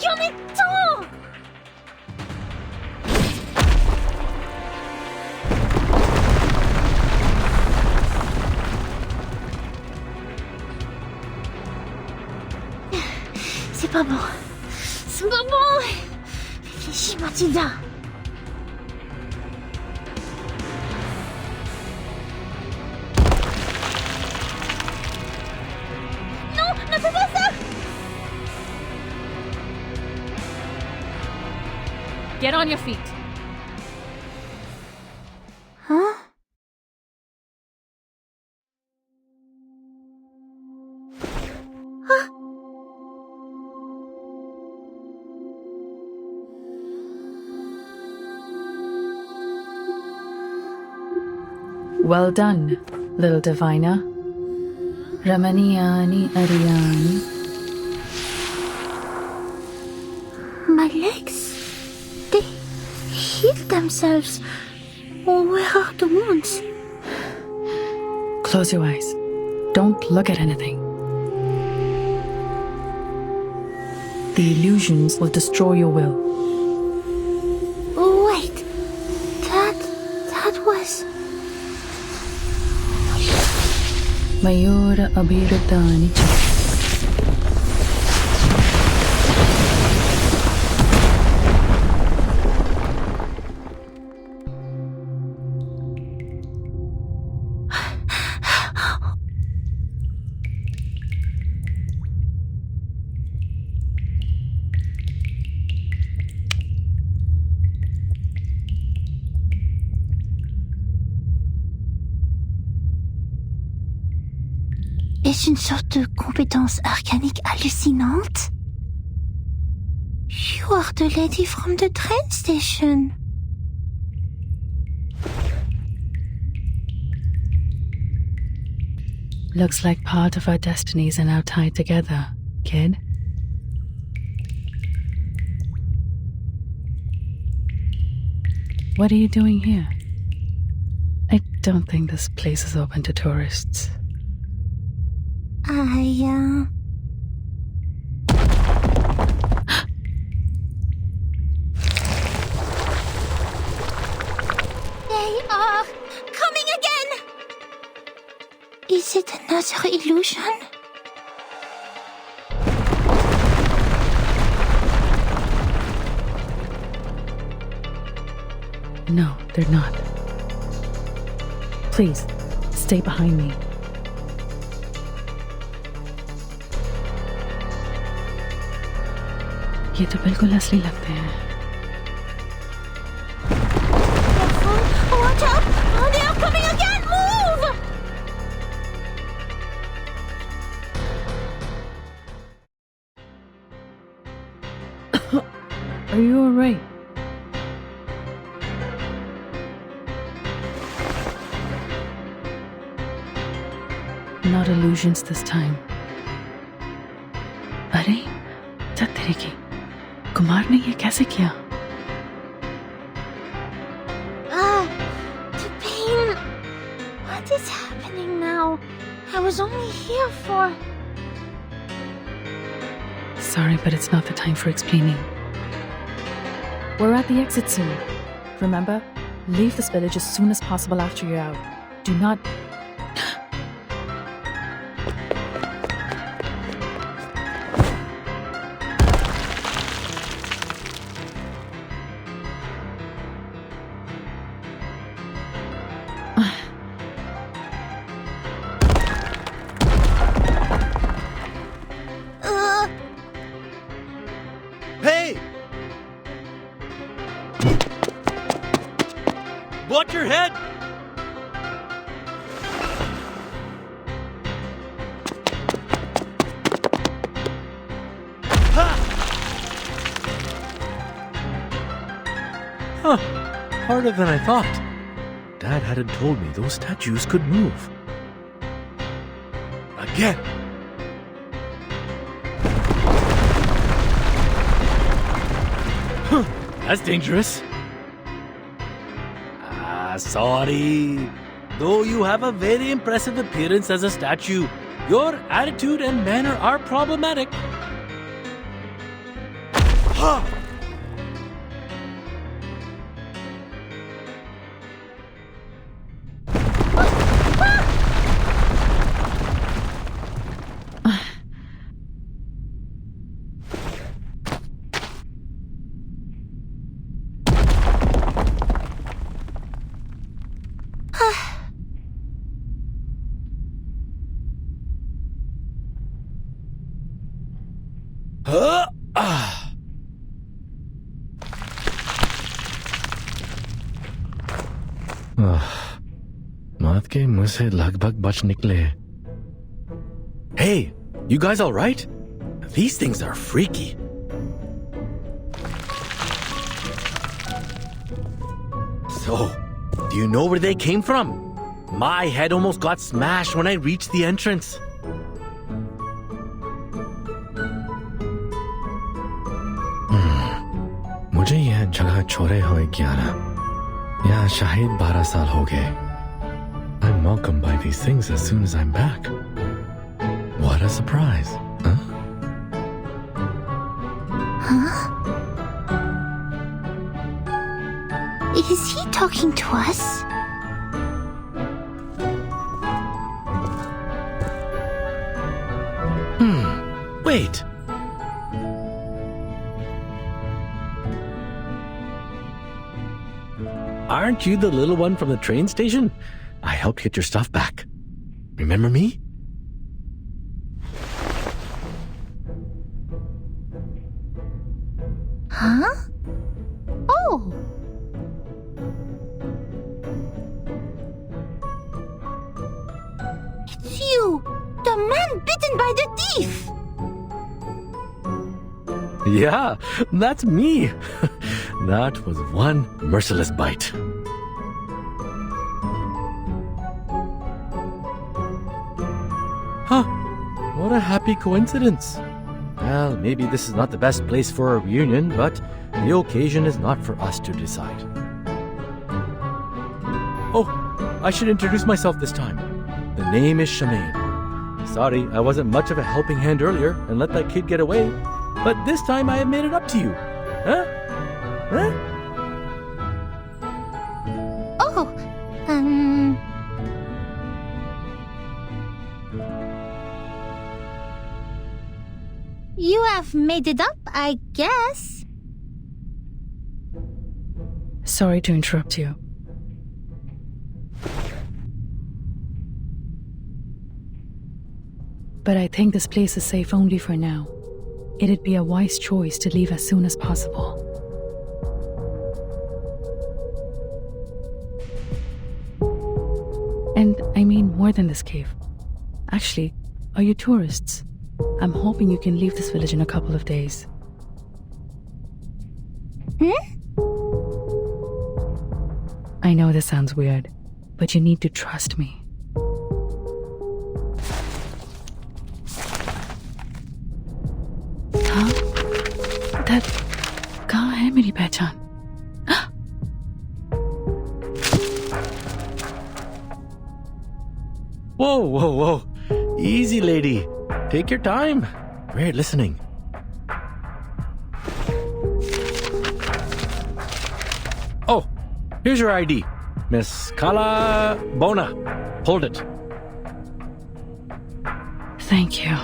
Il y en est tant! C'est pas bon. C'est pas bon. Réfléchis, Mathilda. Non, ne fais pas ça! Get on your feet. Hein? Well done, little diviner. Ramaniyani Ariani. My legs, they healed themselves. Oh, where are the wounds? Close your eyes. Don't look at anything. The illusions will destroy your will. Oh, wait. That was... Mayura Abiratani. Est-ce une sorte de compétence arcanique hallucinante? You are the lady from the train station. Looks like part of our destinies are now tied together, kid. What are you doing here? I don't think this place is open to tourists. They are coming again! Is it another illusion? No, they're not. Please, stay behind me. ये तो बिल्कुल असली लगते हैं. Careful! Watch out! Oh, they are coming again! Move! Are you alright? Not illusions this time. अरे, चल तेरे की. कुमार ने ये कैसे किया? The pain. What is happening now? I was only here for... Sorry, but it's not the time for explaining. We're at the exit soon. Remember, leave this village as soon as possible after you're out. Do not... Hey! Watch your head! Ha! Huh. Harder than I thought. Dad hadn't told me those statues could move. Again. Huh. That's dangerous. Sorry. Though you have a very impressive appearance as a statue, your attitude and manner are problematic. मौत के मुंह से लगभग बच निकले. Hey, you guys all right? These things are freaky. So, do you know where they came from? My head almost got smashed when I reached the entrance. मुझे यह जगह छोड़े हुए 11 या शायद 12 साल हो गए. I'm welcomed by these things as soon as I'm back. What a surprise, huh? Is he talking to us? Wait. Aren't you the little one from the train station? I helped get your stuff back. Remember me? Huh? Oh! It's you! The man bitten by the thief! Yeah, that's me. That was one merciless bite. Huh. What a happy coincidence. Well, maybe this is not the best place for a reunion, but the occasion is not for us to decide. Oh, I should introduce myself this time. The name is Shemaine. Sorry, I wasn't much of a helping hand earlier and let that kid get away, but this time I have made it up to you. Huh? Huh? Oh, You have made it up, I guess. Sorry to interrupt you. But I think this place is safe only for now. It'd be a wise choice to leave as soon as possible. And I mean more than this cave. Actually, are you tourists? I'm hoping you can leave this village in a couple of days. I know this sounds weird, but you need to trust me. हाँ? That कहाँ है मेरी पहचान? Whoa, whoa, whoa. Easy, lady. Take your time. We're listening. Oh, here's your ID. Miss Kala Bona. Hold it. Thank you.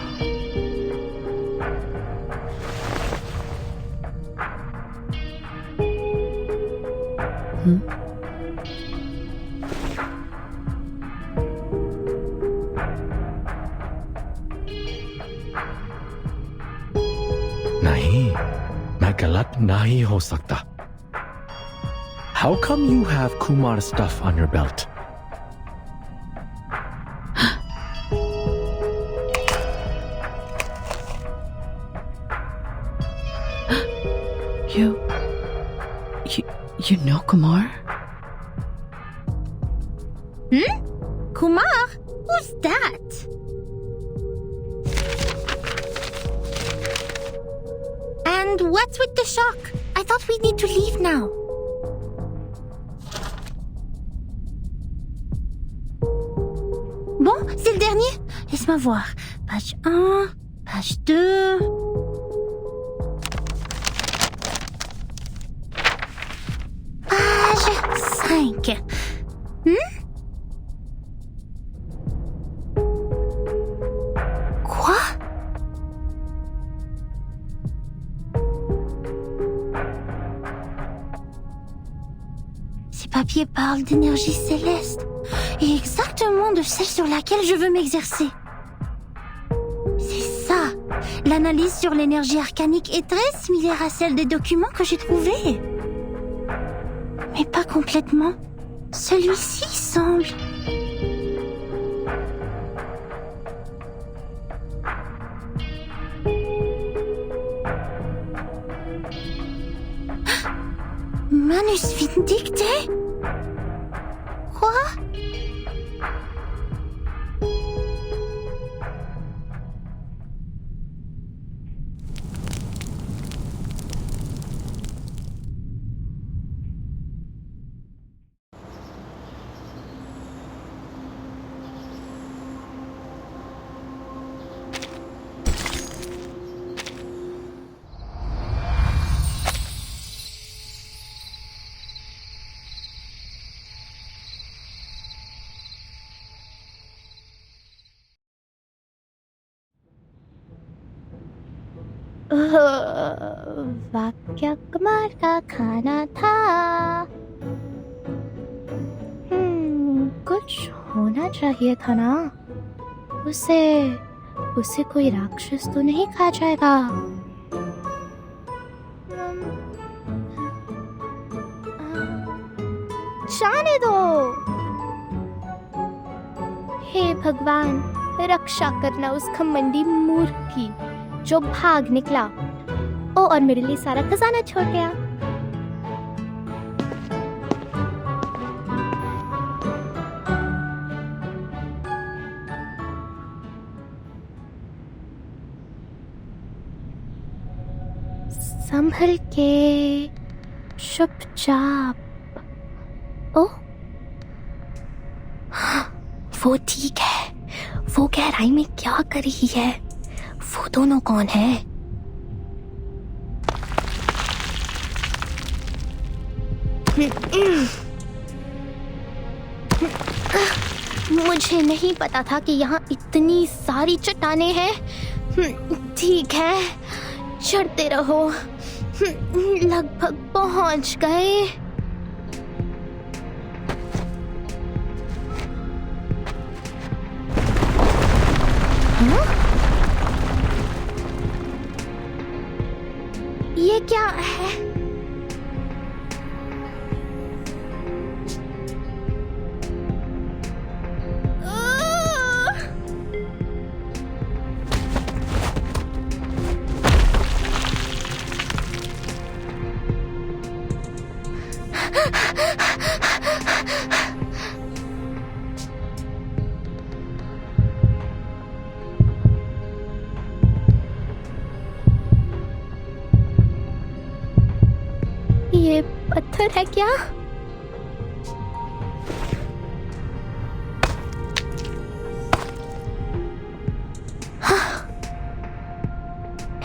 नहीं, मैं गलत नहीं हो सकता. How come you have Kumar's stuff on your belt? You know Kumar? Kumar? Who's that? And what's with the shock? I thought we need to leave now. Bon, c'est le dernier. Laisse-moi voir. Page 1, page 2... Ok. Quoi? Ces papiers parlent d'énergie céleste, et exactement de celle sur laquelle je veux m'exercer. C'est ça. L'analyse sur l'énergie arcanique est très similaire à celle des documents que j'ai trouvés. Mais pas complètement. Celui-ci semble... Manus Vindicte? Quoi? वाक्य कमाल का खाना था। कुछ होना चाहिए था ना। उसे कोई राक्षस तो नहीं खा जाएगा। जाने दो। हे भगवान, रक्षा करना उस घमंडी मूर्ख की जो भाग निकला और मेरे लिए सारा खजाना छोड़ गया। संभल के, चुपचाप। ओ, वो ठीक है। वो गहराई में क्या कर रही है? वो दोनों कौन है? मुझे नहीं पता था कि यहाँ इतनी सारी चट्टानें हैं। ठीक है, चढ़ते रहो। लगभग पहुंच गए। ये क्या है? ये पत्थर है क्या?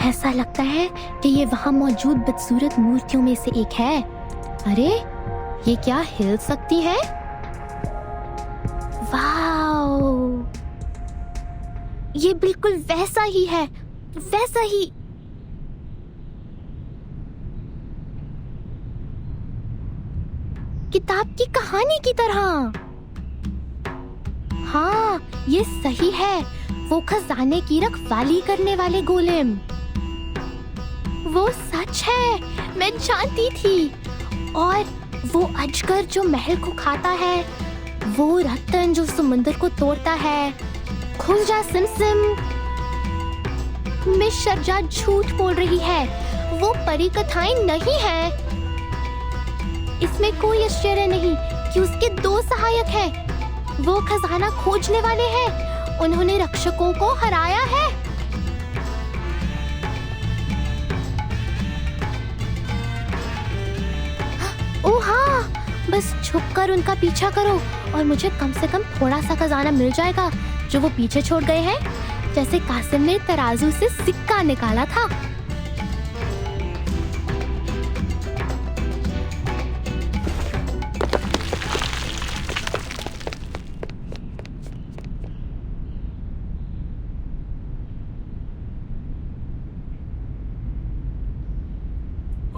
ऐसा लगता है कि ये वहां मौजूद बदसूरत मूर्तियों में से एक है। अरे, ये क्या हिल सकती है? वाओ! ये बिल्कुल वैसा ही है, वैसा ही। किताब की कहानी की तरह। हाँ, ये सही है। वो खजाने की रखवाली करने वाले गोलेम। वो सच है, मैं जानती थी। और वो अजगर जो महल को खाता है, वो रत्न जो समुद्र को तोड़ता है। खुल जा सिमसिम। मिस शर्जा झूठ बोल रही है। वो परी कथाएं नहीं है। इसमें कोई आश्चर्य नहीं कि उसके दो सहायक हैं। वो खजाना खोजने वाले हैं। उन्होंने रक्षकों को हराया है। ओह हाँ, बस छुपकर उनका पीछा करो और मुझे कम से कम थोड़ा सा खजाना मिल जाएगा जो वो पीछे छोड़ गए हैं, जैसे कासिम ने तराजू से सिक्का निकाला था।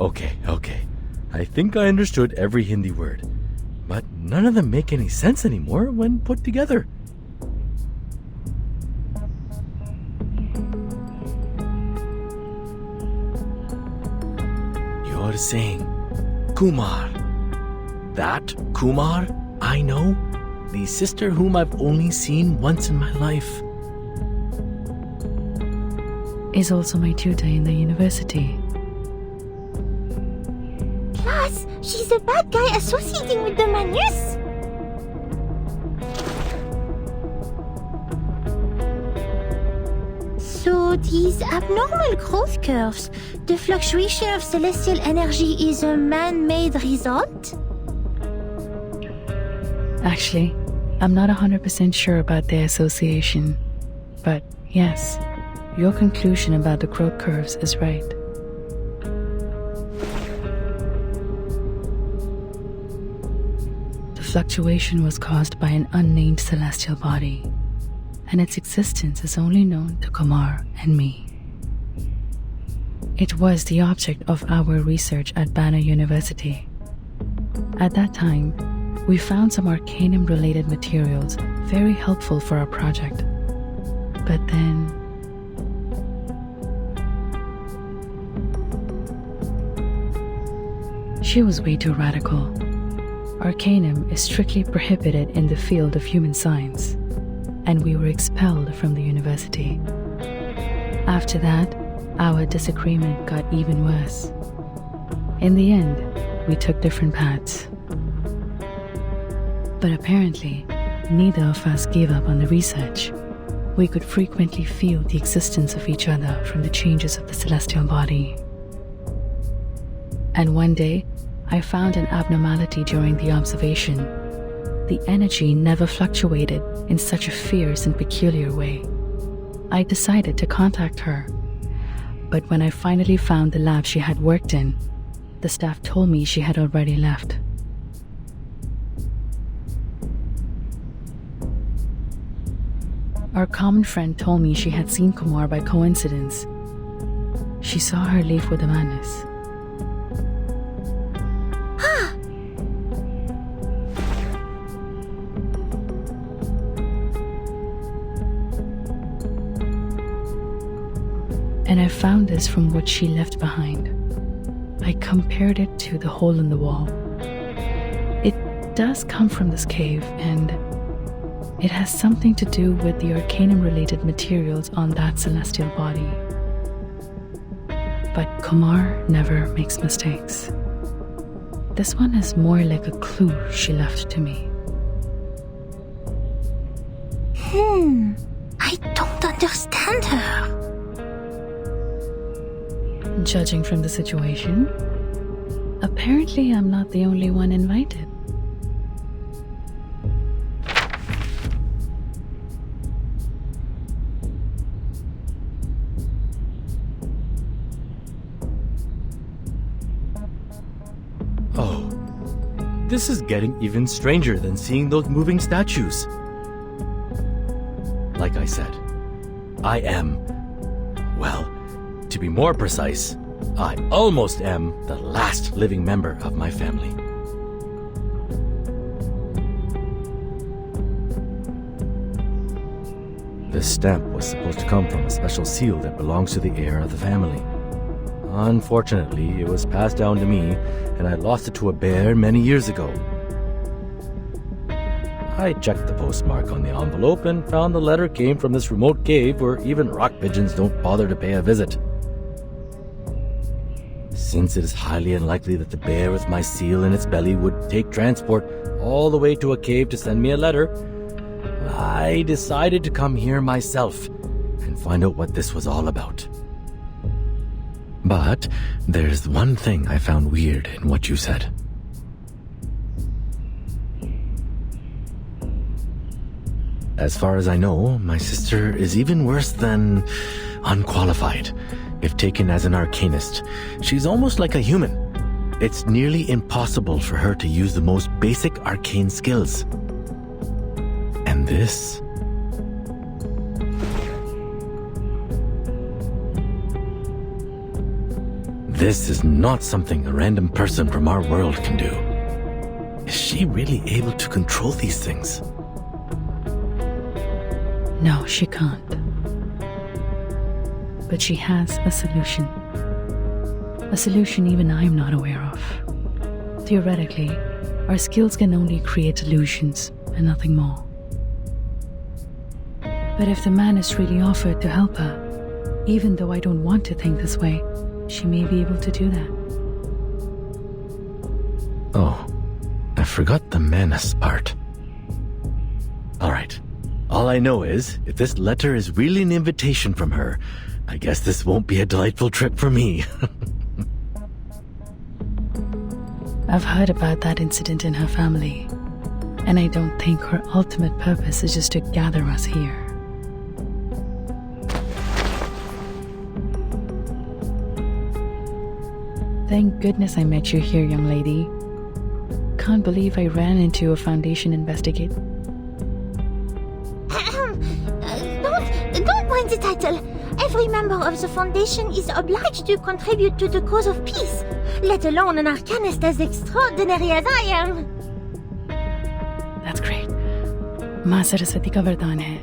Okay. I think I understood every Hindi word. But none of them make any sense anymore when put together. You're saying Kumar. That Kumar I know? The sister whom I've only seen once in my life. Is also my tutor in the university. Plus, she's a bad guy associating with the Manus. So these abnormal growth curves, the fluctuation of celestial energy is a man-made result? Actually, I'm not 100% sure about their association. But yes, your conclusion about the growth curves is right. The fluctuation was caused by an unnamed celestial body, and its existence is only known to Kumar and me. It was the object of our research at Banner University. At that time, we found some Arcanum-related materials very helpful for our project. But then... she was way too radical. Arcanum is strictly prohibited in the field of human science, and we were expelled from the university. After that, our disagreement got even worse. In the end, we took different paths. But apparently, neither of us gave up on the research. We could frequently feel the existence of each other from the changes of the celestial body. And one day, I found an abnormality during the observation. The energy never fluctuated in such a fierce and peculiar way. I decided to contact her. But when I finally found the lab she had worked in, the staff told me she had already left. Our common friend told me she had seen Kumar by coincidence. She saw her leave with Amanus. And I found this from what she left behind. I compared it to the hole in the wall. It does come from this cave, and it has something to do with the Arcanum-related materials on that celestial body. But Kumar never makes mistakes. This one is more like a clue she left to me. I don't understand her. Judging from the situation, apparently I'm not the only one invited. Oh, this is getting even stranger than seeing those moving statues. Like I said, I am, well, to be more precise, I almost am the last living member of my family. This stamp was supposed to come from a special seal that belongs to the heir of the family. Unfortunately, it was passed down to me, and I lost it to a bear many years ago. I checked the postmark on the envelope and found the letter came from this remote cave where even rock pigeons don't bother to pay a visit. Since it is highly unlikely that the bear with my seal in its belly would take transport all the way to a cave to send me a letter, I decided to come here myself and find out what this was all about. But there's one thing I found weird in what you said. As far as I know, my sister is even worse than unqualified. If taken as an arcanist, she's almost like a human. It's nearly impossible for her to use the most basic arcane skills. And this... This is not something a random person from our world can do. Is she really able to control these things? No, she can't. But she has a solution. A solution even I'm not aware of. Theoretically, our skills can only create illusions and nothing more. But if the man is really offered to help her, even though I don't want to think this way, she may be able to do that. Oh, I forgot the menace part. Alright. All I know is, if this letter is really an invitation from her, I guess this won't be a delightful trip for me. I've heard about that incident in her family, and I don't think her ultimate purpose is just to gather us here. Thank goodness I met you here, young lady. Can't believe I ran into a Foundation investigate. Don't mind the title. Every member of the Foundation is obliged to contribute to the cause of peace, let alone an arcanist as extraordinary as I am. That's great. माँ सरस्वती का वरदान है.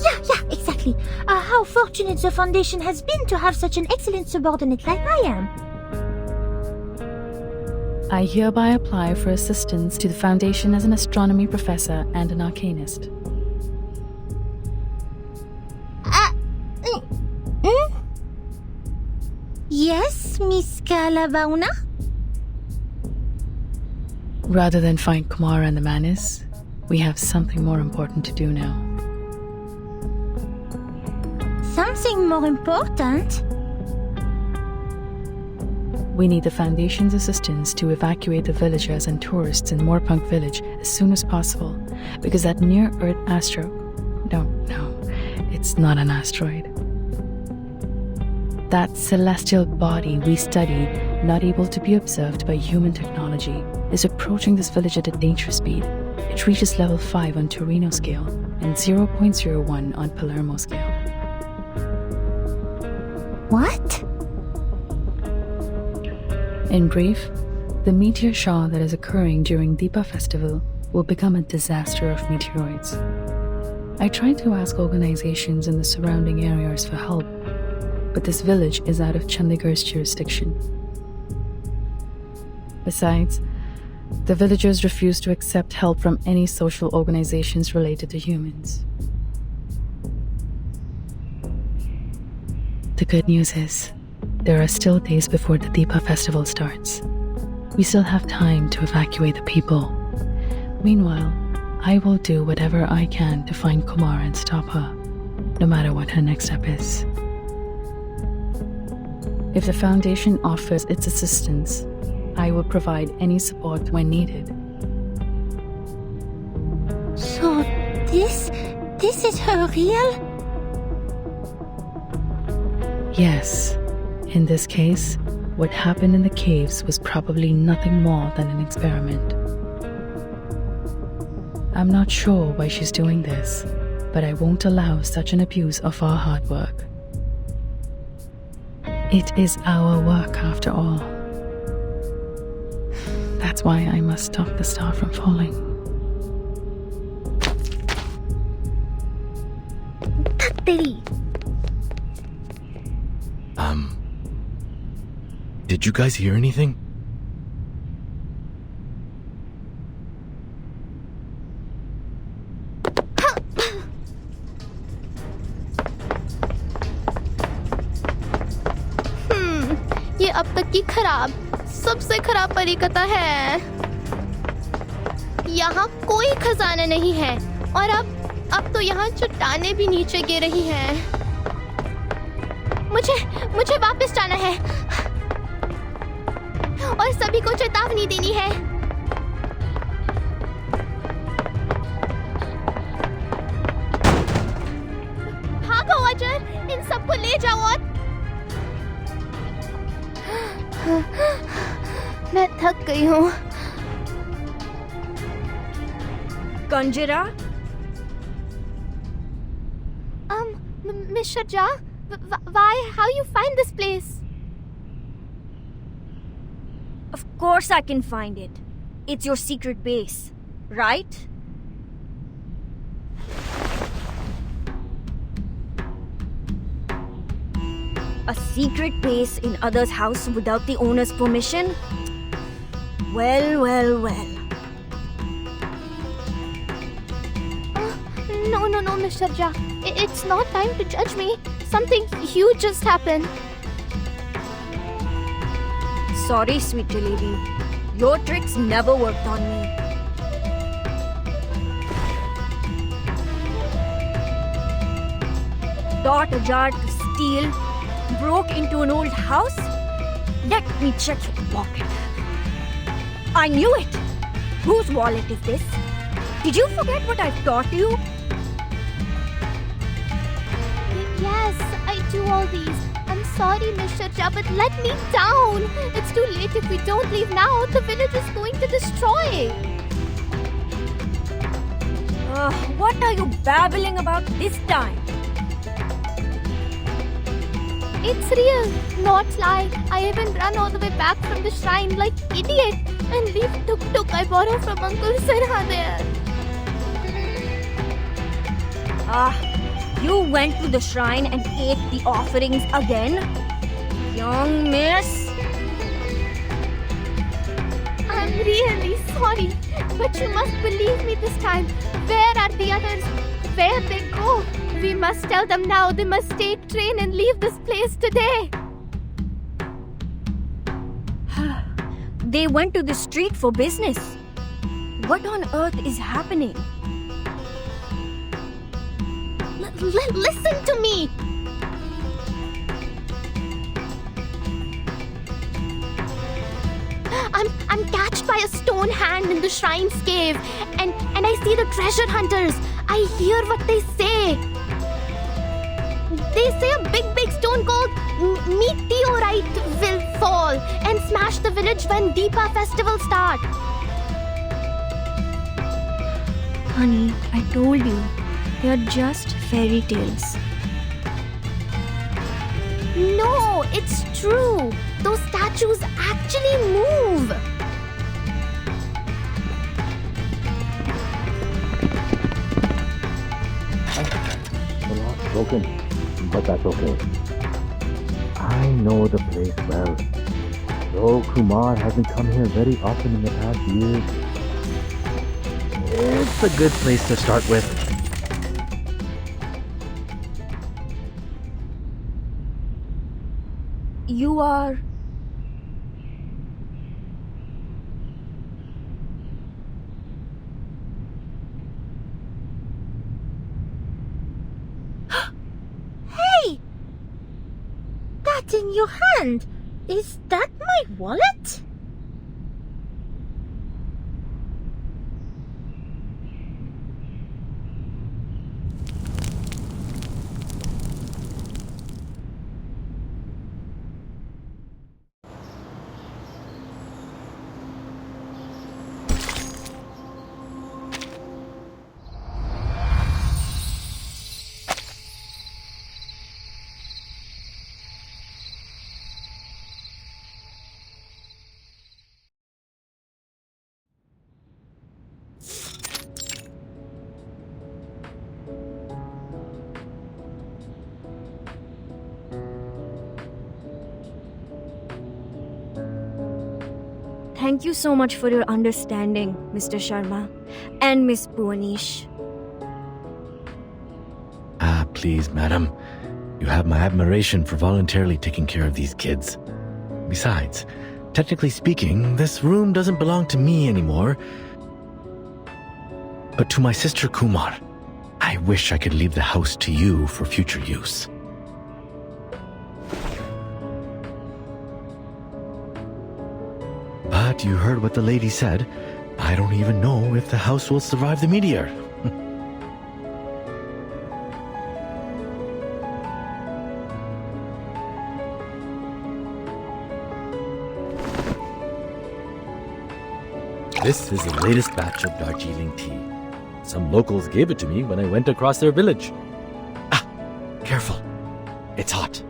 Yeah, exactly. How fortunate the Foundation has been to have such an excellent subordinate like I am. I hereby apply for assistance to the Foundation as an astronomy professor and an arcanist. Yes, Miss Calabauna? Rather than find Kumar and the Manis, we have something more important to do now. Something more important? We need the Foundation's assistance to evacuate the villagers and tourists in Moorpunk village as soon as possible, because that near-Earth no, it's not an asteroid. That celestial body we study, not able to be observed by human technology, is approaching this village at a dangerous speed. It reaches level 5 on Torino scale and 0.01 on Palermo scale. What? In brief, the meteor shower that is occurring during Deepa festival will become a disaster of meteoroids. I tried to ask organizations in the surrounding areas for help, but this village is out of Chandigarh's jurisdiction. Besides, the villagers refuse to accept help from any social organizations related to humans. The good news is, there are still days before the Deepa festival starts. We still have time to evacuate the people. Meanwhile, I will do whatever I can to find Kumar and stop her, no matter what her next step is. If the Foundation offers its assistance, I will provide any support when needed. So, this is her real? Yes, in this case, what happened in the caves was probably nothing more than an experiment. I'm not sure why she's doing this, but I won't allow such an abuse of our hard work. It is our work after all. That's why I must stop the star from falling. Tatteri. Did you guys hear anything? ये अब तक की सबसे खराब परिकथा है। यहाँ कोई खजाना नहीं है और अब तो यहाँ चट्टानें भी नीचे गिर रही हैं। मुझे वापस जाना है और सभी को चेतावनी देनी है। भागो अजर, इन सबको ले जाओ और मैं थक गई हूँ। Conjurer? मिस शर्जा, Why? How you find this place? Of course I can find it. It's your secret base, right? A secret base in others' house without the owner's permission? Well, well, well. No, Miss Sharja. It's not time to judge me. Something huge just happened. Sorry, sweet lady. Your tricks never worked on me. Taught a jar to steal, broke into an old house? Let me check your pocket. I knew it! Whose wallet is this? Did you forget what I've taught you? Yes, I do all these. I'm sorry, Miss Sharja, but let me down. It's too late. If we don't leave now, the village is going to destroy. What are you babbling about this time? It's real, not lie. I even run all the way back from the shrine like idiot and leave tuk-tuk I borrow from Uncle Sarha there. You went to the shrine and ate the offerings again? Young miss? I'm really sorry, but you must believe me this time. Where are the others? Where they go? We must tell them now. They must take train and leave this place today. They went to the street for business. What on earth is happening? Listen to me. I'm catched by a stone hand in the shrine's cave, and I see the treasure hunters. I hear what they say. They say a big stone called meteorite will fall and smash the village when Deepa festival starts. Honey, I told you, they're just fairy tales. No, it's true. Those statues actually move. The lock's broken, but that's okay. I know the place well. Though Kumar hasn't come here very often in the past years, it's a good place to start with. You are... Hey! That in your hand, is that my wallet? Thank you so much for your understanding, Mr. Sharma and Miss Bhuwanish. Please, madam. You have my admiration for voluntarily taking care of these kids. Besides, technically speaking, this room doesn't belong to me anymore, but to my sister Kumar. I wish I could leave the house to you for future use. But you heard what the lady said. I don't even know if the house will survive the meteor. This is the latest batch of Darjeeling tea. Some locals gave it to me when I went across their village. Careful. It's hot.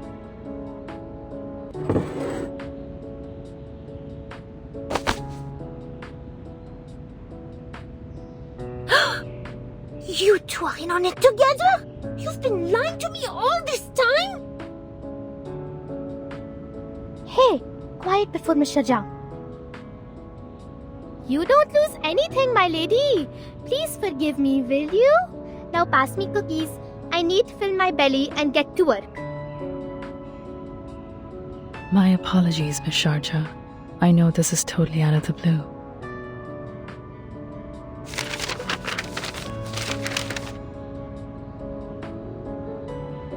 You two are in on it together? You've been lying to me all this time? Hey, quiet before Mr. Jang. You don't lose anything, my lady. Please forgive me, will you? Now pass me cookies. I need to fill my belly and get to work. My apologies, Miss Sharjah. I know this is totally out of the blue.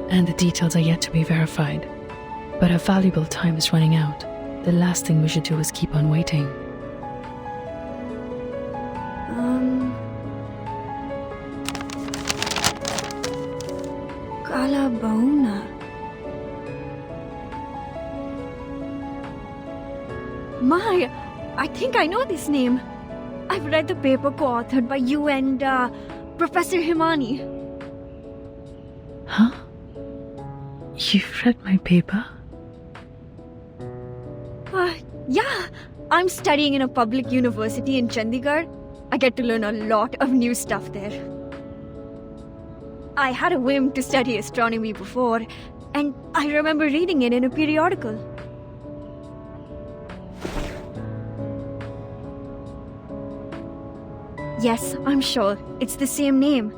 And the details are yet to be verified. But our valuable time is running out. The last thing we should do is keep on waiting. Kalabauna. My, I think I know this name. I've read the paper co-authored by you and Professor Himani. Huh? You've read my paper? Yeah, I'm studying in a public university in Chandigarh. I get to learn a lot of new stuff there. I had a whim to study astronomy before, and I remember reading it in a periodical. Yes, I'm sure. It's the same name.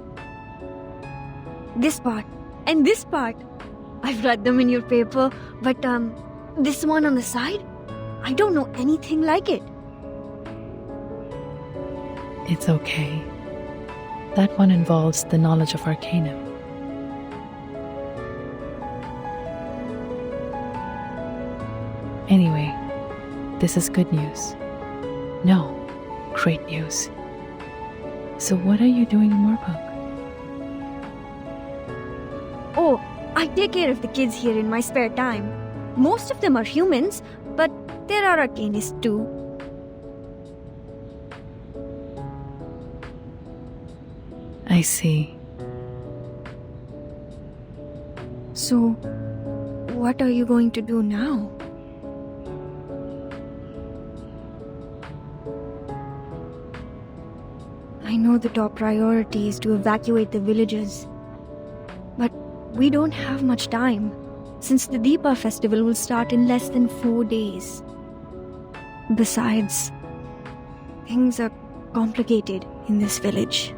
This part and this part. I've read them in your paper, but this one on the side? I don't know anything like it. It's okay. That one involves the knowledge of Arcanum. Anyway, this is good news. No, great news. So what are you doing in Moorpark? Oh, I take care of the kids here in my spare time. Most of them are humans, but there are arcanists too. I see. So, what are you going to do now? I know the top priority is to evacuate the villages. But we don't have much time, since the Deepa festival will start in less than 4 days. Besides, things are complicated in this village.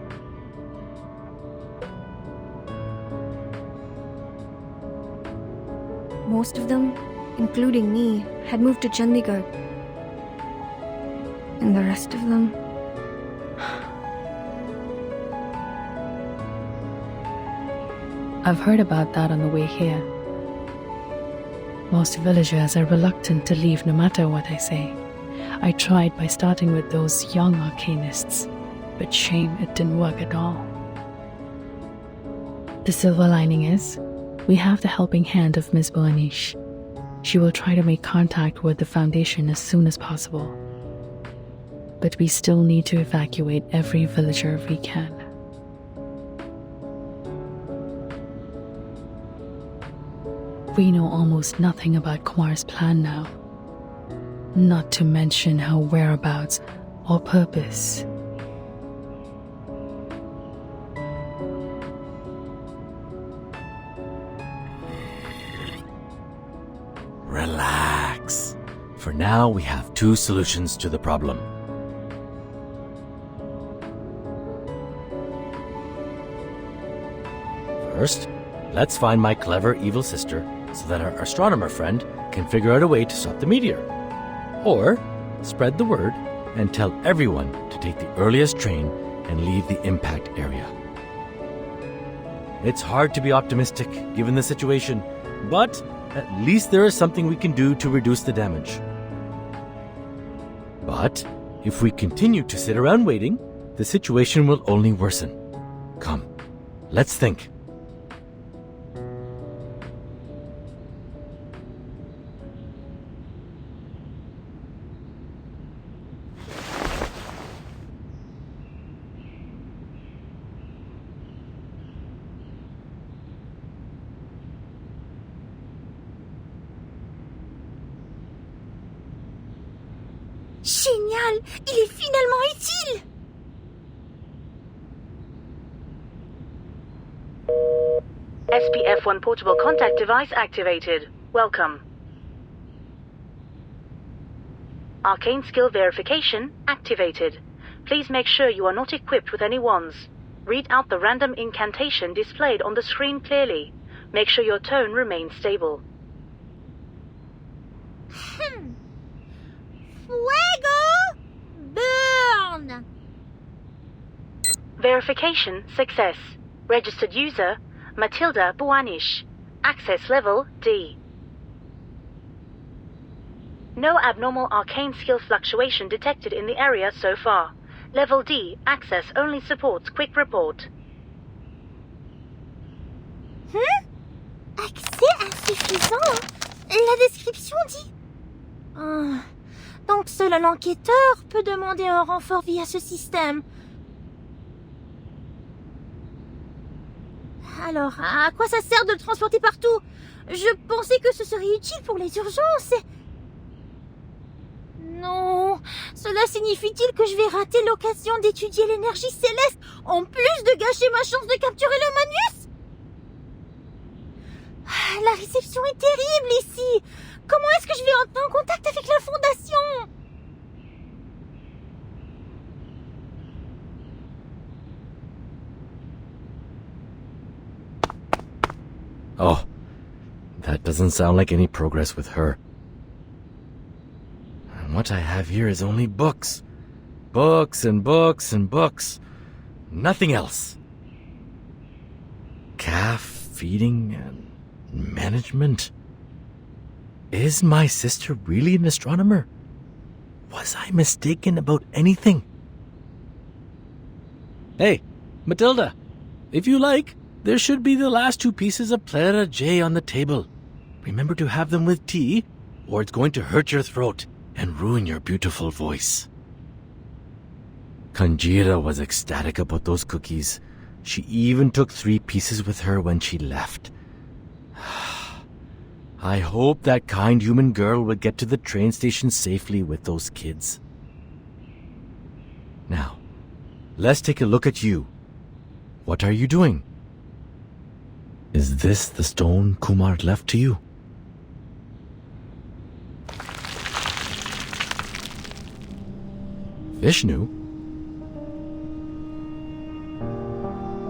Most of them, including me, had moved to Chandigarh. And the rest of them... I've heard about that on the way here. Most villagers are reluctant to leave no matter what I say. I tried by starting with those young arcanists, but shame it didn't work at all. The silver lining is, we have the helping hand of Ms. Burnish. She will try to make contact with the Foundation as soon as possible. But we still need to evacuate every villager we can. We know almost nothing about Kumar's plan now. Not to mention her whereabouts or purpose. Relax. For now, we have 2 solutions to the problem. First, let's find my clever evil sister so that our astronomer friend can figure out a way to stop the meteor. Or, spread the word and tell everyone to take the earliest train and leave the impact area. It's hard to be optimistic given the situation, but at least there is something we can do to reduce the damage. But if we continue to sit around waiting, the situation will only worsen. Come, let's think. Génial! Il est finalement utile! SPF-1 portable contact device activated. Welcome. Arcane skill verification activated. Please make sure you are not equipped with any wands. Read out the random incantation displayed on the screen clearly. Make sure your tone remains stable. Fuego! Burn! Verification success. Registered user Matilda Buanish. Access level D. No abnormal arcane skill fluctuation detected in the area so far. Level D access only supports quick report. Accès insuffisant? La description dit... Donc seul un enquêteur peut demander un renfort via ce système. Alors, à quoi ça sert de le transporter partout? Je pensais que ce serait utile pour les urgences. Non, cela signifie-t-il que je vais rater l'occasion d'étudier l'énergie céleste en plus de gâcher ma chance de capturer le Magnus? La réception est terrible ici. Comment est-ce que je vais entrer en contact avec la Fondation? Oh, that doesn't sound like any progress with her. And what I have here is only books. Books and books and books. Nothing else. Calf feeding and management. Is my sister really an astronomer? Was I mistaken about anything? Hey, Matilda, if you like, there should be the last 2 pieces of Plera J on the table. Remember to have them with tea, or it's going to hurt your throat and ruin your beautiful voice. Kanjira was ecstatic about those cookies. She even took 3 pieces with her when she left. I hope that kind human girl will get to the train station safely with those kids. Now, let's take a look at you. What are you doing? Is this the stone Kumar left to you? Vishnu?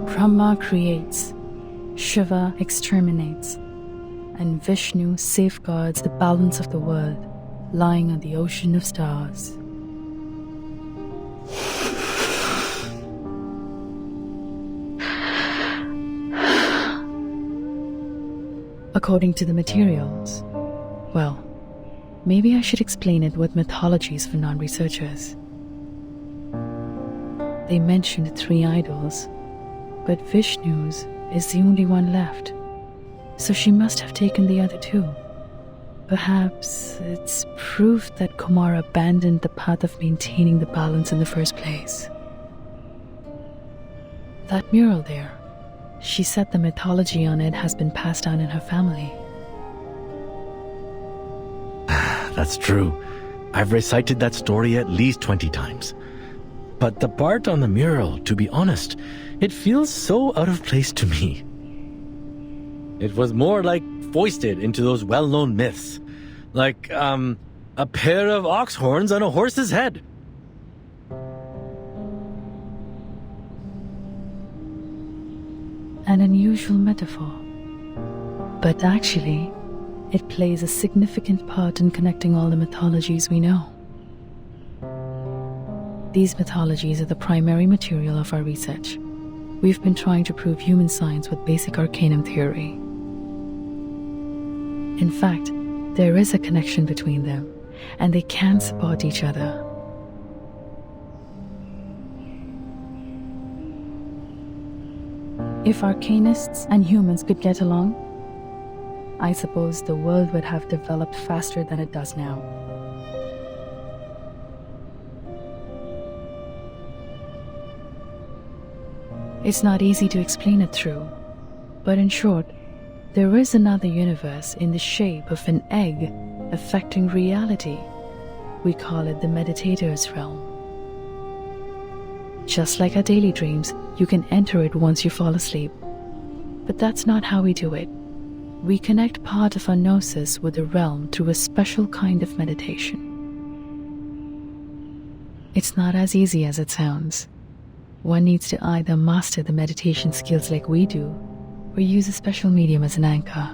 Brahma creates, Shiva exterminates, and Vishnu safeguards the balance of the world lying on the ocean of stars. According to the materials, well, maybe I should explain it with mythologies for non-researchers. They mentioned 3 idols, but Vishnu's is the only one left, so she must have taken the other 2. Perhaps it's proof that Kumar abandoned the path of maintaining the balance in the first place. That mural there, she said the mythology on it has been passed down in her family. That's true. I've recited that story at least 20 times. But the part on the mural, to be honest, it feels so out of place to me. It was more like foisted into those well-known myths. Like, a pair of ox horns on a horse's head. An unusual metaphor. But actually, it plays a significant part in connecting all the mythologies we know. These mythologies are the primary material of our research. We've been trying to prove human science with basic arcanum theory. In fact, there is a connection between them, and they can support each other. If arcanists and humans could get along, I suppose the world would have developed faster than it does now. It's not easy to explain it through, but in short, there is another universe in the shape of an egg affecting reality. We call it the meditator's realm. Just like our daily dreams, you can enter it once you fall asleep. But that's not how we do it. We connect part of our gnosis with the realm through a special kind of meditation. It's not as easy as it sounds. One needs to either master the meditation skills like we do, or use a special medium as an anchor.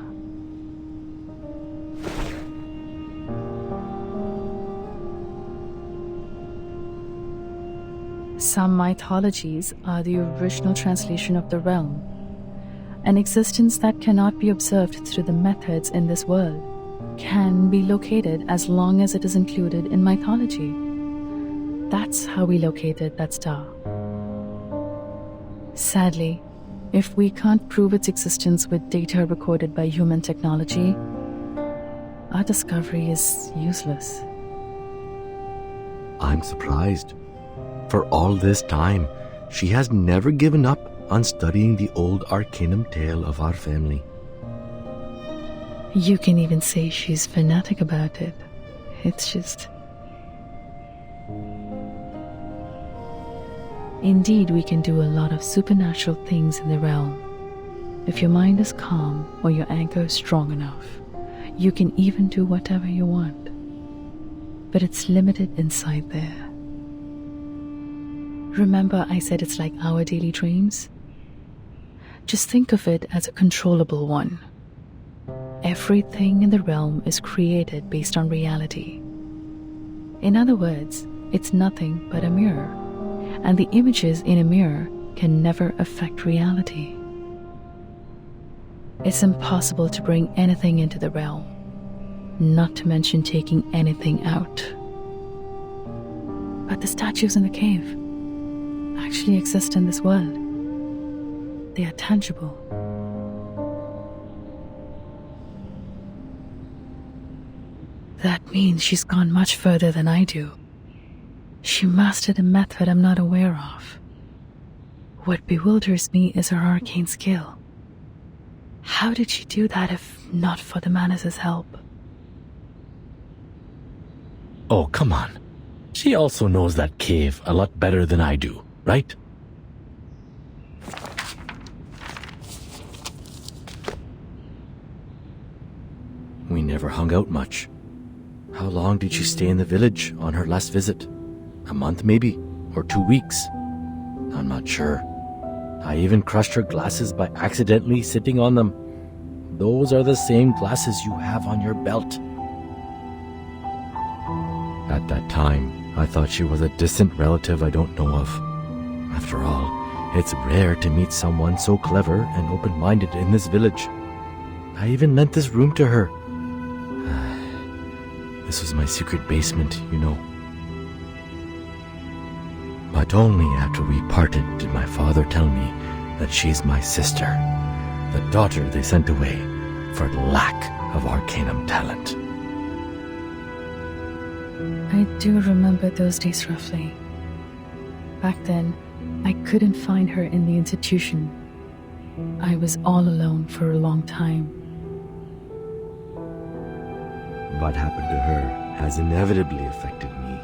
Some mythologies are the original translation of the realm, an existence that cannot be observed through the methods in this world, can be located as long as it is included in mythology. That's how we located that star. Sadly, if we can't prove its existence with data recorded by human technology, our discovery is useless. I'm surprised. For all this time, she has never given up on studying the old arcanum tale of our family. You can even say she's fanatic about it. It's just... Indeed, we can do a lot of supernatural things in the realm. If your mind is calm or your anchor is strong enough, you can even do whatever you want. But it's limited inside there. Remember I said it's like our daily dreams? Just think of it as a controllable one. Everything in the realm is created based on reality. In other words, it's nothing but a mirror, and the images in a mirror can never affect reality. It's impossible to bring anything into the realm, not to mention taking anything out. But the statues in the cave actually exist in this world. They are tangible. That means she's gone much further than I do. She mastered a method I'm not aware of. What bewilders me is her arcane skill. How did she do that if not for the Manus' help? Oh, come on. She also knows that cave a lot better than I do, right? We never hung out much. How long did she stay in the village on her last visit? A month maybe? Or 2 weeks? I'm not sure. I even crushed her glasses by accidentally sitting on them. Those are the same glasses you have on your belt. At that time, I thought she was a distant relative I don't know of. After all, it's rare to meet someone so clever and open-minded in this village. I even lent this room to her. This was my secret basement, you know. But only after we parted did my father tell me that she's my sister, the daughter they sent away for lack of arcanum talent. I do remember those days roughly. Back then, I couldn't find her in the institution. I was all alone for a long time. What happened to her has inevitably affected me.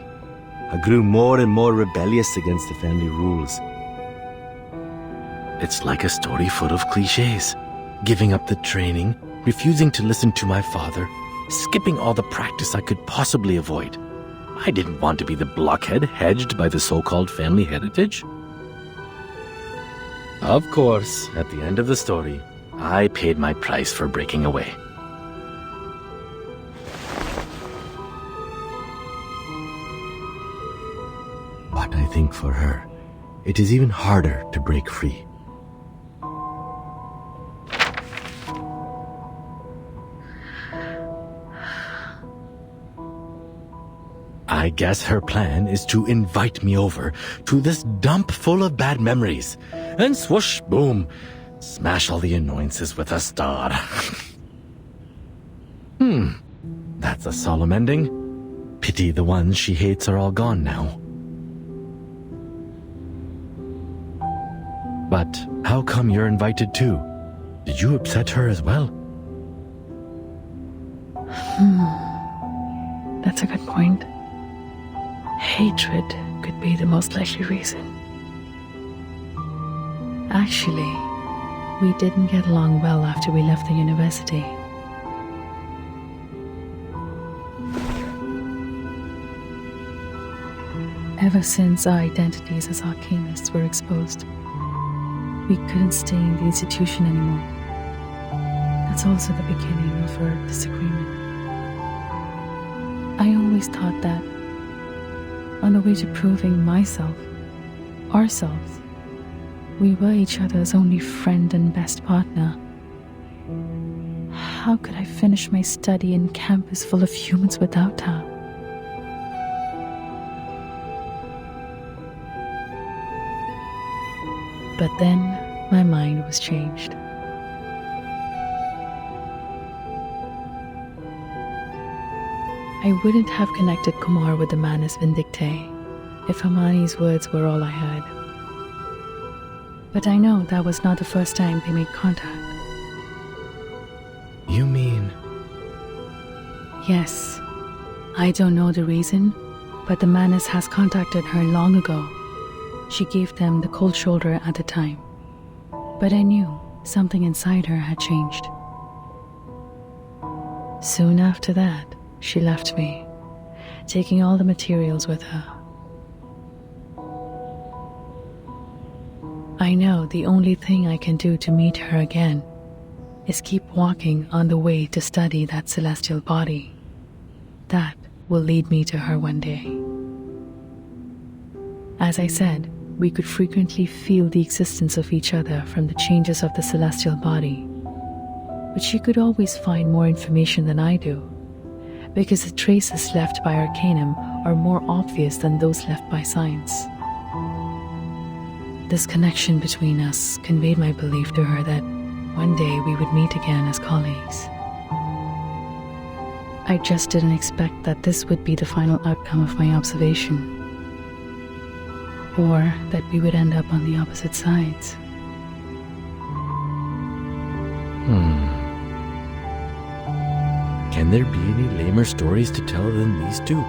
I grew more and more rebellious against the family rules. It's like a story full of cliches. Giving up the training, refusing to listen to my father, skipping all the practice I could possibly avoid. I didn't want to be the blockhead hedged by the so-called family heritage. Of course, at the end of the story, I paid my price for breaking away. But I think for her, it is even harder to break free. I guess her plan is to invite me over to this dump full of bad memories, and swoosh, boom, smash all the annoyances with a star. That's a solemn ending. Pity the ones she hates are all gone now. But how come you're invited too? Did you upset her as well? That's a good point. hatred could be the most likely reason. Actually, we didn't get along well after we left the university. Ever since our identities as arcanists were exposed, we couldn't stay in the institution anymore. That's also the beginning of our disagreement. I always thought that, on the way to proving myself, ourselves, we were each other's only friend and best partner. How could I finish my study in campus full of humans without her? But then my mind was changed. I wouldn't have connected Kumar with the Manus Vindictae if Hermione's words were all I heard. But I know that was not the first time they made contact. You mean... Yes, I don't know the reason, but the Manus has contacted her long ago. She gave them the cold shoulder at the time. But I knew something inside her had changed. Soon after that, she left me, taking all the materials with her. I know the only thing I can do to meet her again is keep walking on the way to study that celestial body. That will lead me to her one day. As I said, we could frequently feel the existence of each other from the changes of the celestial body. But she could always find more information than I do, because the traces left by Arcanum are more obvious than those left by science. This connection between us conveyed my belief to her that one day we would meet again as colleagues. I just didn't expect that this would be the final outcome of my observation, or that we would end up on the opposite sides. Can there be any lamer stories to tell than these two?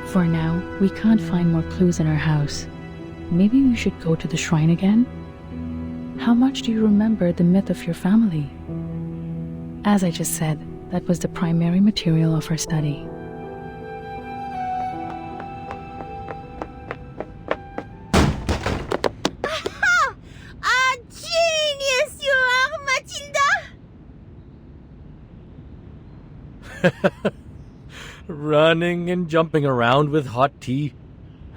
For now, we can't find more clues in our house. Maybe we should go to the shrine again? How much do you remember the myth of your family? As I just said, that was the primary material of our study. A genius you are, Matilda! Running and jumping around with hot tea.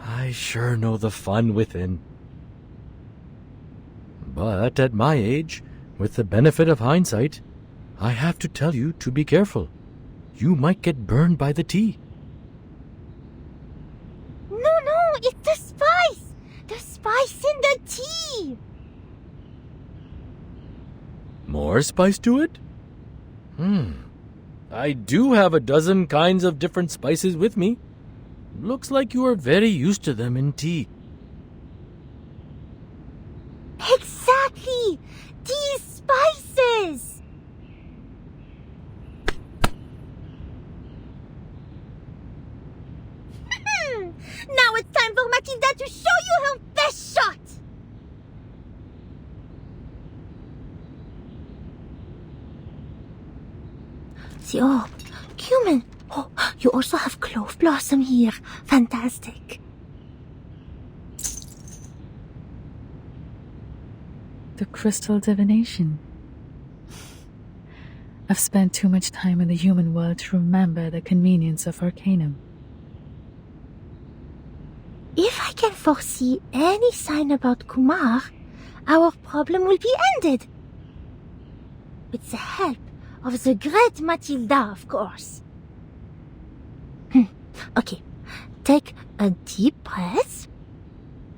I sure know the fun within. But at my age, with the benefit of hindsight, I have to tell you to be careful. You might get burned by the tea. No, it's the spice! The spice in the tea! More spice to it? I do have a dozen kinds of different spices with me. Looks like you are very used to them in tea. Exactly! These spices! Now it's time for Matilda to show you her best shot! The orb. Cumin. Oh, you also have clove blossom here. Fantastic. The crystal divination. I've spent too much time in the human world to remember the convenience of Arcanum. If I can foresee any sign about Kumar, our problem will be ended. With the help of the great Matilda, of course. Okay, take a deep breath.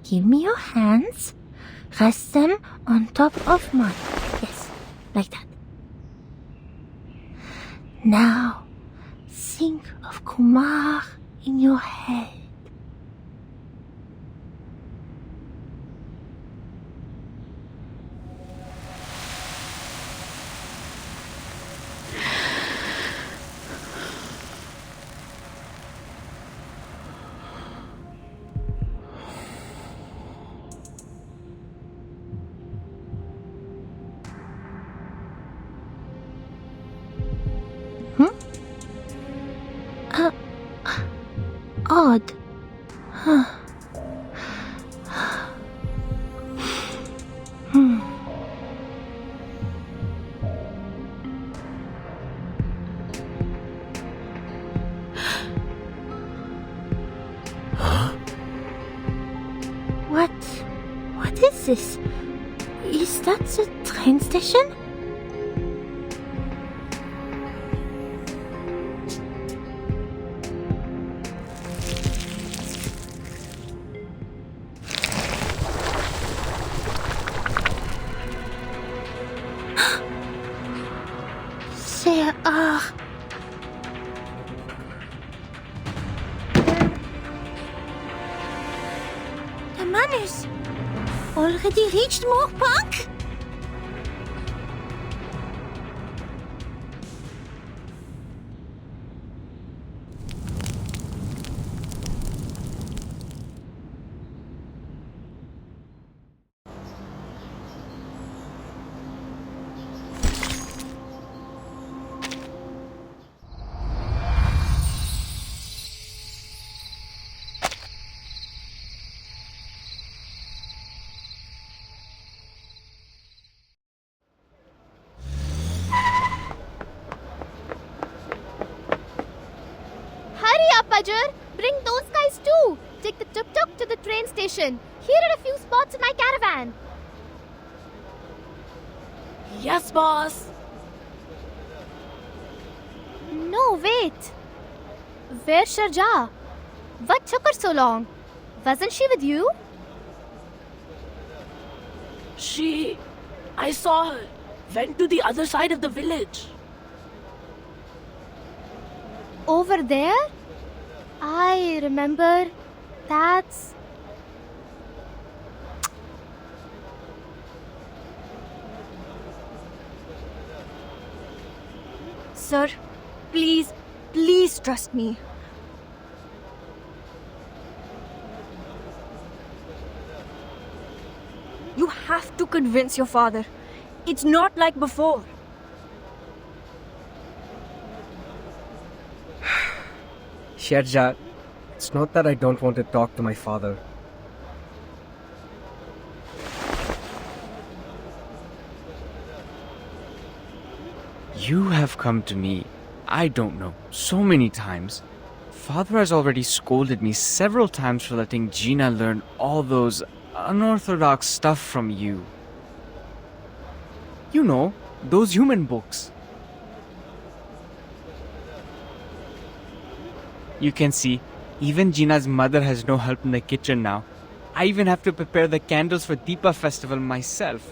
Give me your hands. Rest them on top of mine. Yes, like that. Now, think of Kumar in your head. What is this? Is that the train station? There are... The man is already reached Moorpark? Bajur, bring those guys too. Take the tuk-tuk to the train station. Here are a few spots in my caravan. Yes, boss. No, wait. Where's Sharja? What took her so long? Wasn't she with you? I saw her. Went to the other side of the village. Over there? I remember. That's... Sir, please trust me. You have to convince your father. It's not like before. Sharja, it's not that I don't want to talk to my father. You have come to me, I don't know, so many times. Father has already scolded me several times for letting Gina learn all those unorthodox stuff from you. You know, those human books. You can see, even Gina's mother has no help in the kitchen now. I even have to prepare the candles for Deepa festival myself.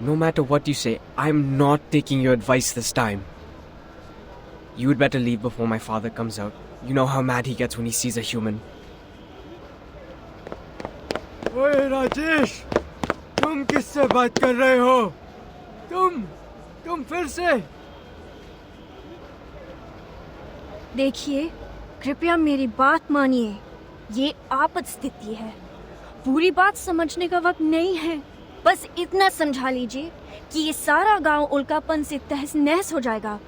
No matter what you say, I'm not taking your advice this time. You'd better leave before my father comes out. You know how mad he gets when he sees a human. ओए राजेश, तुम किससे बात कर रहे हो? तुम फिर से? देखिए, कृपया मेरी बात मानिए। ये आपात स्थिति है। पूरी बात समझने का वक्त नहीं है। बस इतना समझा लीजिए कि ये सारा गांव उल्कापन से तहस नहस हो जाएगा।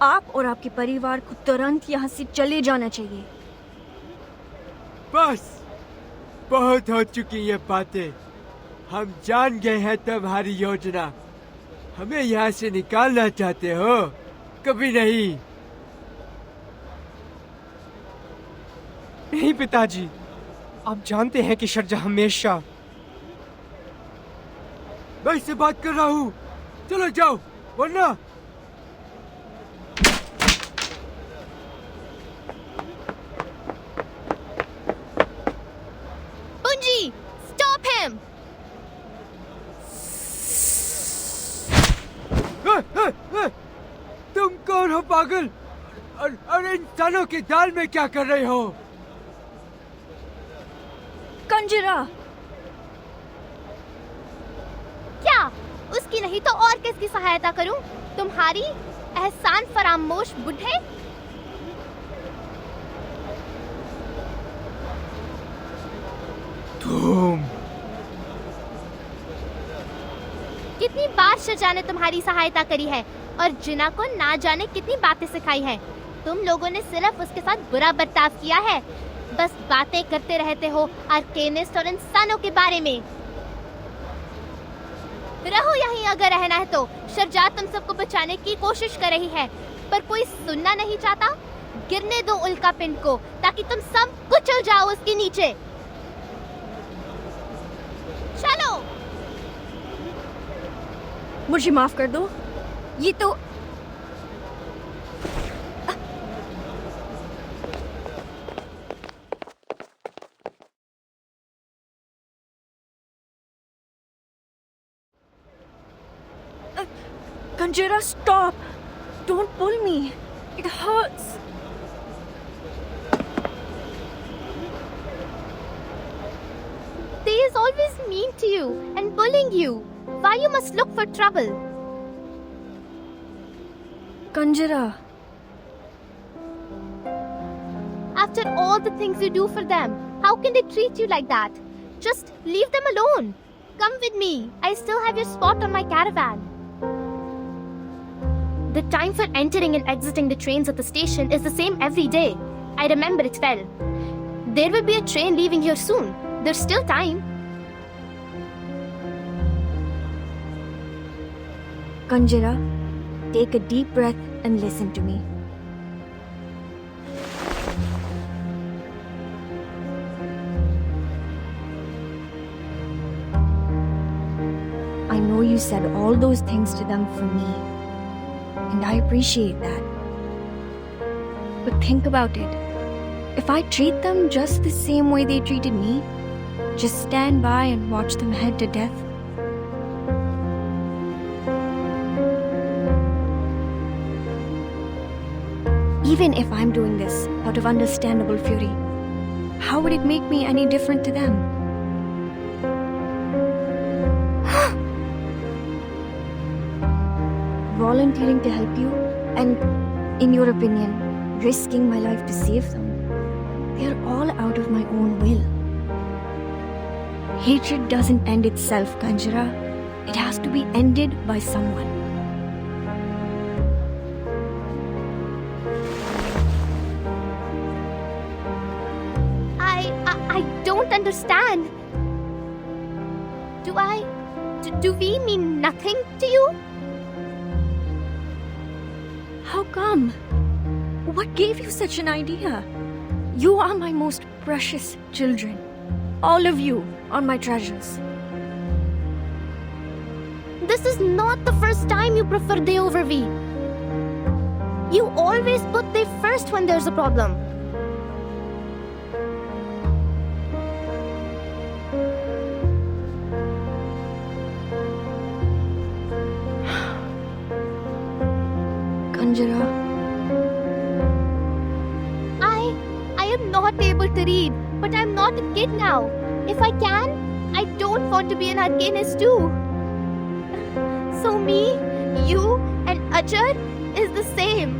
आप और आपके परिवार को तुरंत यहाँ से चले जाना चाहिए। बस, बहुत हो चुकी ये बातें। हम जान गए हैं तुम्हारी योजना। हमें यहाँ से निकालना चाहते हो? कभी नहीं। नहीं पिताजी, आप जानते हैं कि शर्जा हमेशा... मैं इससे बात कर रहा हूँ। चलो जाओ, वरना... Punji, stop him! तुम कौन हो पागल? और इंसानों की दाल में क्या कर रहे हो? कंजरा! क्या? उसकी नहीं तो और किसकी सहायता करूं? तुम्हारी एहसान फरामोश बुढ़े? तुम... कितनी बार शजा ने तुम्हारी सहायता करी है और जिना को ना जाने कितनी बातें सिखाई है। तुम लोगों ने सिर्फ उसके साथ बुरा बर्ताव किया है। बस बातें करते रहते हो आर्केनिस्ट और इंसानों के बारे में। रहो यहीं अगर रहना है तो। शरजात तुम सबको बचाने की कोशिश कर रही है, पर कोई सुनना नहीं चाहता। गिरने दो उल्का पिंड को ताकि तुम सब कुचल जाओ उसके नीचे। मुझे माफ कर दो. ये तो Conjura, stop! Don't pull me. It hurts. They is always mean to you and bullying you. Why you must look for trouble? Conjura, After all the things you do for them, how can they treat you like that? Just leave them alone. Come with me. I still have your spot on my caravan. The time for entering and exiting the trains at the station is the same every day. I remember it well. There will be a train leaving here soon. There's still time. Conjura, take a deep breath and listen to me. I know you said all those things to them for me, and I appreciate that. But think about it. If I treat them just the same way they treated me, just stand by and watch them head to death, even if I'm doing this out of understandable fury, how would it make me any different to them? Volunteering to help you, and in your opinion, risking my life to save them, they're all out of my own will. Hatred doesn't end itself, Conjura. It has to be ended by someone. I don't understand. Do we mean nothing to you? How come? What gave you such an idea? You are my most precious children. All of you are my treasures. This is not the first time you prefer they over we. You always put they first when there's a problem. Conjura, I am not able to read, but I'm not a kid now. If I can, I don't want to be an arcanist too. So me, you, and Ajay is the same.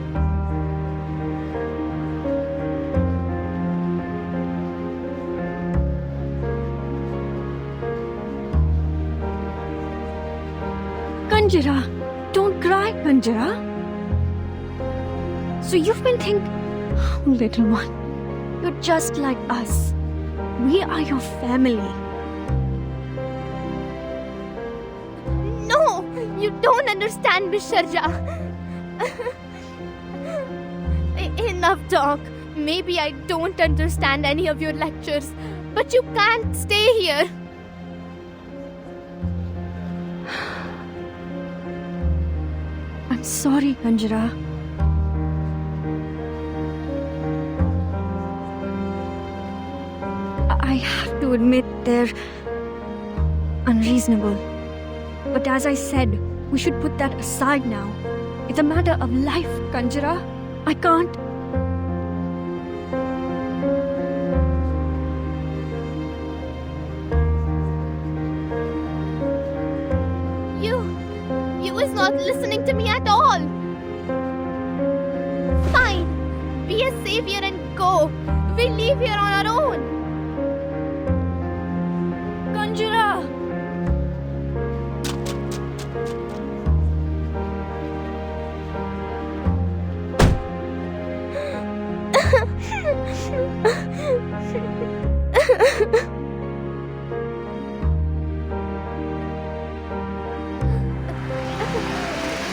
Conjura, don't cry, Conjura. So you've been thinking, oh, little one, you're just like us. We are your family. No, you don't understand, Miss Sharja. Enough talk. Maybe I don't understand any of your lectures, but you can't stay here. I'm sorry, Conjura. I have to admit they're unreasonable. But as I said, we should put that aside now. It's a matter of life, Conjura. I can't. You is not listening to me at all. Fine. Be a savior and go. We leave here on our own. Conjura!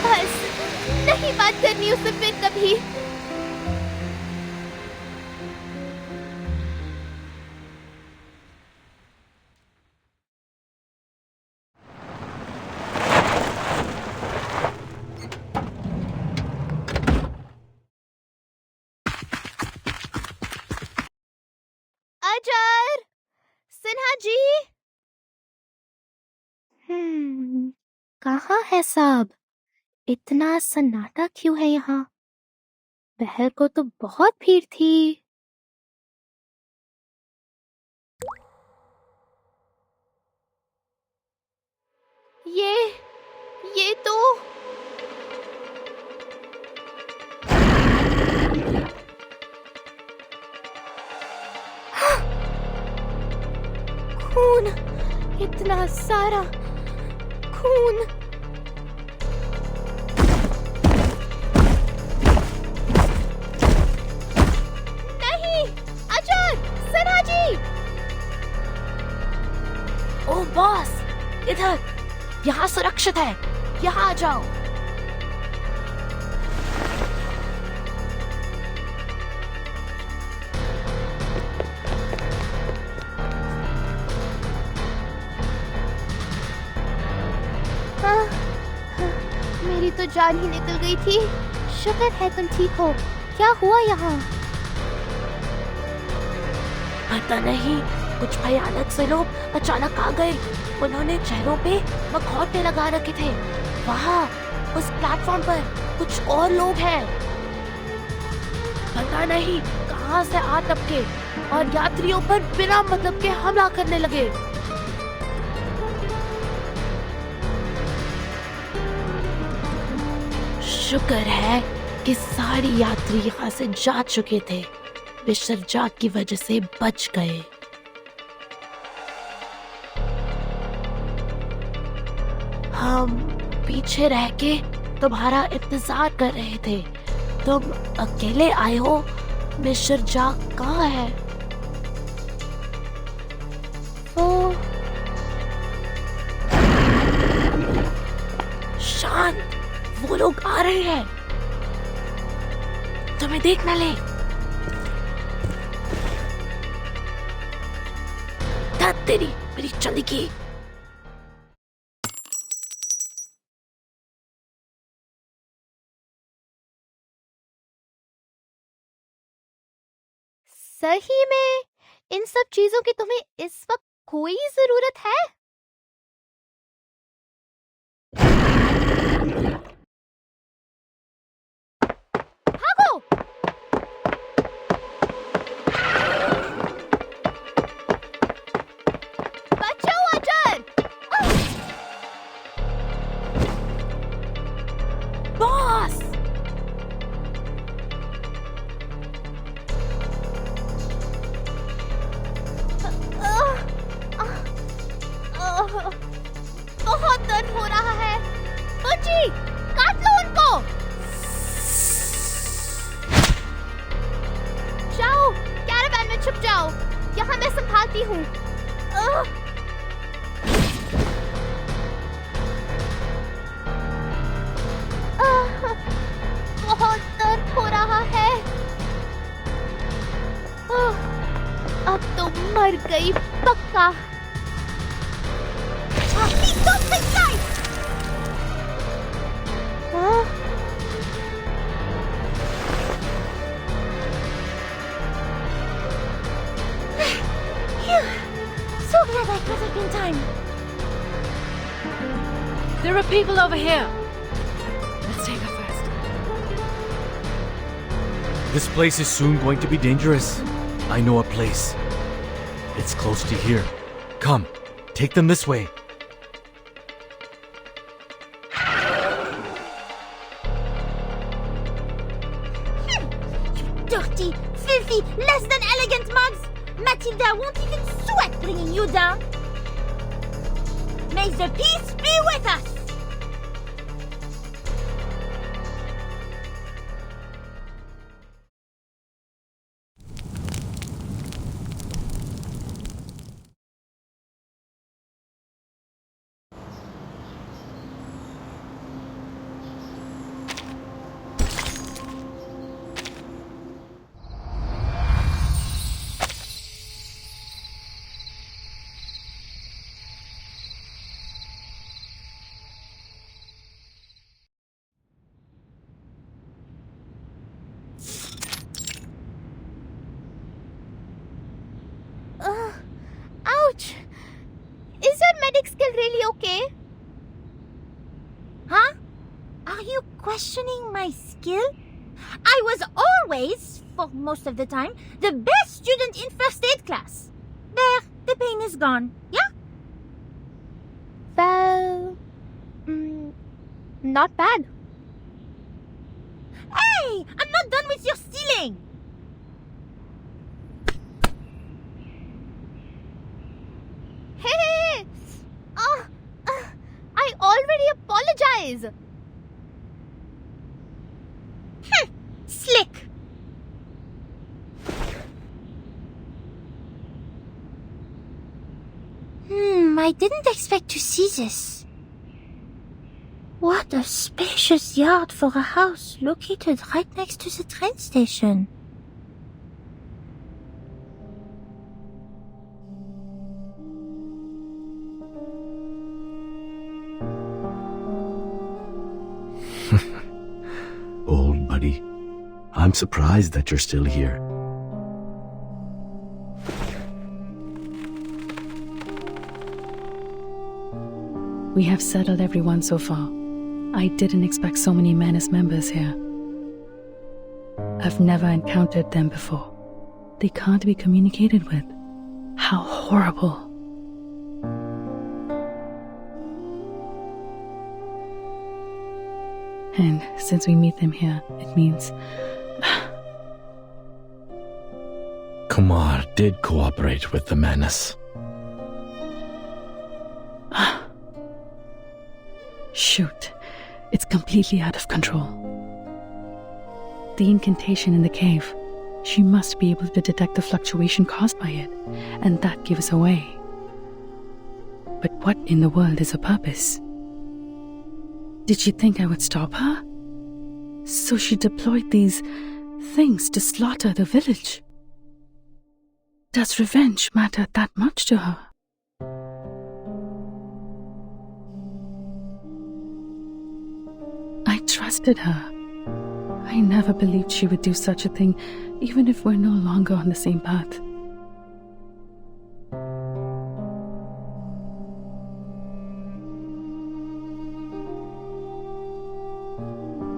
बस नहीं बात करनी उससे फिर कभी. कहाँ है सब? इतना सन्नाटा क्यों है यहाँ? पहर को तो बहुत भीड़ थी। ये तो खून, इतना सारा खून। नहीं, अजय, सना जी। ओ बॉस, इधर, यहाँ सुरक्षित है, यहाँ आ जाओ। मेरी तो जान ही निकल गई थी। शुक्र है तुम ठीक हो। क्या हुआ यहाँ? पता नहीं, कुछ भयानक से लोग अचानक आ गए। उन्होंने चेहरों पे मखौटे लगा रखे थे। वहाँ उस प्लेटफॉर्म पर कुछ और लोग हैं। पता नहीं कहाँ से आ टपके और यात्रियों पर बिना मतलब के हमला करने लगे। शुक्र है कि सारे यात्री यहाँ से जा चुके थे। विसर्जन की वजह से बच गए। हम पीछे रह के तुम्हारा इंतजार कर रहे थे। तुम अकेले आए हो। मिस्टर जाक कहाँ है? वो शांत, वो लोग आ रहे हैं। तुम्हें देख ना ले। धत तेरी, मेरी चली की। सही में इन सब चीजों की तुम्हें इस वक्त कोई जरूरत है? भागो! बचाओ अजय! बॉस! बहुत दर्द हो रहा है। बच्ची, काट लो उनको। जाओ, कैरावैन में छुप जाओ। यहाँ मैं संभालती हूँ। बहुत दर्द हो रहा है। अब तो मर गई पक्का। So glad I got it in time. There are people over here. Let's take her first. This place is soon going to be dangerous. I know a place. It's close to here. Come, take them this way. Dirty, filthy, less than elegant mugs! Matilda won't even sweat bringing you down! May the peace be with us! Ouch! Is your medic skill really okay? questioning my skill? I was always, for most of the time, the best student in first aid class. There, the pain is gone. Yeah? Well, not bad. Hey! I'm not done with your stealing! Hey! I already apologize. Slick! I didn't expect to see this. What a spacious yard for a house located right next to the train station. Old buddy, I'm surprised that you're still here. We have settled everyone so far. I didn't expect so many men as members here. I've never encountered them before. They can't be communicated with. How horrible. And since we meet them here, it means... Kumar did cooperate with the menace. Shoot, it's completely out of control. The incantation in the cave. She must be able to detect the fluctuation caused by it, and that gives away. But what in the world is her purpose? Did she think I would stop her? So she deployed these things to slaughter the village. Does revenge matter that much to her? I trusted her. I never believed she would do such a thing, even if we're no longer on the same path.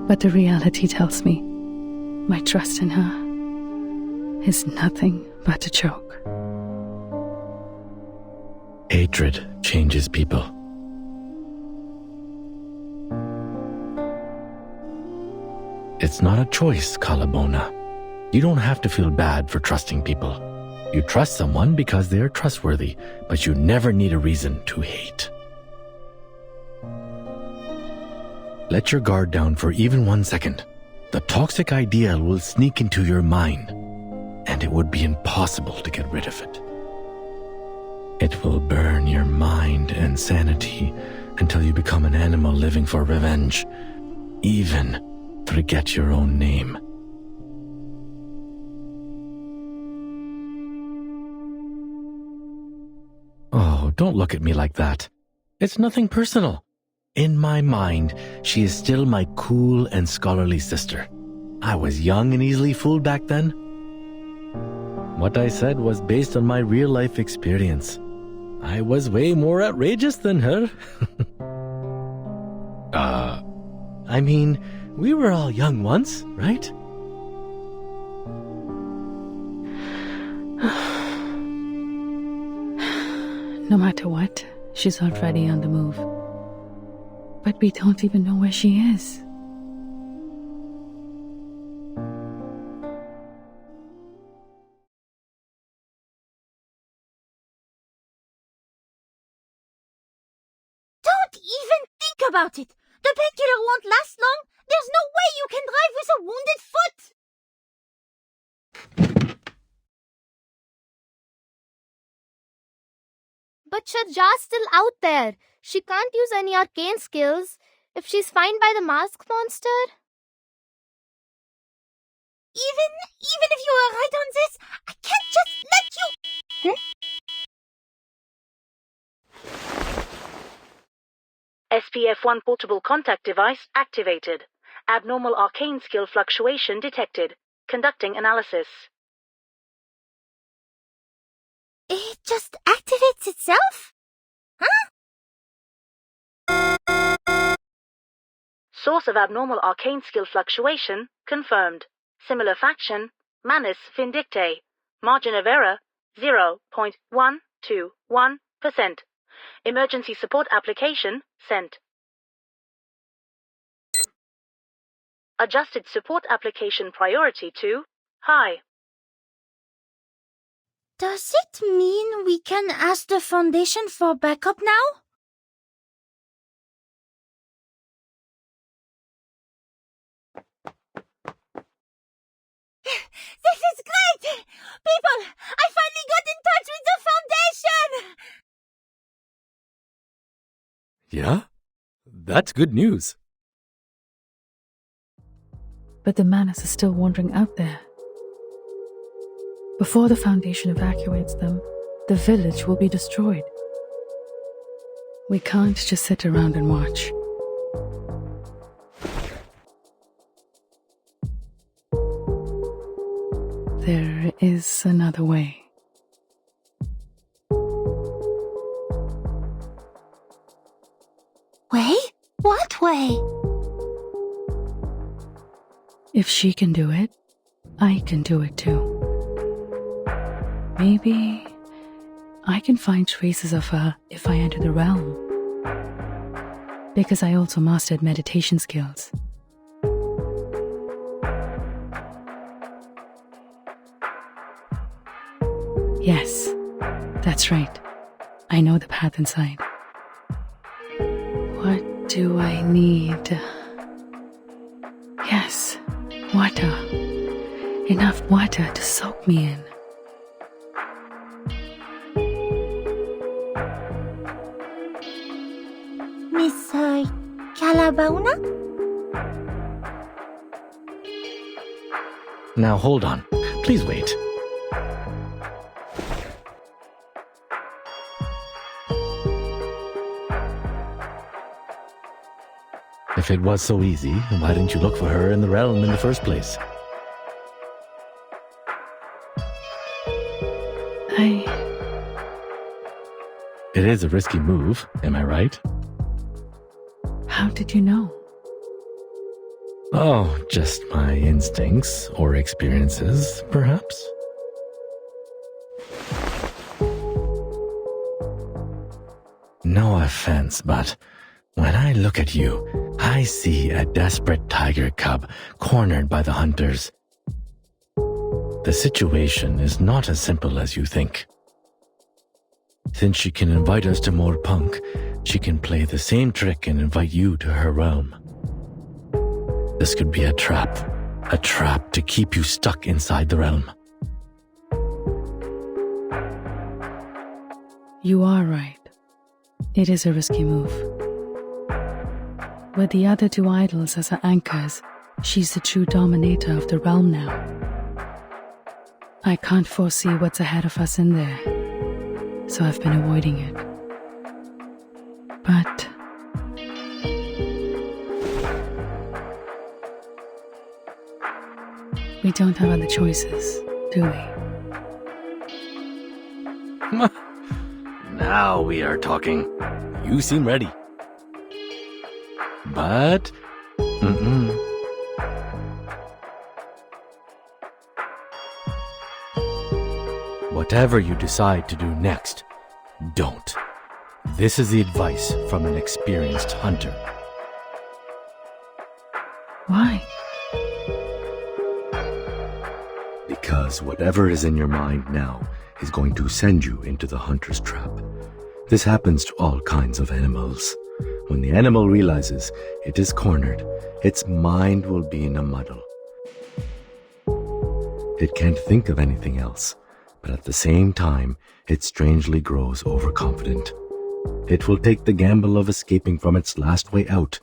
But the reality tells me my trust in her is nothing but a joke. Hatred changes people. It's not a choice, Kalabona. You don't have to feel bad for trusting people. You trust someone because they are trustworthy, but you never need a reason to hate. Let your guard down for even 1 second. The toxic idea will sneak into your mind, and it would be impossible to get rid of it. It will burn your mind and sanity until you become an animal living for revenge, even forget your own name. Oh, don't look at me like that. It's nothing personal. In my mind, she is still my cool and scholarly sister. I was young and easily fooled back then. What I said was based on my real-life experience. I was way more outrageous than her. I mean, we were all young once, right? No matter what, she's already on the move. But we don't even know where she is. Don't even think about it! The painkiller won't last long! There's no way you can drive with a wounded foot! But Sharja's still out there. She can't use any arcane skills if she's found by the mask monster. Even if you are right on this, I can't just let you... SPF-1 portable contact device activated. Abnormal arcane skill fluctuation detected. Conducting analysis. It just activates itself? Huh? Source of abnormal arcane skill fluctuation confirmed. Similar faction, Manus Vindictae. Margin of error 0.121%. Emergency support application sent. Adjusted support application priority to high. Does it mean we can ask the Foundation for backup now? This is great! People, I finally got in touch with the Foundation! Yeah? That's good news. But the Manus is still wandering out there. Before the Foundation evacuates them, the village will be destroyed. We can't just sit around and watch. There is another way. Way? What way? If she can do it, I can do it too. Maybe I can find traces of her if I enter the realm. Because I also mastered meditation skills. Yes, that's right. I know the path inside. What do I need? Yes, water. Enough water to soak me in. Miss Calabauna? Now hold on. Please wait. If it was so easy, why didn't you look for her in the realm in the first place? It is a risky move, am I right? How did you know? Oh, just my instincts or experiences, perhaps? No offense, but when I look at you, I see a desperate tiger cub cornered by the hunters. The situation is not as simple as you think. Since she can invite us to Moorpunk, she can play the same trick and invite you to her realm. This could be a trap to keep you stuck inside the realm. You are right. It is a risky move. With the other two idols as her anchors, she's the true dominator of the realm now. I can't foresee what's ahead of us in there, so I've been avoiding it. But we don't have other choices, do we? Now we are talking. You seem ready. But... Whatever you decide to do next, don't. This is the advice from an experienced hunter. Why? Because whatever is in your mind now is going to send you into the hunter's trap. This happens to all kinds of animals. When the animal realizes it is cornered, its mind will be in a muddle. It can't think of anything else, but at the same time, it strangely grows overconfident. It will take the gamble of escaping from its last way out,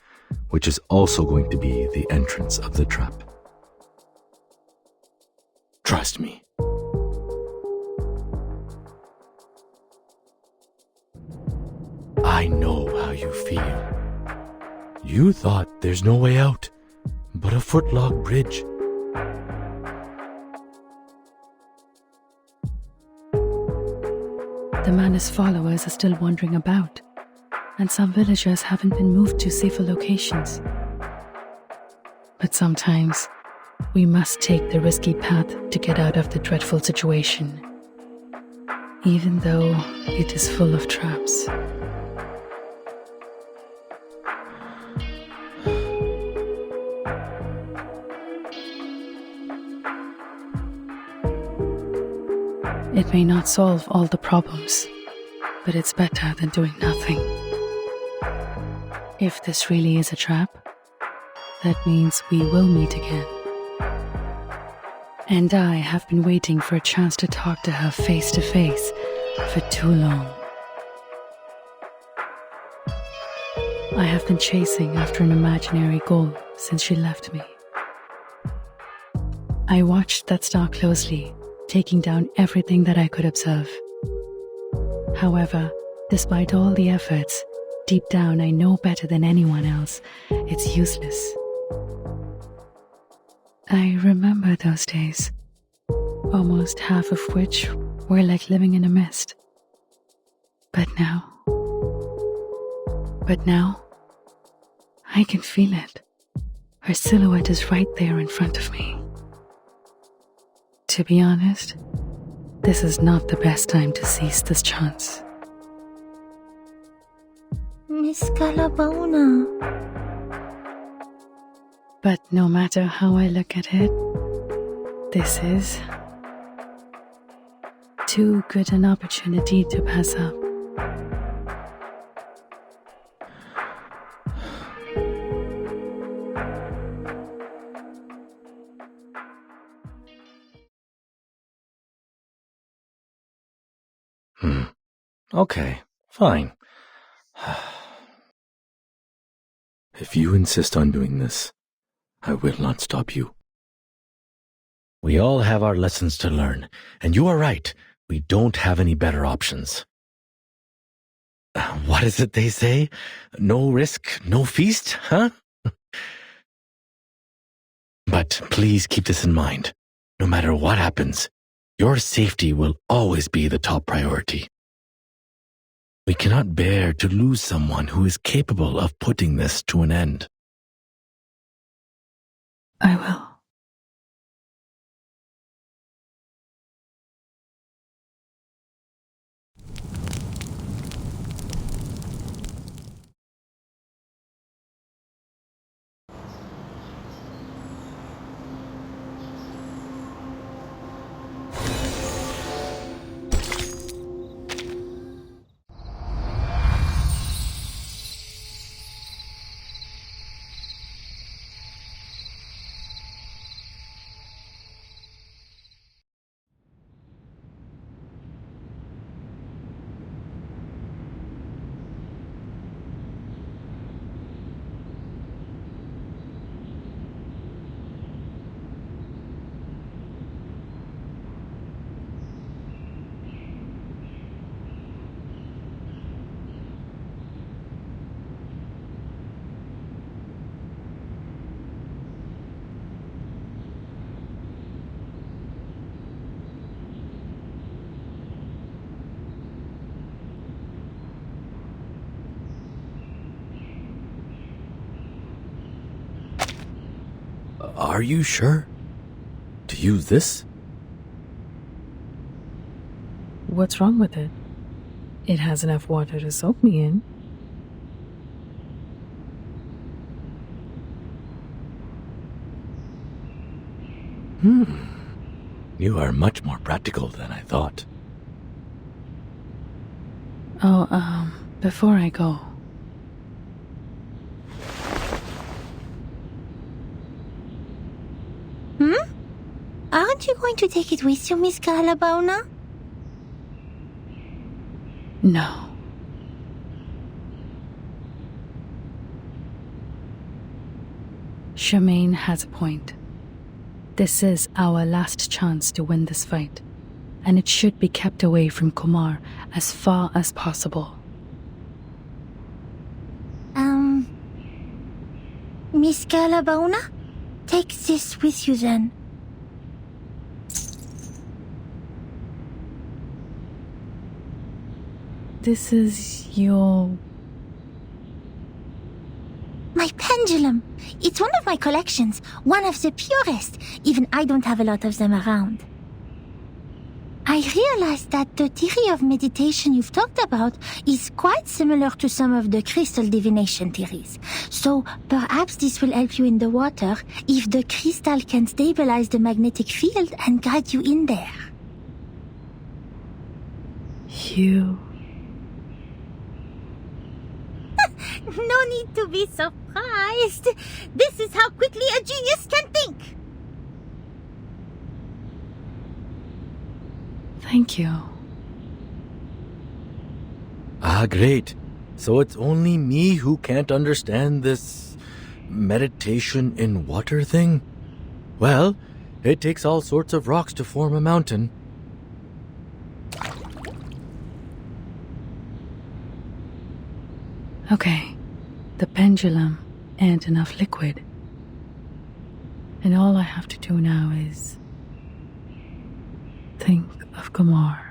which is also going to be the entrance of the trap. Trust me. I know how you feel. You thought there's no way out, but a footlog bridge. The Manus followers are still wandering about, and some villagers haven't been moved to safer locations. But sometimes we must take the risky path to get out of the dreadful situation, even though it is full of traps. It may not solve all the problems, but it's better than doing nothing. If this really is a trap, that means we will meet again. And I have been waiting for a chance to talk to her face to face for too long. I have been chasing after an imaginary goal since she left me. I watched that star closely, taking down everything that I could observe. However, despite all the efforts, deep down I know better than anyone else, it's useless. I remember those days, almost half of which were like living in a mist. But now, I can feel it. Her silhouette is right there in front of me. To be honest, this is not the best time to seize this chance. Miss Calabona. But no matter how I look at it, this is too good an opportunity to pass up. Okay, fine. If you insist on doing this, I will not stop you. We all have our lessons to learn, and you are right. We don't have any better options. What is it they say? No risk, no feast, huh? But please keep this in mind. No matter what happens, your safety will always be the top priority. We cannot bear to lose someone who is capable of putting this to an end. I will. Are you sure? To use this? What's wrong with it? It has enough water to soak me in. You are much more practical than I thought. Oh, before I go, Aren't you going to take it with you, Miss Calabona? no. Charmaine has a point. This is our last chance to win this fight, and it should be kept away from Kumar as far as possible. Miss Calabona? Take this with you then. This is your My pendulum. It's one of my collections, one of the purest. Even I don't have a lot of them around. I realized that the theory of meditation you've talked about is quite similar to some of the crystal divination theories. So perhaps this will help you in the water if the crystal can stabilize the magnetic field and guide you in there. You... No need to be surprised. This is how quickly a genius can think. Thank you. Ah, great. So it's only me who can't understand this meditation in water thing? Well, it takes all sorts of rocks to form a mountain. Okay. The pendulum and enough liquid. And all I have to do now is think of Gamar.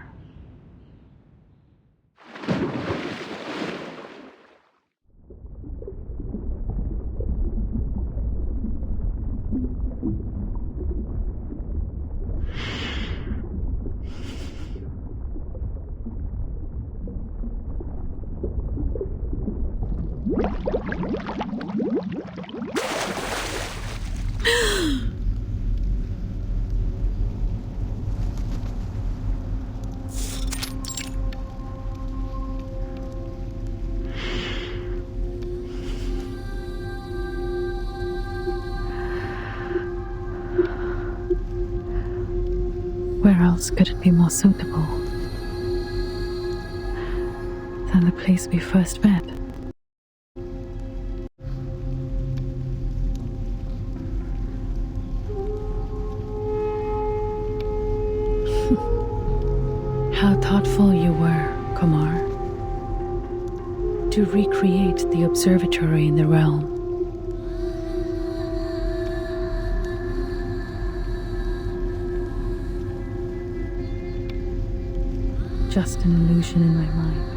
Where else could it be more suitable than the place we first met? How thoughtful you were, Kumar, to recreate the observatory in the realm. Just an illusion in my mind.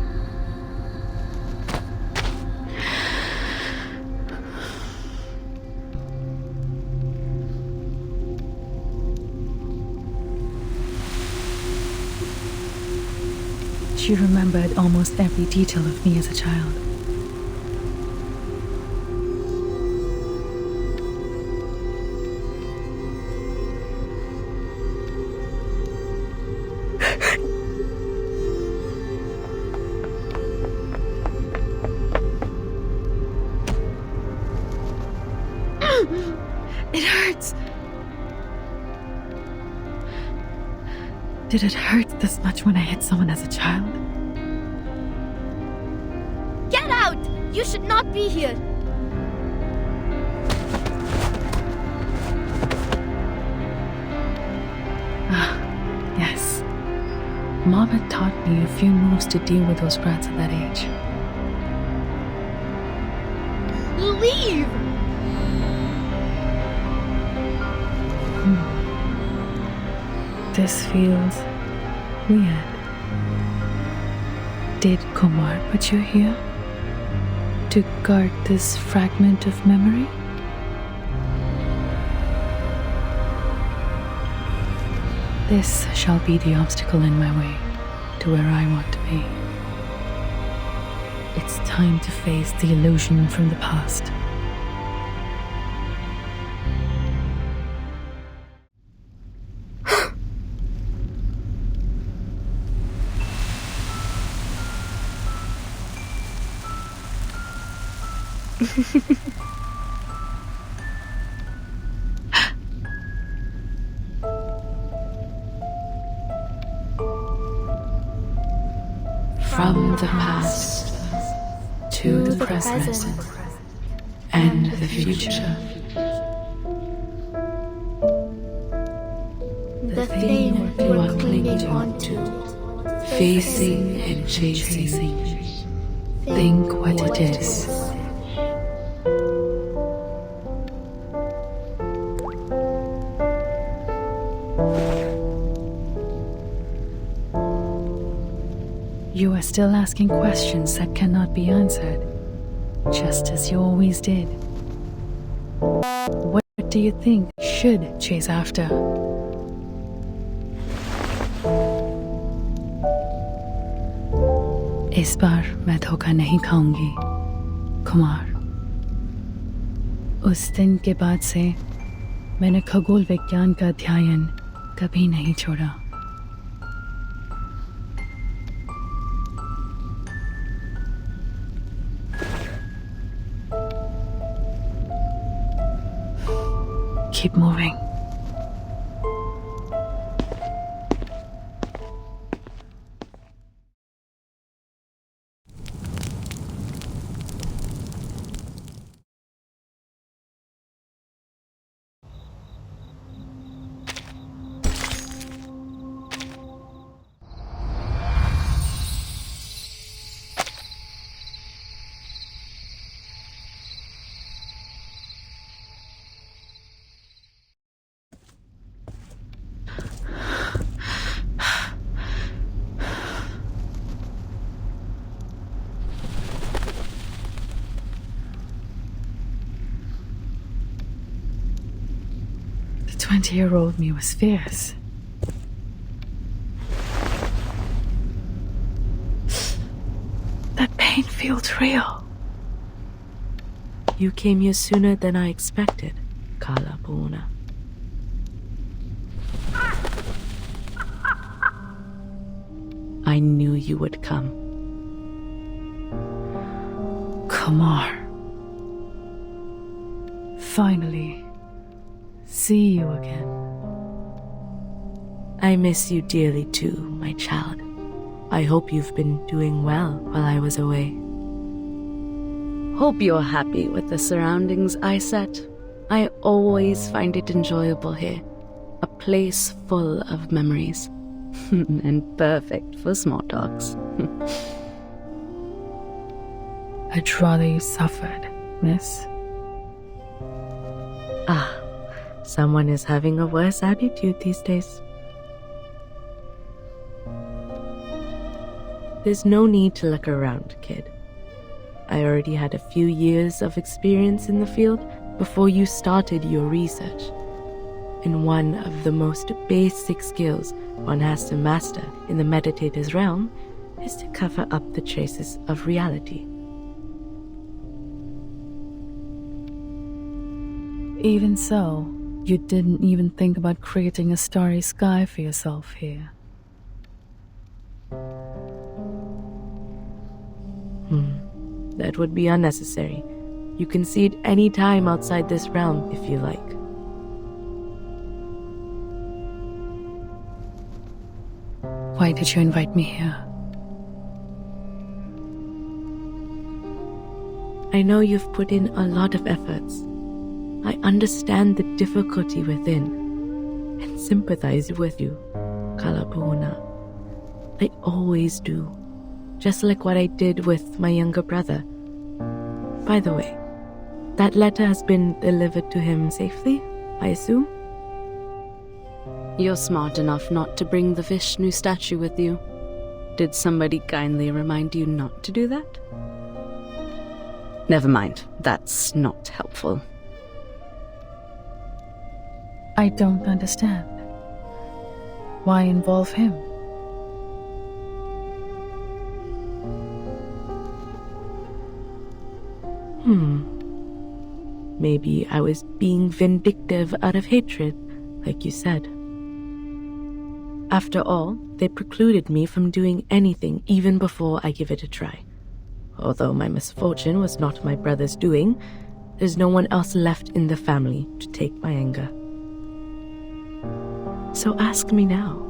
She remembered almost every detail of me as a child. It hurts. Did it hurt this much when I hit someone as a child? Get out! You should not be here. Ah, yes. Mom had taught me a few moves to deal with those brats at that age. Leave! This feels weird. Did Kumar put you here? To guard this fragment of memory? This shall be the obstacle in my way to where I want to be. It's time to face the illusion from the past. From the past to the present and the future. The thing you are clinging onto, Facing and chasing. Think what it is. You are still asking questions that cannot be answered. just as you always did. What do you think I should chase after? इस बार मैं धोखा नहीं खाऊंगी, कुमार। उस दिन के बाद से मैंने खगोल विज्ञान का अध्ययन कभी नहीं छोड़ा। Keep moving. The 20-year-old me was fierce. That pain feels real. You came here sooner than I expected, Kalapuna. I knew you would come. Kumar. Finally, see you again. I miss you dearly too, my child. I hope you've been doing well while I was away. Hope you're happy with the surroundings I set. I always find it enjoyable here. A place full of memories. And perfect for small talks. I'd rather you suffered, miss. Someone is having a worse attitude these days. There's no need to look around, kid. I already had a few years of experience in the field before you started your research. And one of the most basic skills one has to master in the meditator's realm is to cover up the traces of reality. Even so, you didn't even think about creating a starry sky for yourself here. That would be unnecessary. You can see it any time outside this realm if you like. Why did you invite me here? I know you've put in a lot of efforts. I understand the difficulty within and sympathize with you, Kalapuna. I always do, just like what I did with my younger brother. By the way, that letter has been delivered to him safely, I assume? You're smart enough not to bring the Vishnu statue with you. Did somebody kindly remind you not to do that? Never mind, that's not helpful. I don't understand. Why involve him? Maybe I was being vindictive out of hatred, like you said. After all, they precluded me from doing anything even before I give it a try. Although my misfortune was not my brother's doing, there's no one else left in the family to take my anger. So ask me now.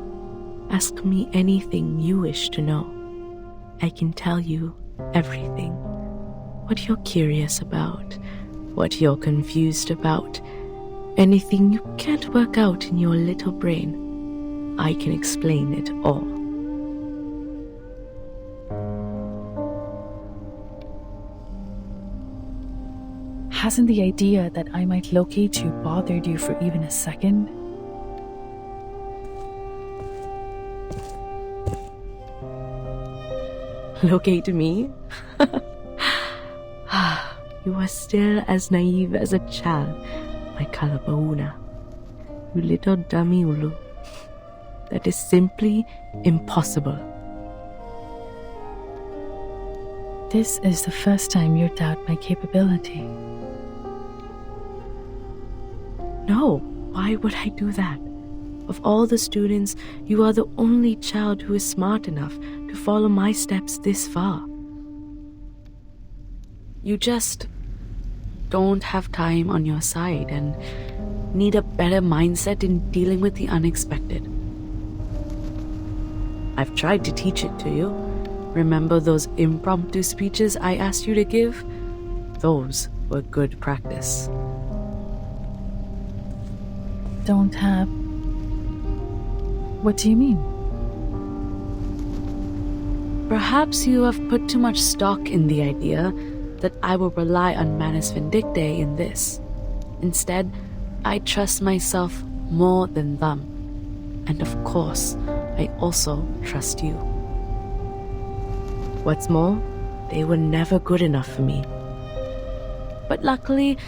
Ask me anything you wish to know. I can tell you everything. What you're curious about, what you're confused about, anything you can't work out in your little brain, I can explain it all. Hasn't the idea that I might locate you bothered you for even a second? Locate me? You are still as naive as a child, my Kalapauna. You little dummy Ulu. That is simply impossible. This is the first time you doubt my capability. No, why would I do that? Of all the students, you are the only child who is smart enough to follow my steps this far. You just don't have time on your side and need a better mindset in dealing with the unexpected. I've tried to teach it to you. Remember those impromptu speeches I asked you to give? Those were good practice. Don't have... What do you mean? Perhaps you have put too much stock in the idea that I will rely on Manus Vindictae in this. Instead, I trust myself more than them. And of course, I also trust you. What's more, they were never good enough for me. But luckily,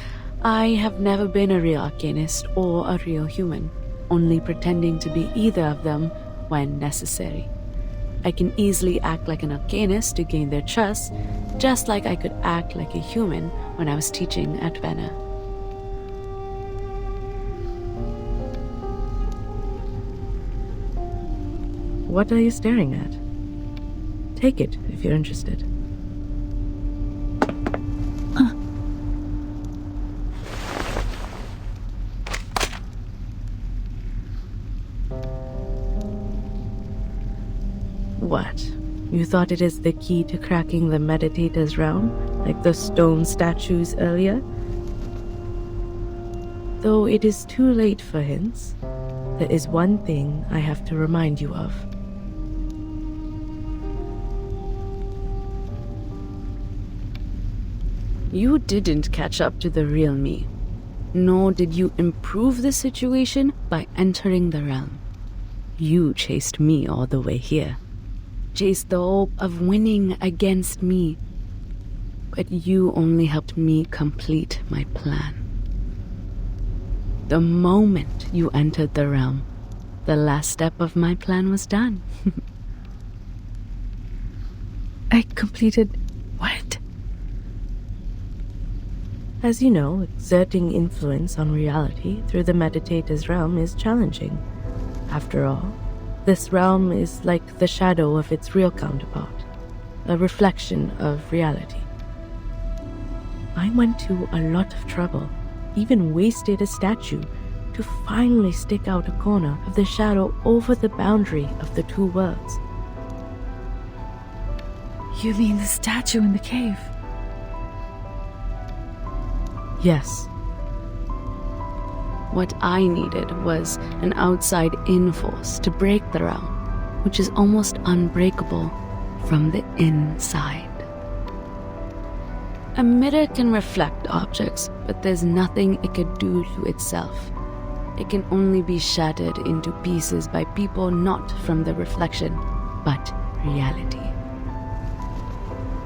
I have never been a real arcanist or a real human, only pretending to be either of them when necessary. I can easily act like an arcanist to gain their trust, just like I could act like a human when I was teaching at Vena. What are you staring at? Take it if you're interested. What? You thought it is the key to cracking the meditator's realm, like the stone statues earlier? Though it is too late for hints, there is one thing I have to remind you of. You didn't catch up to the real me, nor did you improve the situation by entering the realm. You chased me all the way here. Chased the hope of winning against me. But you only helped me complete my plan. The moment you entered the realm, the last step of my plan was done. I completed... what? As you know, exerting influence on reality through the meditator's realm is challenging. After all, this realm is like the shadow of its real counterpart, a reflection of reality. I went to a lot of trouble, even wasted a statue, to finally stick out a corner of the shadow over the boundary of the two worlds. You mean the statue in the cave? Yes. What I needed was an outside-in force to break the realm, which is almost unbreakable from the inside. A mirror can reflect objects, but there's nothing it could do to itself. It can only be shattered into pieces by people not from the reflection, but reality.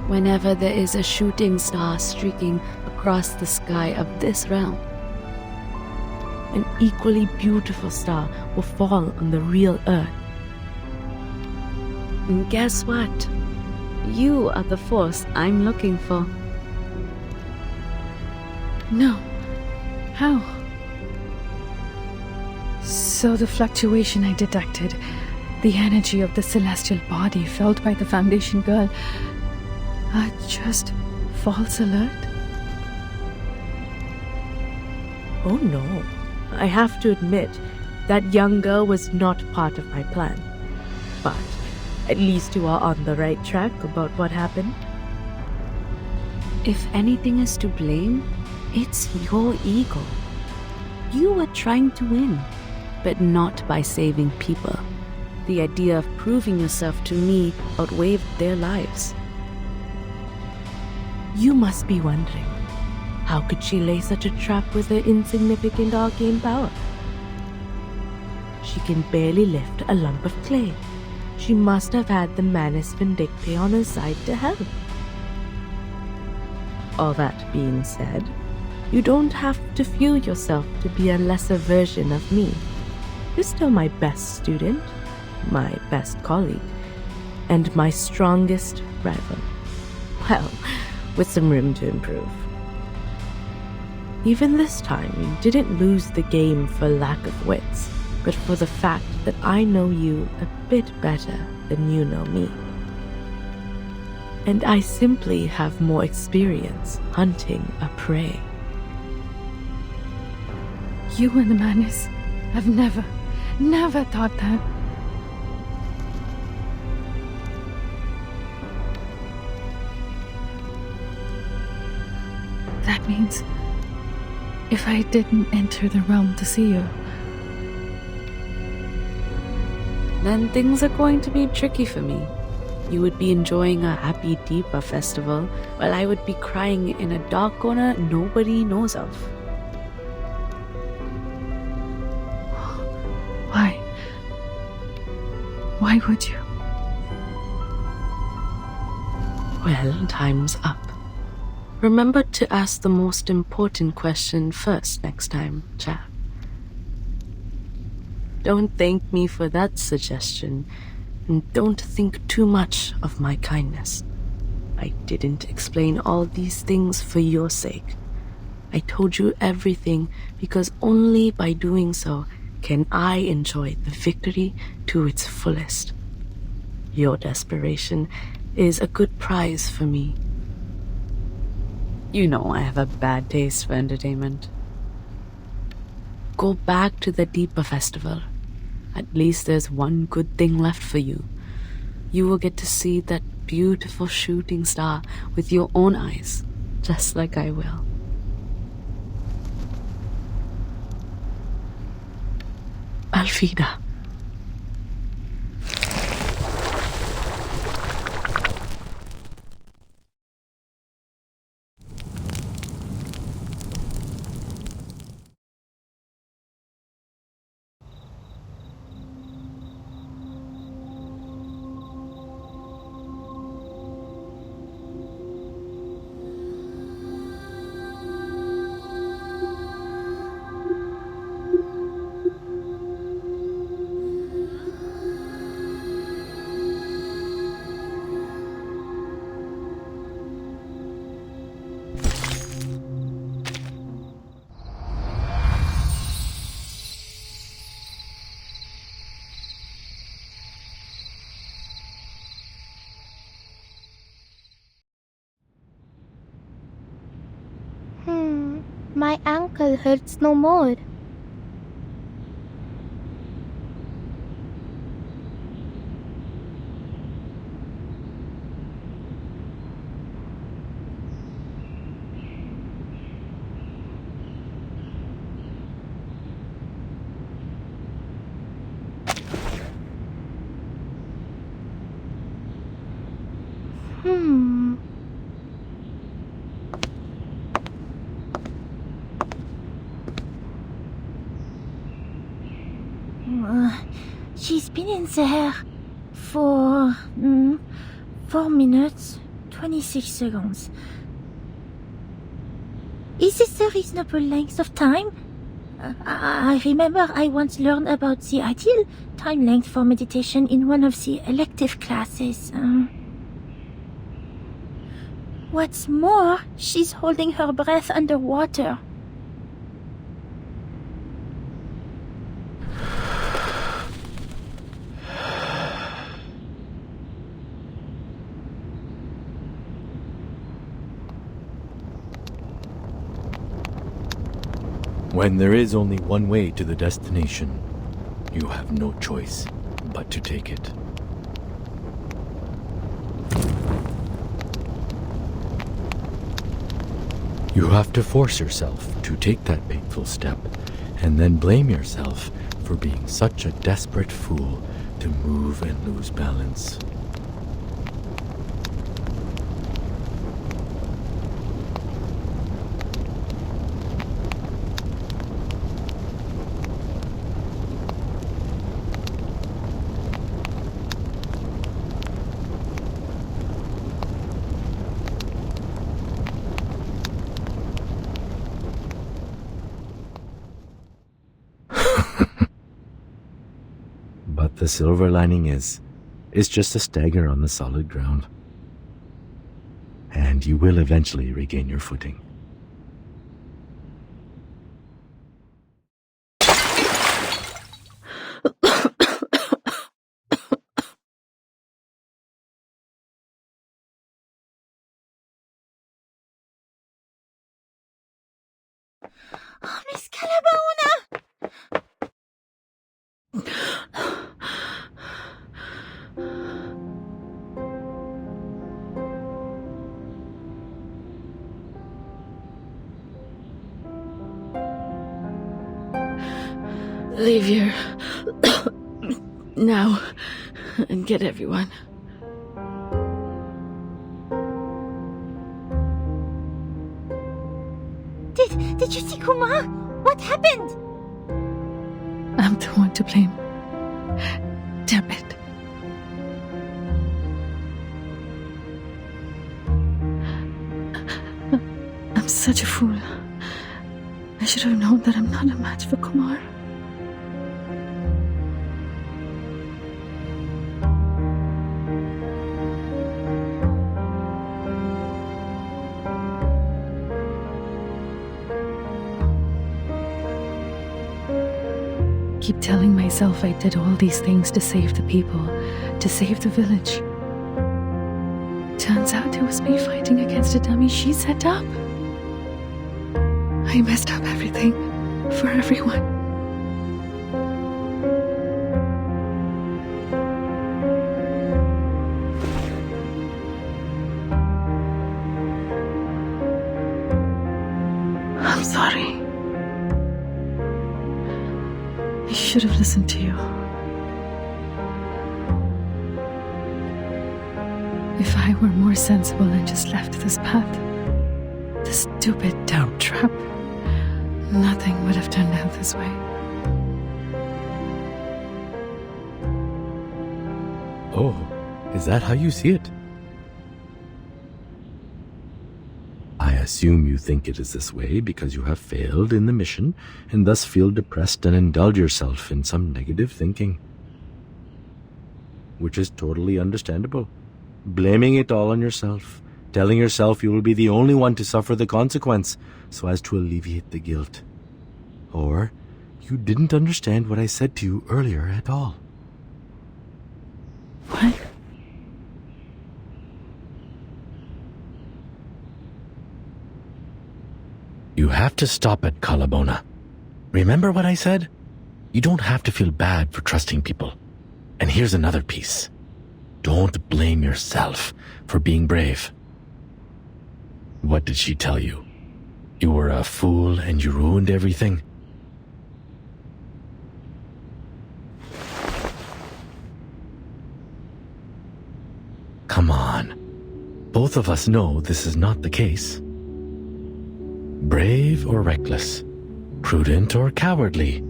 Whenever there is a shooting star streaking across the sky of this realm, an equally beautiful star will fall on the real Earth. And guess what? You are the force I'm looking for. No. How? So the fluctuation I detected, the energy of the celestial body felt by the Foundation girl, are just false alert? Oh no. I have to admit, that young girl was not part of my plan. But at least you are on the right track about what happened. If anything is to blame, it's your ego. You were trying to win, but not by saving people. The idea of proving yourself to me outweighed their lives. You must be wondering, how could she lay such a trap with her insignificant arcane power? She can barely lift a lump of clay. She must have had the Manus Vindictae on her side to help. All that being said, you don't have to feel yourself to be a lesser version of me. You're still my best student, my best colleague, and my strongest rival. Well, with some room to improve. Even this time, you didn't lose the game for lack of wits, but for the fact that I know you a bit better than you know me. And I simply have more experience hunting a prey. You and the madness. I've never thought that. That means if I didn't enter the realm to see you, then things are going to be tricky for me. You would be enjoying a happy Deepa festival, while I would be crying in a dark corner nobody knows of. why? Why would you? Well, time's up. Remember to ask the most important question first next time, chap. Don't thank me for that suggestion, and don't think too much of my kindness. I didn't explain all these things for your sake. I told you everything because only by doing so can I enjoy the victory to its fullest. Your desperation is a good prize for me. You know I have a bad taste for entertainment. Go back to the Deepa festival. At least there's one good thing left for you. You will get to see that beautiful shooting star with your own eyes, just like I will. Alfida. My ankle hurts no more. She's been in there for 4 minutes, 26 seconds. Is this a reasonable length of time? I remember I once learned about the ideal time length for meditation in one of the elective classes. What's more, she's holding her breath underwater. When there is only one way to the destination, you have no choice but to take it. You have to force yourself to take that painful step, and then blame yourself for being such a desperate fool to move and lose balance. The silver lining is, it's just a stagger on the solid ground. And you will eventually regain your footing. Oh, Miss Calabona! Leave here. Now. And get everyone. Did you see Kumar? What happened? I'm the one to blame. Damn it. I'm such a fool. I should have known that I'm not a match for Kumar. Keep telling myself I did all these things to save the people, to save the village. Turns out it was me fighting against a dummy she set up. I messed up everything for everyone. I'm sorry. I should have listened to you. If I were more sensible and just left this path, this stupid doubt trap, nothing would have turned out this way. Oh, is that how you see it? I assume you think it is this way because you have failed in the mission and thus feel depressed and indulge yourself in some negative thinking. Which is totally understandable. Blaming it all on yourself, telling yourself you will be the only one to suffer the consequence so as to alleviate the guilt. Or you didn't understand what I said to you earlier at all. What? You have to stop it, Kalabona. Remember what I said? You don't have to feel bad for trusting people. And here's another piece. Don't blame yourself for being brave. What did she tell you? You were a fool and you ruined everything? Come on. Both of us know this is not the case. Brave or reckless, prudent or cowardly.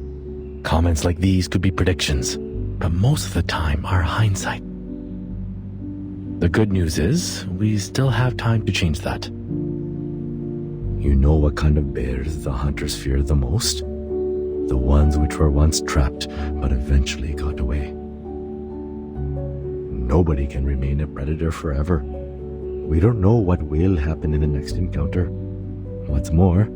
Comments like these could be predictions, but most of the time are hindsight. The good news is, we still have time to change that. You know what kind of bears the hunters fear the most? The ones which were once trapped, but eventually got away. Nobody can remain a predator forever. We don't know what will happen in the next encounter. What's more,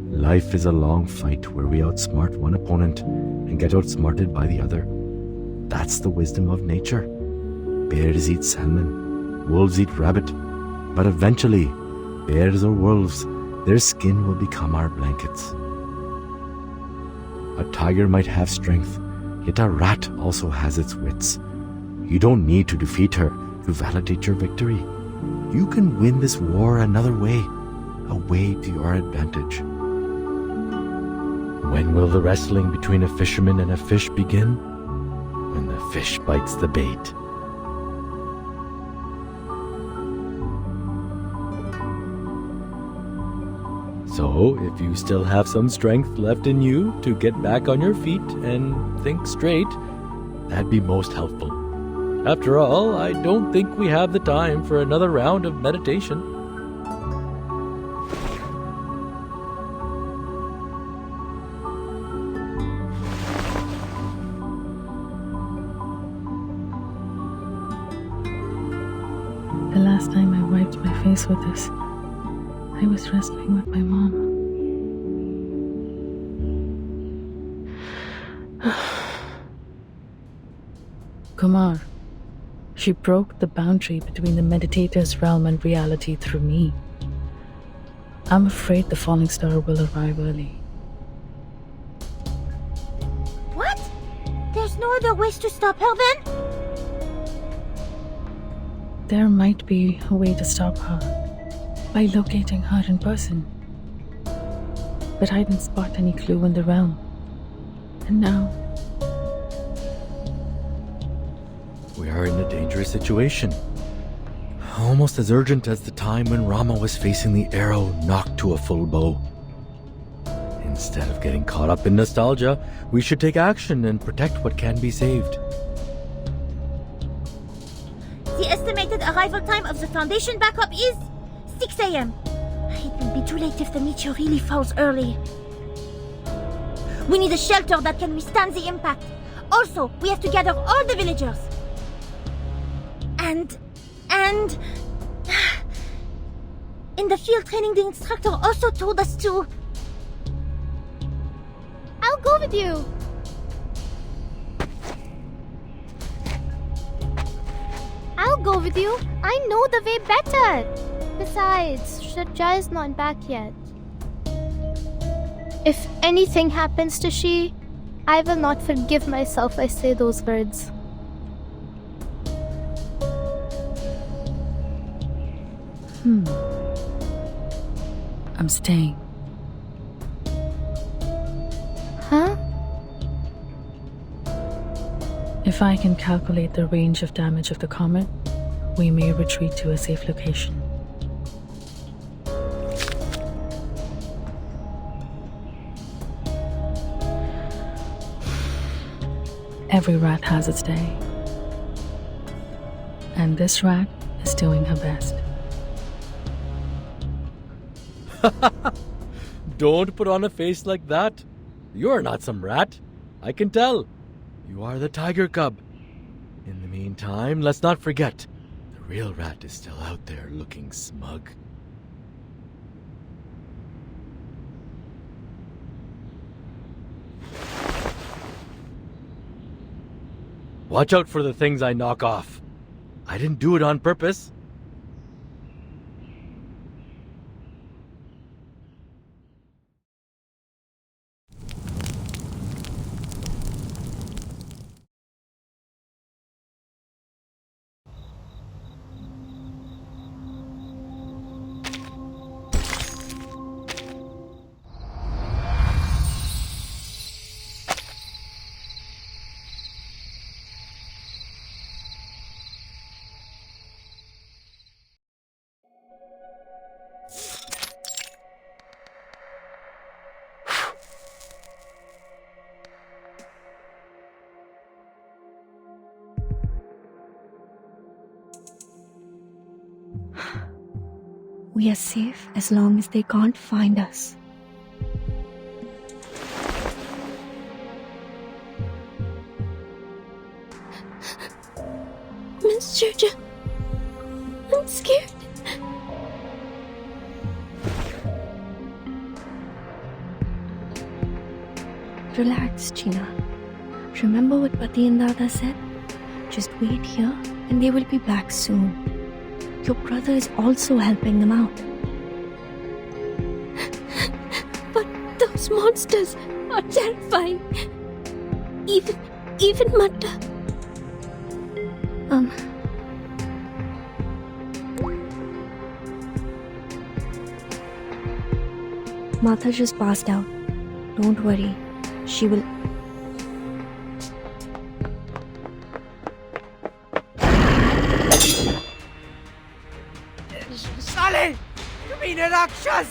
life is a long fight where we outsmart one opponent and get outsmarted by the other. That's the wisdom of nature. Bears eat salmon, wolves eat rabbit, but eventually, bears or wolves, their skin will become our blankets. A tiger might have strength, yet a rat also has its wits. You don't need to defeat her to validate your victory. You can win this war another way, a way to your advantage. When will the wrestling between a fisherman and a fish begin? When the fish bites the bait. So, if you still have some strength left in you to get back on your feet and think straight, that'd be most helpful. After all, I don't think we have the time for another round of meditation. nice with this. I was wrestling with my mom. Kumar. She broke the boundary between the meditator's realm and reality through me. I'm afraid the falling star will arrive early. What? There's no other ways to stop her then? There might be a way to stop her by locating her in person. But I didn't spot any clue in the realm. And now we are in a dangerous situation. Almost as urgent as the time when Rama was facing the arrow knocked to a full bow. Instead of getting caught up in nostalgia, we should take action and protect what can be saved. The estimated arrival time of the Foundation backup is 6 a.m. It will be too late if the meteor really falls early. We need a shelter that can withstand the impact. Also, we have to gather all the villagers. And... in the field training, the instructor also told us to... I'll go with you. I'll go with you. I know the way better. Besides, Sharjah is not back yet. If anything happens to she, I will not forgive myself I say those words. I'm staying. Huh? If I can calculate the range of damage of the comet, we may retreat to a safe location. Every rat has its day. And this rat is doing her best. Don't put on a face like that. You're not some rat. I can tell. You are the tiger cub. In the meantime, let's not forget, the real rat is still out there looking smug. Watch out for the things I knock off. I didn't do it on purpose. We are safe as long as they can't find us. Miss Sharjah, I'm scared. Relax, Gina. Remember what Pati and Dada said? Just wait here and they will be back soon. Your brother is also helping them out. But those monsters are terrifying. Even Matta. Martha just passed out. Don't worry. She will... Sale! You mean a Rakshas?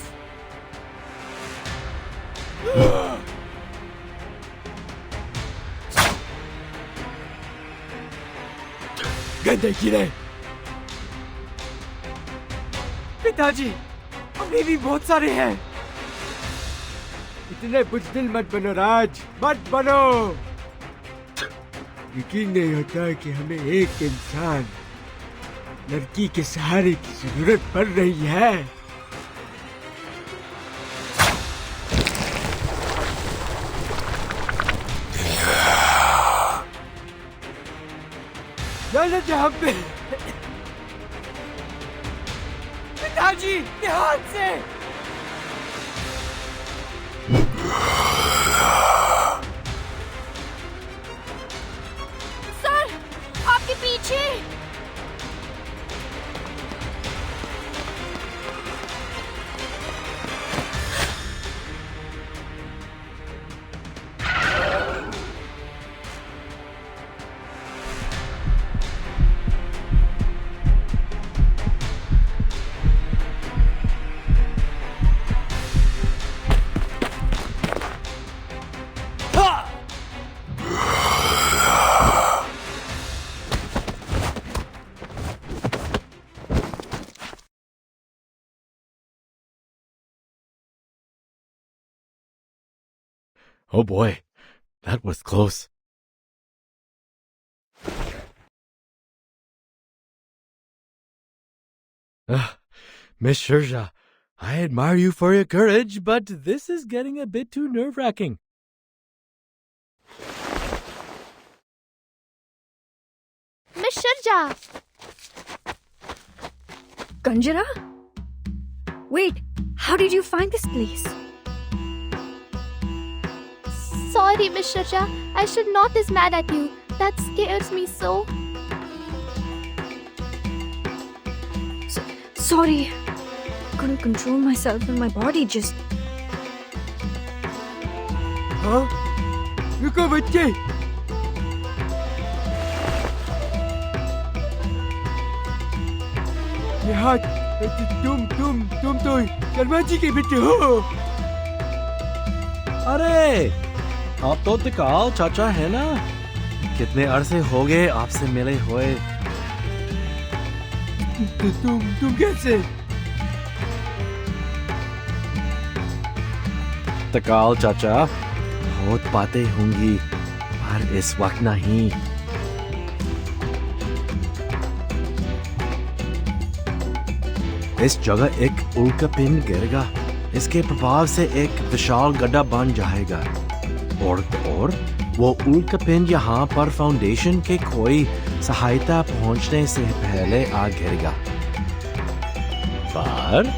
गंदे कीड़े! पिताजी, अभी भी बहुत सारे हैं। इतने बुज़दिल मत बनो राज, मत बनो। यकीन नहीं होता कि हमें एक इंसान लड़की के सहारे की जरूरत पड़ रही है। जहाँ पे पिताजी ध्यान से। सर, आपके पीछे। Oh boy, that was close. Miss Sherja, I admire you for your courage, but this is getting a bit too nerve-wracking. Miss Sharja! Ganjara? Wait, how did you find this place? Sorry, Miss Sharja. I should not is mad at you. That scares me so. Sorry. Couldn't control myself and my body just... हाँ? रुको बच्चे। ये हाथ तुम तो शर्मा जी के बेटे हो। अरे, आप तो तकाल चाचा है ना? कितने अरसे हो गए आपसे मिले हुए। तुम कैसे? तकाल चाचा, बहुत बातें होंगी, पर इस वक्त नहीं। इस जगह एक उल्का पिंड गिरेगा। इसके प्रभाव से एक विशाल गड्ढा बन जाएगा और वो उल्का पिंड यहाँ पर फाउंडेशन के कोई सहायता पहुँचने से पहले आ गिरेगा। पर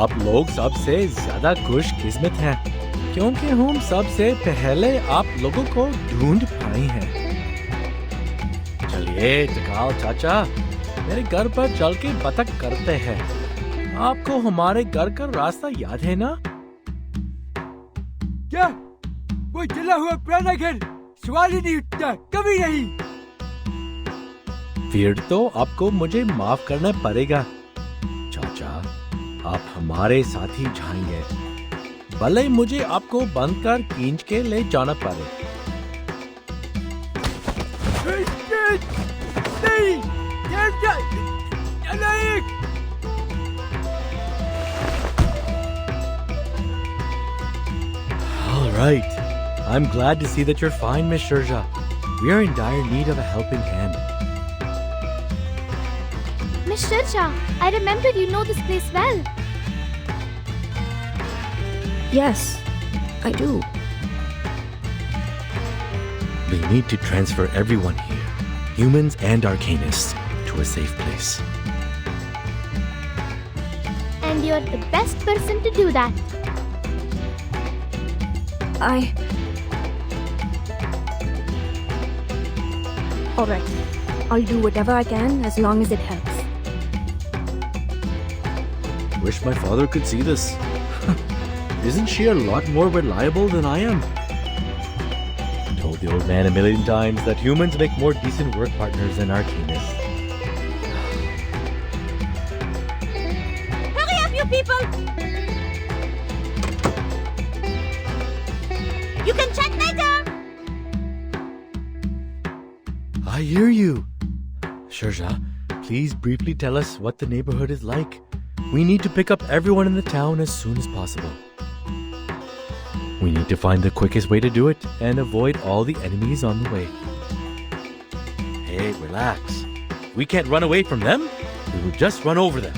आप लोग सबसे ज्यादा खुशकिस्मत हैं, क्योंकि हम सबसे पहले आप लोगों को ढूंढ पाए हैं। चलिए तकाल चाचा, मेरे घर पर चल के बतख करते हैं। आपको हमारे घर का रास्ता याद है ना? क्या? वो जला हुआ पुराना घर सवाल ही नहीं उठता, कभी नहीं। फिर तो आपको मुझे माफ करना पड़ेगा चाचा। आप हमारे साथ ही जाएंगे, भले मुझे आपको बंद कर खींच के ले जाना पड़े। नहीं, नालायक। All right. I'm glad to see that you're fine, Miss Sherja. We are in dire need of a helping hand. Miss Sharja, I remember you know this place well. Yes, I do. We need to transfer everyone here, humans and arcanists, to a safe place. And you're the best person to do that. Alright, I'll do whatever I can as long as it helps. Wish my father could see this. Isn't she a lot more reliable than I am? Told the old man a million times that humans make more decent work partners than arcanists. Hurry up, you people! You can chat later! I hear you. Sherja, please briefly tell us what the neighborhood is like. We need to pick up everyone in the town as soon as possible. We need to find the quickest way to do it and avoid all the enemies on the way. Hey, relax. We can't run away from them. We will just run over them.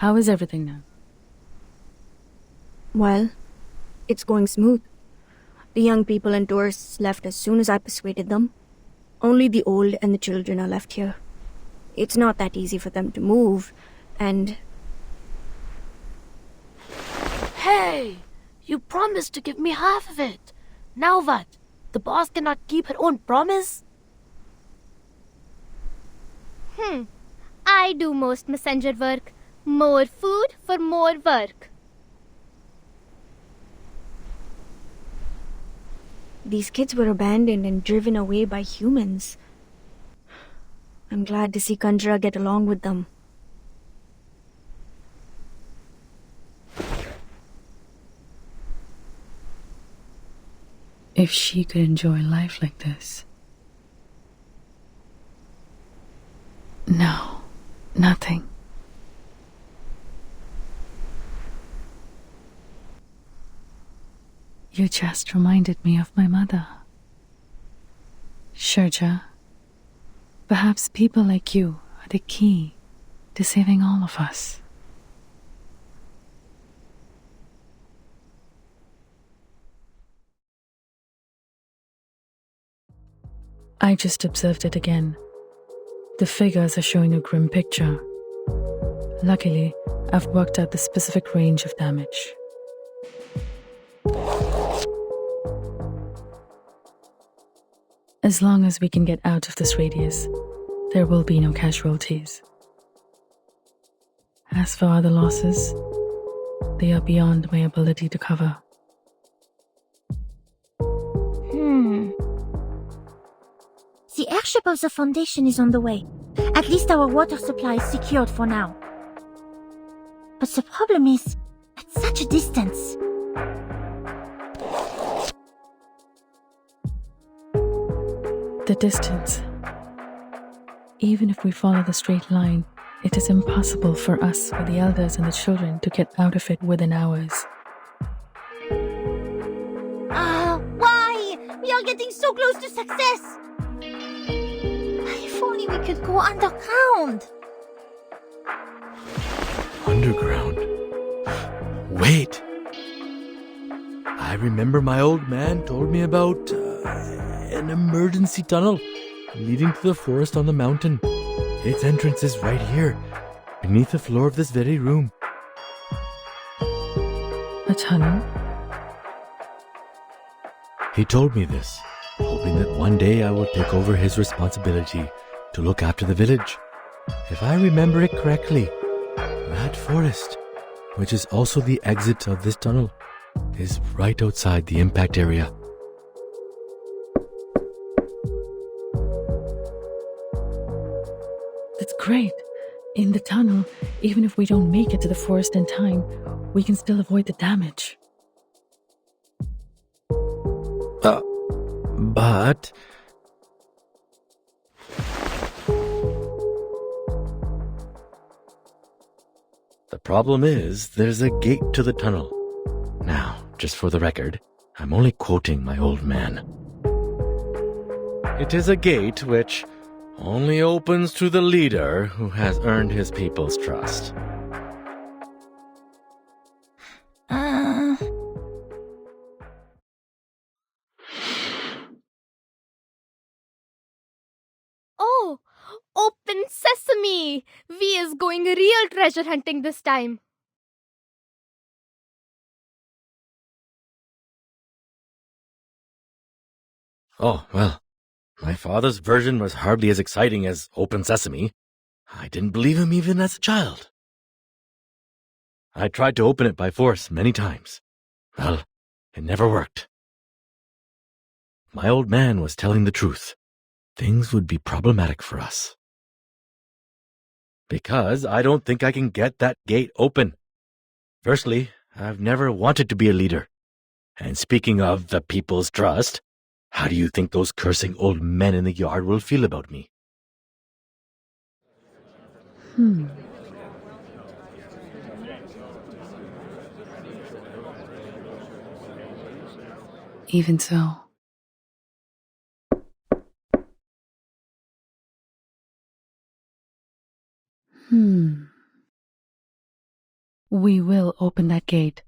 How is everything now? Well, it's going smooth. The young people and tourists left as soon as I persuaded them. Only the old and the children are left here. It's not that easy for them to move, and... Hey! You promised to give me half of it. Now what? The boss cannot keep her own promise? I do most messenger work. More food for more work. These kids were abandoned and driven away by humans. I'm glad to see Kanjra get along with them. If she could enjoy life like this. No, nothing. You just reminded me of my mother. Sherja, perhaps people like you are the key to saving all of us. I just observed it again. The figures are showing a grim picture. Luckily, I've worked out the specific range of damage. As long as we can get out of this radius, there will be no casualties. As for other losses, they are beyond my ability to cover. The airship of the Foundation is on the way. At least our water supply is secured for now. But the problem is, at such a distance. The distance. Even if we follow the straight line, it is impossible for us with the elders and the children to get out of it within hours. Why? We are getting so close to success. If only we could go underground. Underground? Wait! I remember my old man told me about an emergency tunnel leading to the forest on the mountain. Its entrance is right here, beneath the floor of this very room. A tunnel? He told me this, hoping that one day I will take over his responsibility to look after the village. If I remember it correctly, that forest, which is also the exit of this tunnel, is right outside the impact area. That's great. In the tunnel, even if we don't make it to the forest in time, we can still avoid the damage. But... the problem is, there's a gate to the tunnel. Now, just for the record, I'm only quoting my old man. It is a gate which only opens to the leader who has earned his people's trust. Oh, open sesame! We is going real treasure hunting this time. Oh, well, my father's version was hardly as exciting as Open Sesame. I didn't believe him even as a child. I tried to open it by force many times. Well, it never worked. my old man was telling the truth. Things would be problematic for us. Because I don't think I can get that gate open. Firstly, I've never wanted to be a leader. And speaking of the people's trust, how do you think those cursing old men in the yard will feel about me? Even so. We will open that gate.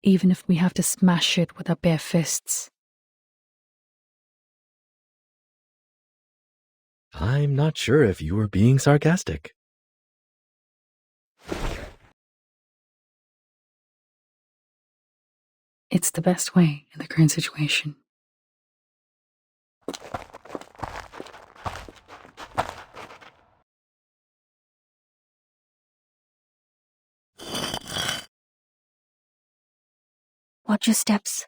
Even if we have to smash it with our bare fists. I'm not sure if you were being sarcastic. It's the best way in the current situation. Watch your steps.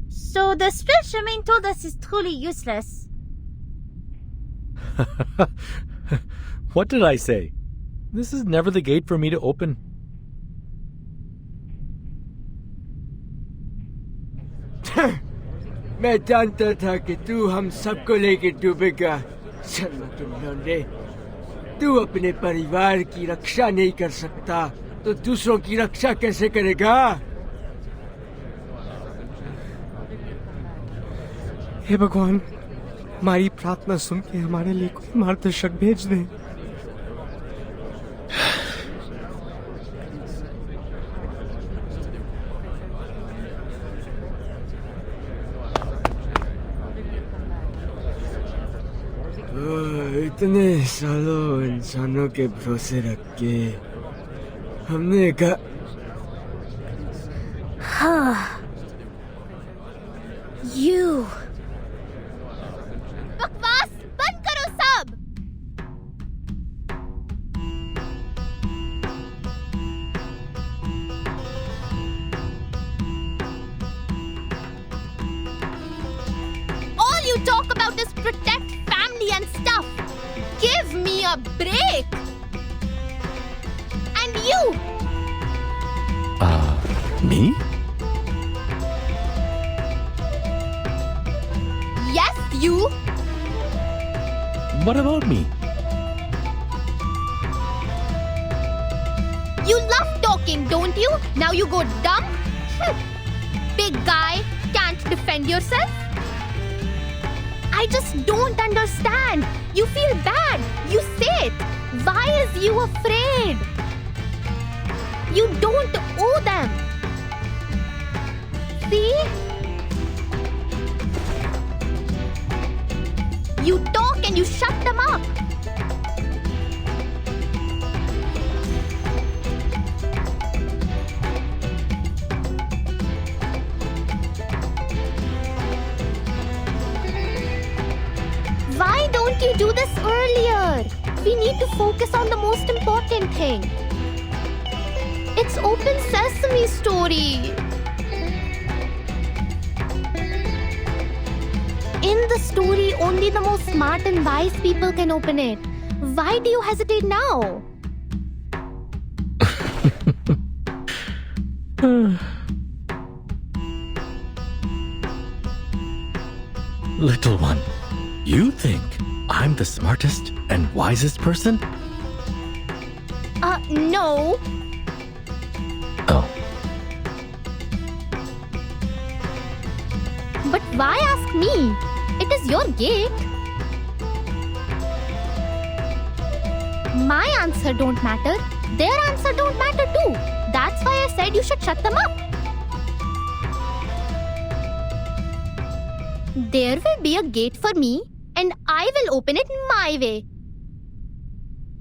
So the spell Charmaine told us is truly useless. What did I say? This is never the gate for me to open. मैं जानता था कि तू हम सबको लेके डूबेगा शर्मा के लौंडे तू अपने परिवार की रक्षा नहीं कर सकता तो दूसरों की रक्षा कैसे करेगा हे भगवान हमारी प्रार्थना सुन के हमारे लिए कोई मार्गदर्शक भेज दे इतने सालों इंसानों के भरोसे रख के हमने कहा You. बकवास बंद करो सब। All you talk about is protect family and stuff. Give me a break. And you. Me? Yes, you. What about me? You love talking, don't you? Now you go dumb? Big guy, can't defend yourself? I just don't understand. You feel bad. You say it. Why is you afraid? You don't owe them. See? You talk and you shut them up. Why don't you do this earlier? We need to focus on the most important thing. It's open sesame story. In the story, only the most smart and wise people can open it. Why do you hesitate now? Little one, you think I'm the smartest and wisest person? No. Oh. But why ask me? It is your gate. My answer don't matter. Their answer don't matter too. That's why I said you should shut them up. There will be a gate for me and I will open it my way.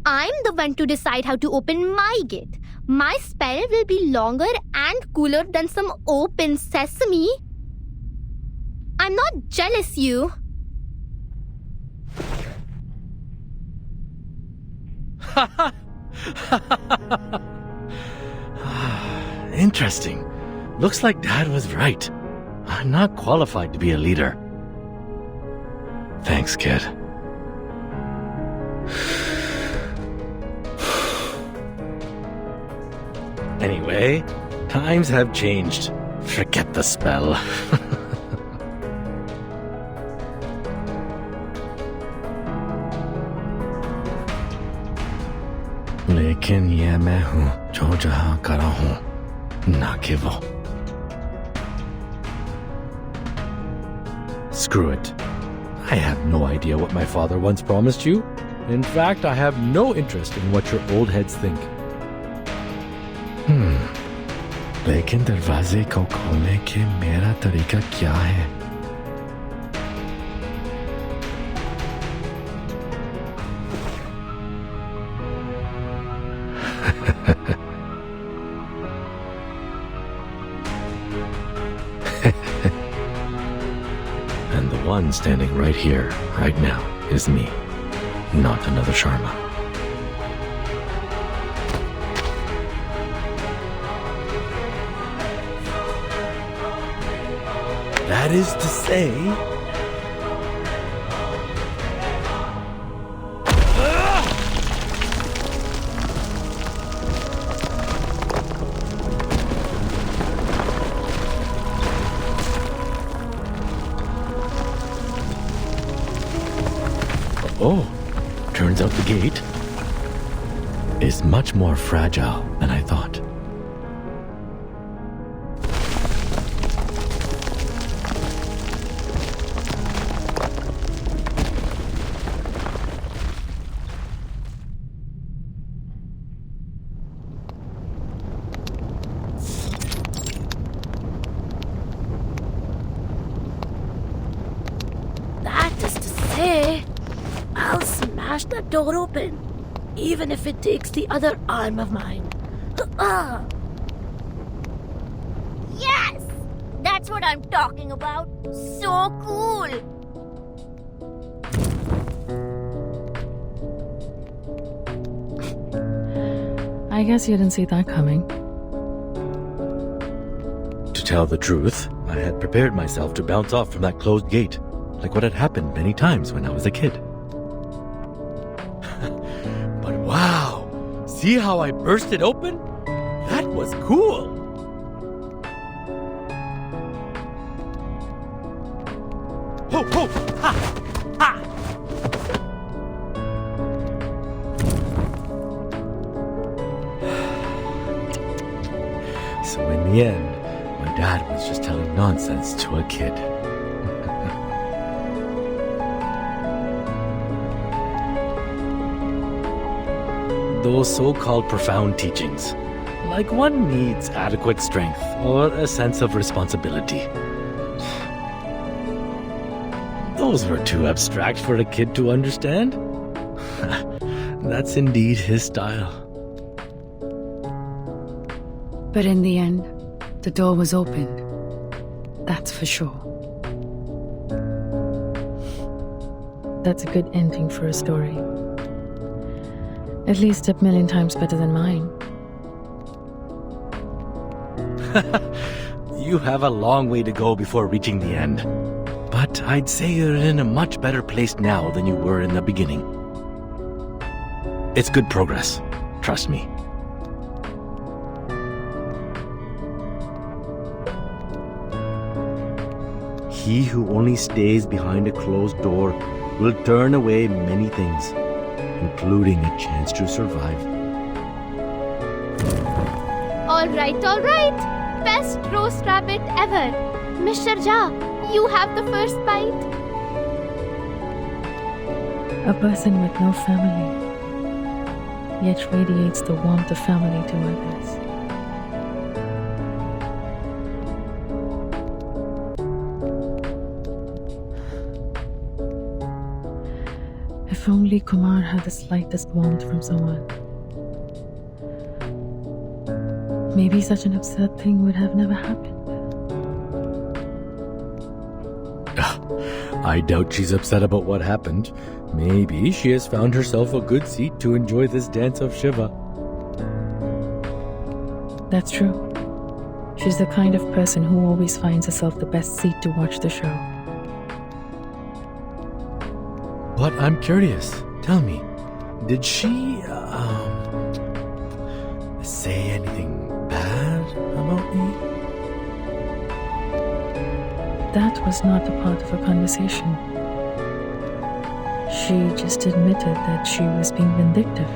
I'm the one to decide how to open my gate. My spell will be longer and cooler than some open sesame. I'm not jealous, you. Interesting. Looks like Dad was right. I'm not qualified to be a leader. Thanks, kid. Anyway, times have changed. Forget the spell. लेकिन ये मैं हूँ जो जहाँ करा हूँ, ना कि वो. Screw it. I have no idea what my father once promised you. In fact, I have no interest in what your old heads think. लेकिन दरवाजे को खोलने के मेरा तरीका क्या है? And the one standing right here, right now, is me, not another Sharma. That is to say... Oh, turns out the gate is much more fragile than I thought. That is to say, I'll smash that door open, even if it takes the other arm of mine. Yes! That's what I'm talking about. So cool! I guess you didn't see that coming. To tell the truth, I had prepared myself to bounce off from that closed gate, like what had happened many times when I was a kid. But wow! See how I burst it open? That was cool! Ho ho! Ha! Ha! So in the end, my dad was just telling nonsense to a kid. Those so-called profound teachings, like one needs adequate strength or a sense of responsibility. Those were too abstract for a kid to understand. That's indeed his style. But in the end, the door was opened. That's for sure. That's a good ending for a story. At least 1,000,000 times better than mine. You have a long way to go before reaching the end. But I'd say you're in a much better place now than you were in the beginning. It's good progress. Trust me. He who only stays behind a closed door will turn away many things, including a chance to survive. All right, all right. Best roast rabbit ever. Mr. Jha, you have the first bite. A person with no family, yet radiates the warmth of family to others. If only Kumar had the slightest warmth from someone. Maybe such an absurd thing would have never happened. I doubt she's upset about what happened. Maybe she has found herself a good seat to enjoy this dance of Shiva. That's true. She's the kind of person who always finds herself the best seat to watch the show. But I'm curious. Tell me, did she, say anything bad about me? That was not a part of a conversation. She just admitted that she was being vindictive.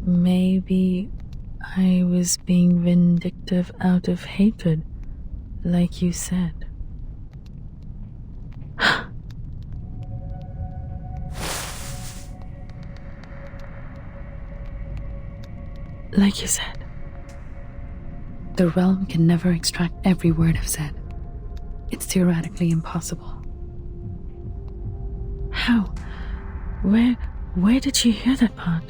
Maybe I was being vindictive out of hatred, like you said. Like you said, the realm can never extract every word I've said. It's theoretically impossible. How? Where did she hear that part?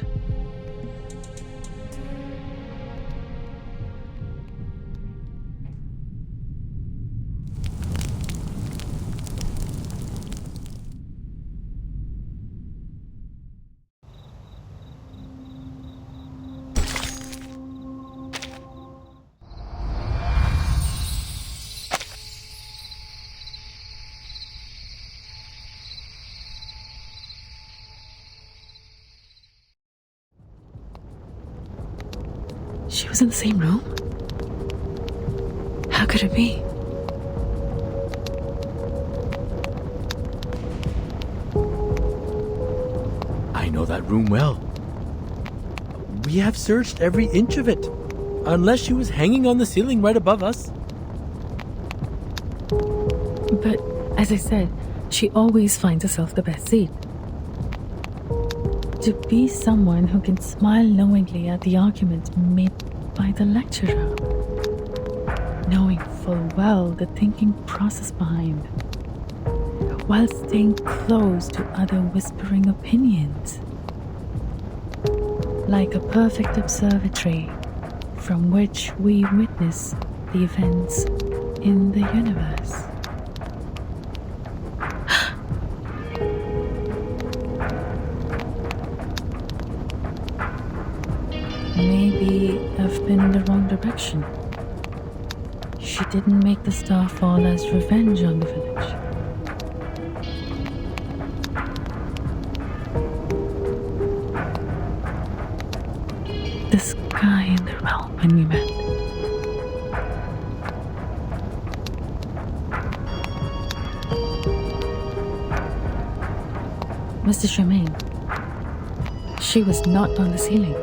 She was in the same room? How could it be? I know that room well. We have searched every inch of it, unless she was hanging on the ceiling right above us. But, as I said, she always finds herself the best seat. To be someone who can smile knowingly at the argument made by the lecturer, knowing full well the thinking process behind, while staying close to other whispering opinions, like a perfect observatory from which we witness the events in the universe. Maybe I've been in the wrong direction. She didn't make the star fall as revenge on the village. This guy in the realm when we met. Mr. Charmaine, she was not on the ceiling.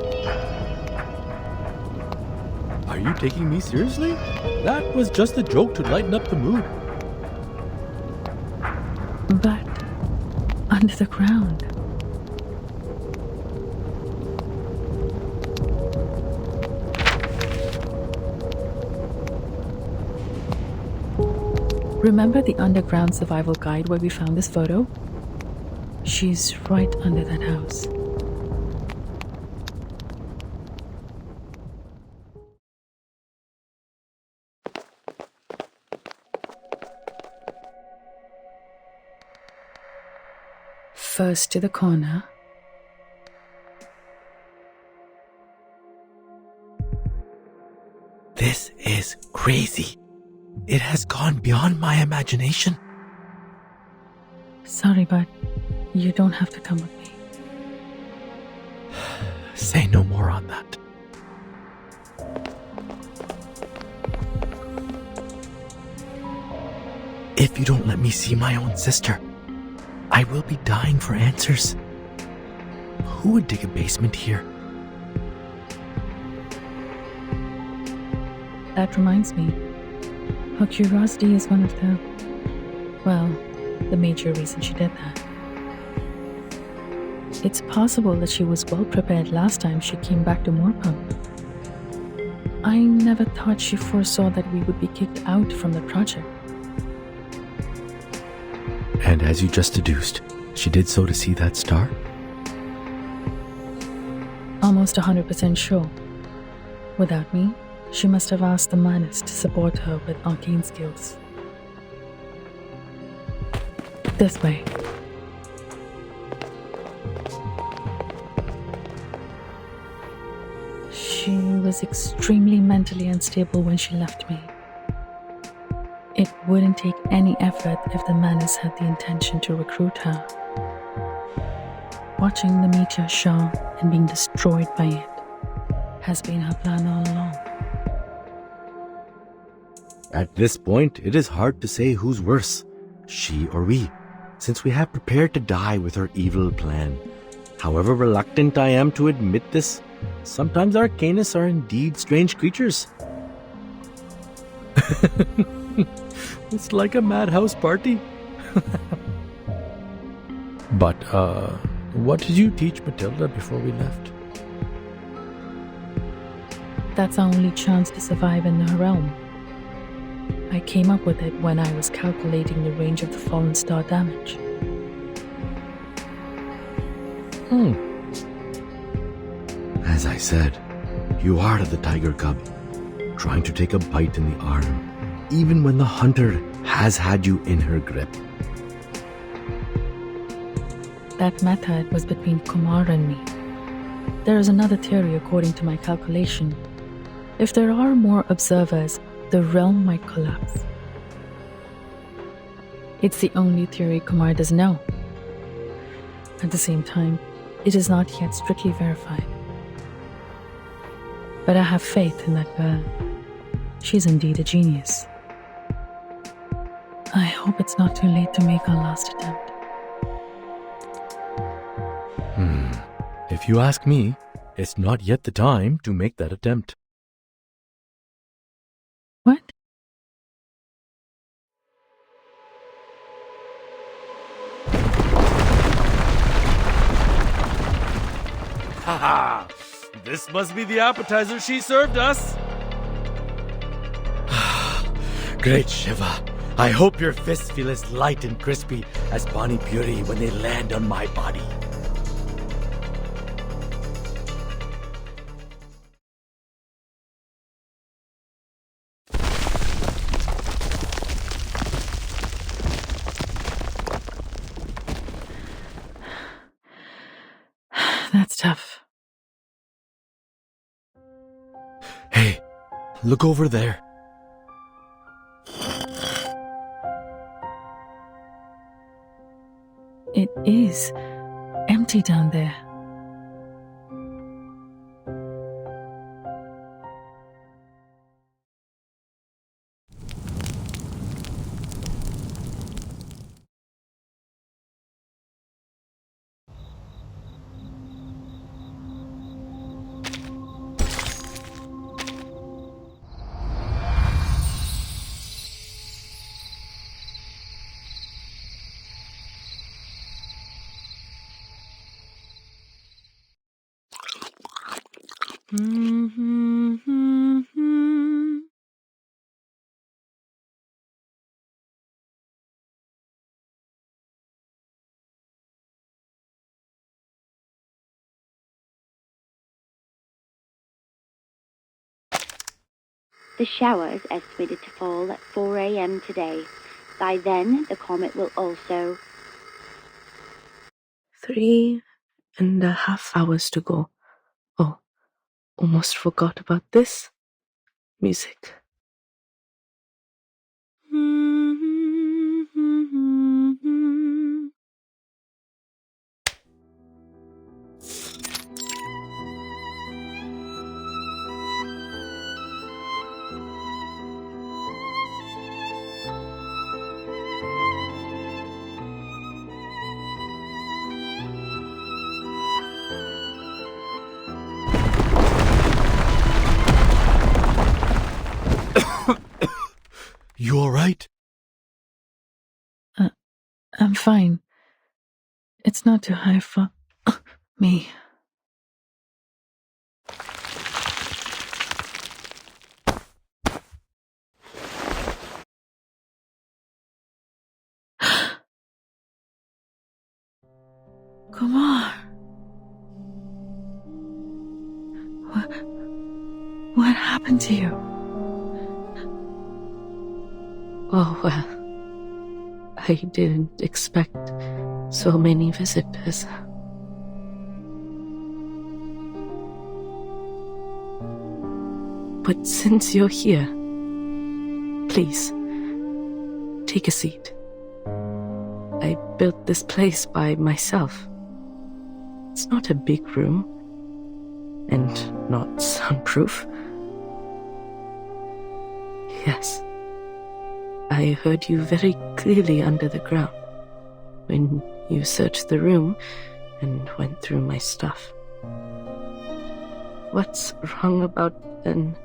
Are you taking me seriously? That was just a joke to lighten up the mood. But under the ground. Remember the underground survival guide where we found this photo? She's right under that house. First to the corner. This is crazy. It has gone beyond my imagination. Sorry, but you don't have to come with me. Say no more on that. If you don't let me see my own sister, I will be dying for answers. Who would dig a basement here? That reminds me. Her curiosity is one of the major reason she did that. It's possible that she was well prepared last time she came back to Moorpump. I never thought she foresaw that we would be kicked out from the project. And as you just deduced, she did so to see that star? Almost 100% sure. Without me, she must have asked the Manus to support her with arcane skills. This way. She was extremely mentally unstable when she left me. It wouldn't take any effort if the Manus had the intention to recruit her. Watching the meteor show and being destroyed by it has been her plan all along. At this point, it is hard to say who's worse, she or we, since we have prepared to die with her evil plan. However reluctant I am to admit this, sometimes arcanists are indeed strange creatures. It's like a madhouse party. But, what did you teach Matilda before we left? That's our only chance to survive in her realm. I came up with it when I was calculating the range of the fallen star damage. As I said, you are the tiger cub, trying to take a bite in the arm, even when the hunter has had you in her grip. That method was between Kumar and me. There is another theory according to my calculation. If there are more observers, the realm might collapse. It's the only theory Kumar does know. At the same time, it is not yet strictly verified. But I have faith in that girl. She's indeed a genius. I hope it's not too late to make our last attempt. If you ask me, it's not yet the time to make that attempt. What? Haha! This must be the appetizer she served us! Great Shiva! I hope your fists feel as light and crispy as Pani Puri when they land on my body. That's tough. Hey, look over there. It is empty down there. The shower is estimated to fall at 4 a.m. today. By then, the comet will also... 3.5 hours to go. Oh, almost forgot about this. Music. You alright? I'm fine. It's not too high for me. Kumar. What happened to you? Oh, well, I didn't expect so many visitors. But since you're here, please, take a seat. I built this place by myself. It's not a big room, and not soundproof. Yes, I heard you very clearly under the ground when you searched the room and went through my stuff. What's wrong about an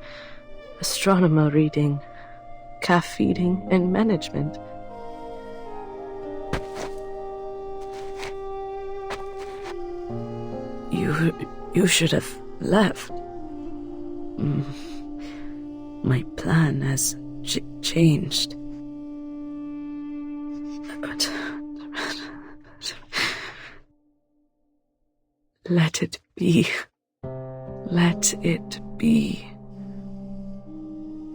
astronomer reading calf feeding and management? You should have left. My plan has changed. But let it be. Let it be.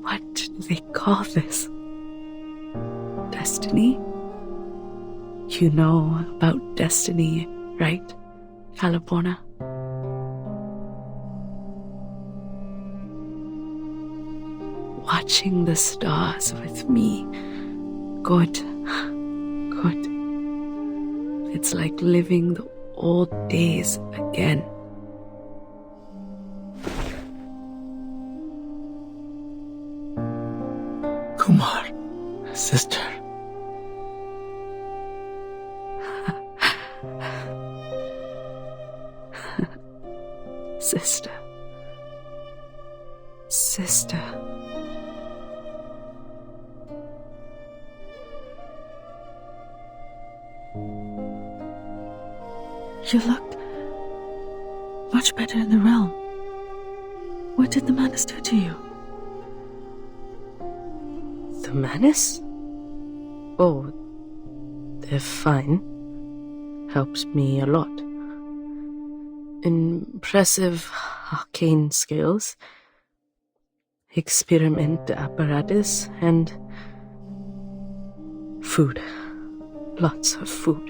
What do they call this? Destiny? You know about destiny, right, California? Watching the stars with me. Good. Good. It's like living the old days again. Kumar, sister. Sister. Sister. You looked much better in the realm. What did the madness do to you? The Manus? Oh, they're fine. Helps me a lot. Impressive arcane skills, experiment apparatus, and food. Lots of food.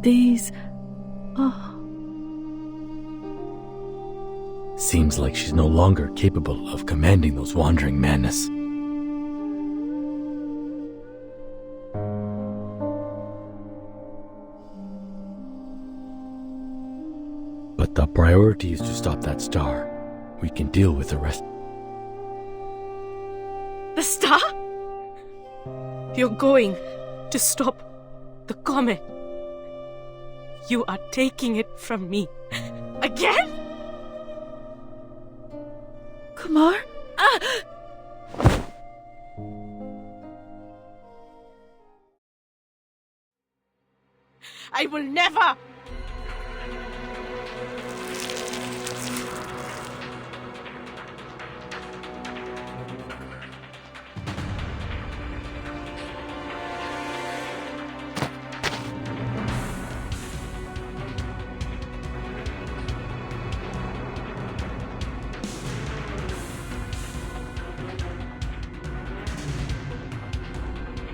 These... Oh, Seems like she's no longer capable of commanding those wandering madness. But the priority is to stop that star. We can deal with the rest. The star? You're going to stop the comet. You are taking it from me. Again? Kumar? I will never!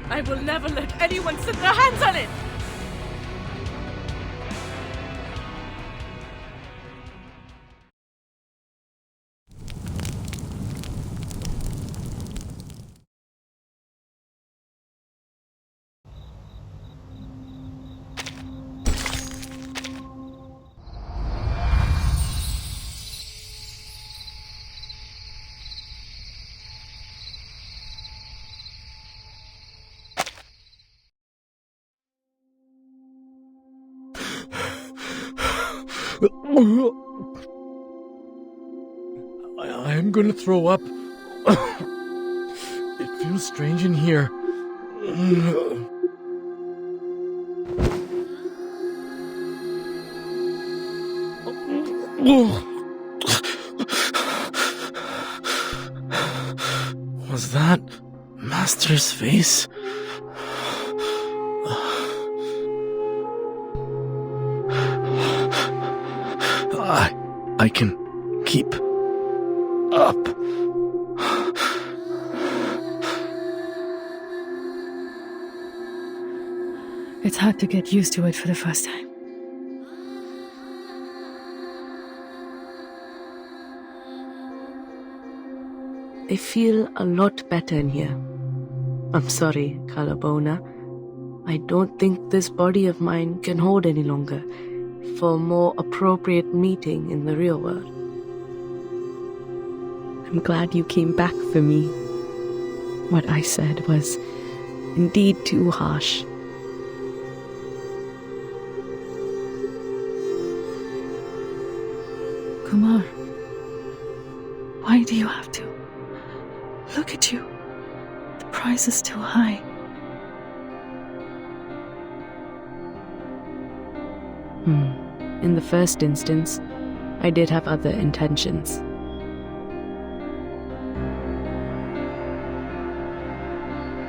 I will never let anyone set their hands on it! I'm gonna throw up. It feels strange in here. Was that Master's face? I can keep up. It's hard to get used to it for the first time. I feel a lot better in here. I'm sorry, Calabona. I don't think this body of mine can hold any longer for a more appropriate meeting in the real world. I'm glad you came back for me. What I said was indeed too harsh. Kumar, why do you have to? Look at you. The price is too high. In the first instance, I did have other intentions.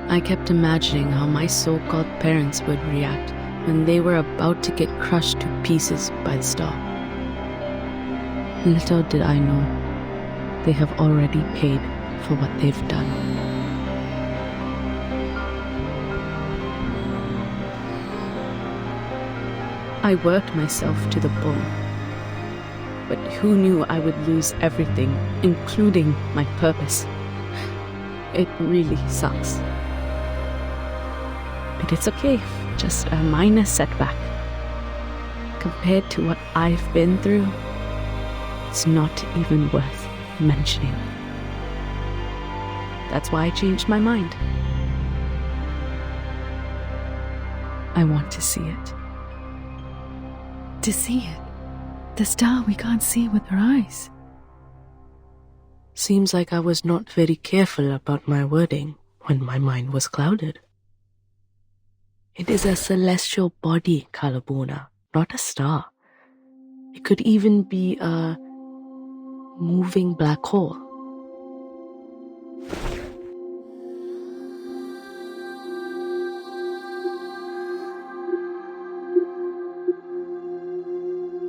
I kept imagining how my so-called parents would react when they were about to get crushed to pieces by the star. Little did I know, they have already paid for what they've done. I worked myself to the bone, but who knew I would lose everything, including my purpose? It really sucks. But it's okay, just a minor setback. Compared to what I've been through, it's not even worth mentioning. That's why I changed my mind. I want to see it. To see it. The star we can't see with our eyes. Seems like I was not very careful about my wording when my mind was clouded. It is a celestial body, Calabona, not a star. It could even be a moving black hole.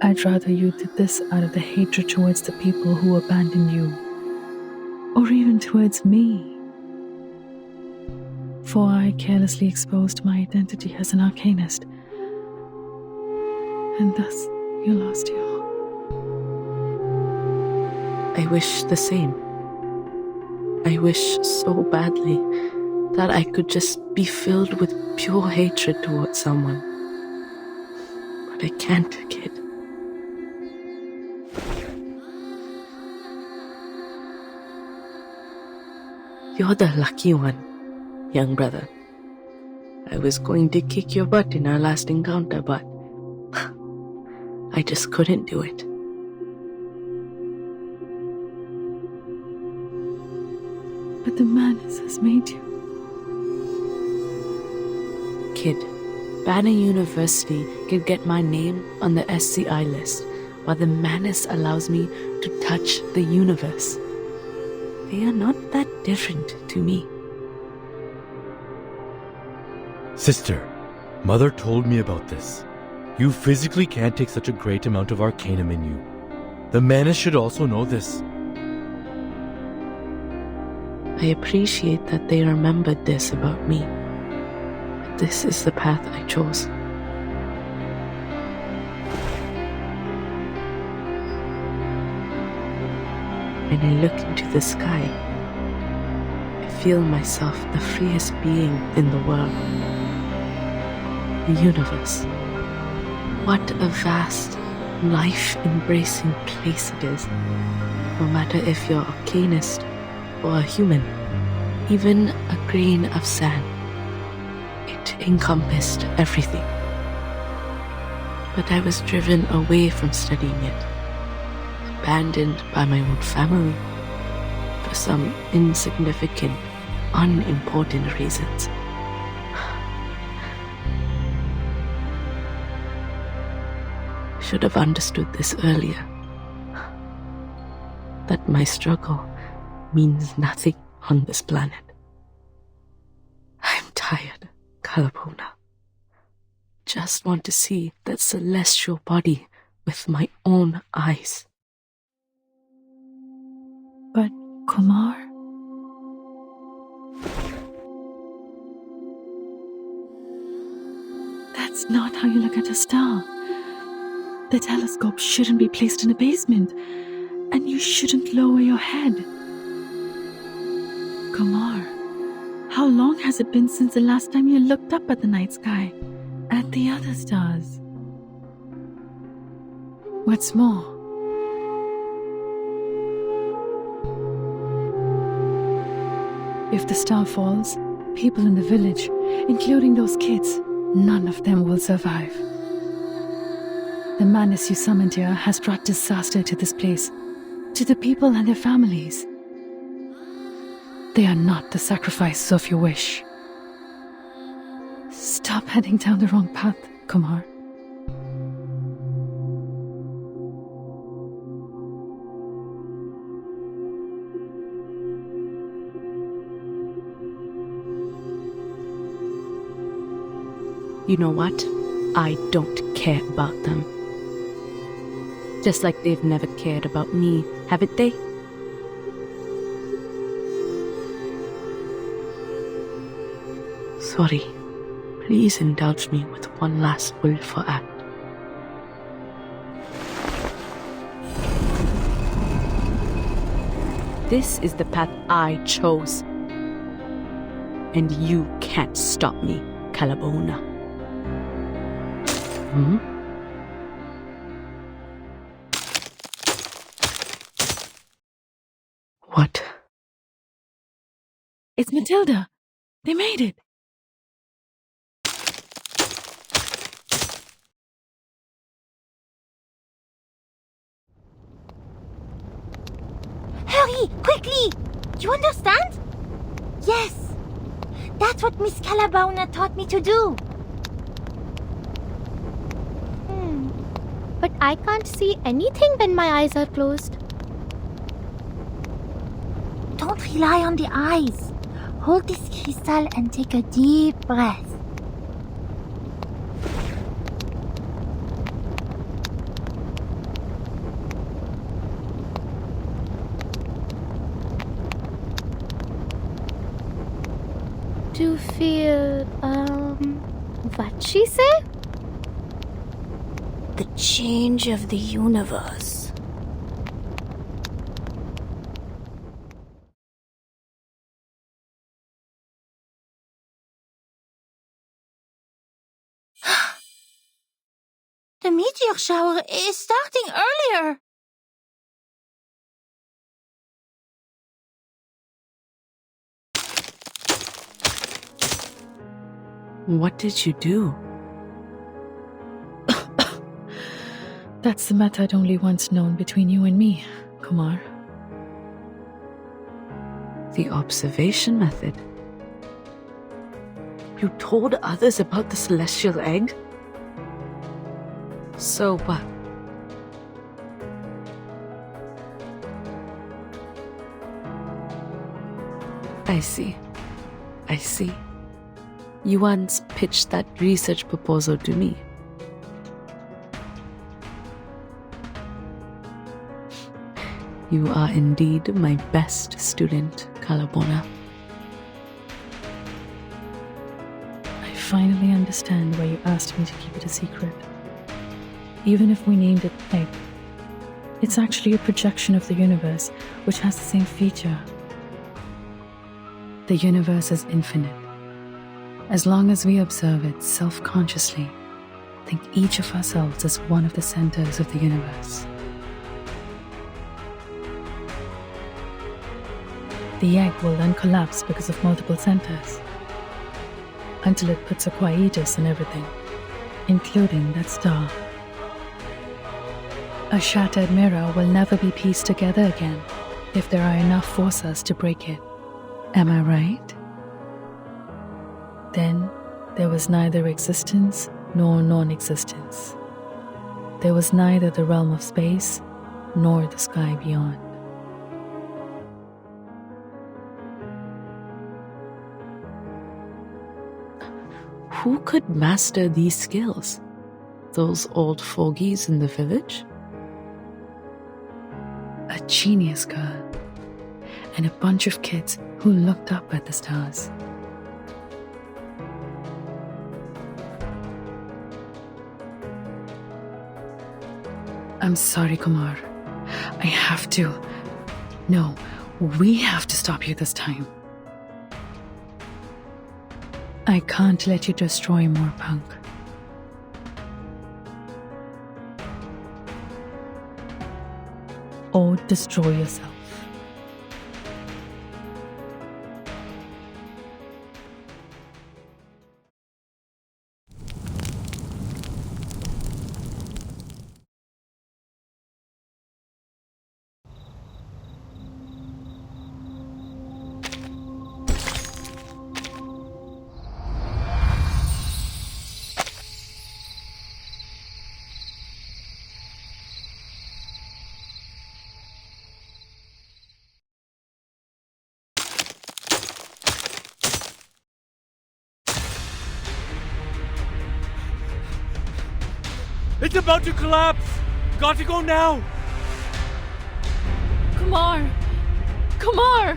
I'd rather you did this out of the hatred towards the people who abandoned you, or even towards me. For I carelessly exposed my identity as an arcanist, and thus you lost you. I wish the same. I wish so badly that I could just be filled with pure hatred towards someone. But I can't, kid. You're the lucky one, young brother. I was going to kick your butt in our last encounter, but I just couldn't do it. But the madness has made you. Kid, Banner University can get my name on the SCI list, while the madness allows me to touch the universe. They are not that different to me. Sister, Mother told me about this. You physically can't take such a great amount of arcanum in you. The Manus should also know this. I appreciate that they remembered this about me. But this is the path I chose. When I look into the sky, I feel myself the freest being in the world. The universe. What a vast, life-embracing place it is. No matter if you're a arcanist or a human, even a grain of sand. It encompassed everything. But I was driven away from studying it, abandoned by my own family for some insignificant, unimportant reasons. Should have understood this earlier. That my struggle means nothing on this planet. I'm tired, Kalapona. Just want to see that celestial body with my own eyes. But, Kumar? That's not how you look at a star. The telescope shouldn't be placed in a basement, and you shouldn't lower your head. Kumar, how long has it been since the last time you looked up at the night sky, at the other stars? What's more, if the star falls, people in the village, including those kids, none of them will survive. The madness you summoned here has brought disaster to this place, to the people and their families. They are not the sacrifices of your wish. Stop heading down the wrong path, Kumar. You know what? I don't care about them. Just like they've never cared about me, haven't they? Sorry. Please indulge me with one last willful act. This is the path I chose. And you can't stop me, Kalabona. What? It's Matilda. They made it. Hurry, quickly! Do you understand? Yes. That's what Miss Calabona taught me to do. But I can't see anything when my eyes are closed. Don't rely on the eyes. Hold this crystal and take a deep breath. To feel, what'd she say? The change of the universe. The meteor shower is starting earlier. What did you do? That's the method only once known between you and me, Kumar. The observation method. You told others about the celestial egg? So what? I see. You once pitched that research proposal to me. You are indeed my best student, Kalabona. I finally understand why you asked me to keep it a secret. Even if we named it egg, it's actually a projection of the universe, which has the same feature. The universe is infinite. As long as we observe it self-consciously, think each of ourselves as one of the centers of the universe. The egg will then collapse because of multiple centers, until it puts a quietus in everything, including that star. A shattered mirror will never be pieced together again if there are enough forces to break it. Am I right? Then there was neither existence nor non-existence. There was neither the realm of space nor the sky beyond. Who could master these skills? Those old fogies in the village? A genius girl. And a bunch of kids who looked up at the stars. I'm sorry, Kumar. I have to. No, we have to stop you this time. I can't let you destroy Moorpunk. Or destroy yourself. It's about to collapse! Got to go now! Kumar! Kumar!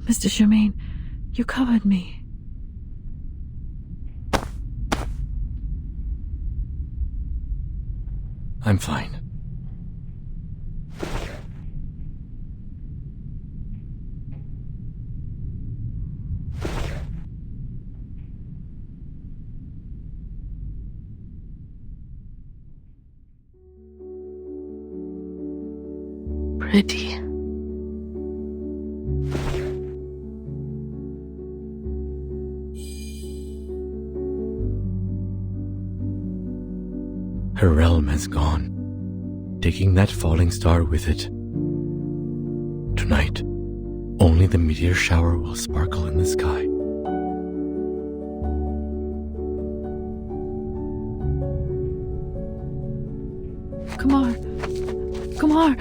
Mr. Charmaine, you covered me. I'm fine. Pretty. Her realm has gone, taking that falling star with it. Tonight, only the meteor shower will sparkle in the sky. Kumar! Kumar!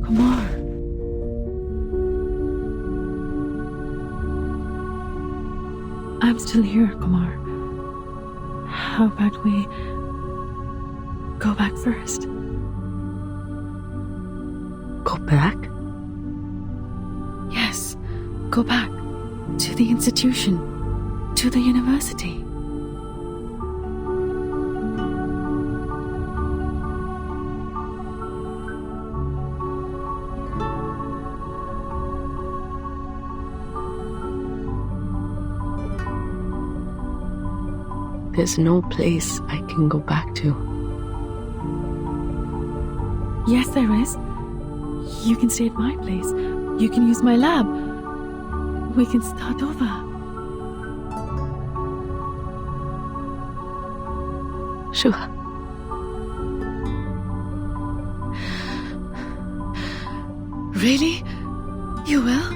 Kumar! I'm still here, Kumar. How about we go back first? Go back? Yes, go back to the institution, to the university. There's no place I can go back to. Yes, there is. You can stay at my place. You can use my lab. We can start over. Sure. Really? You will?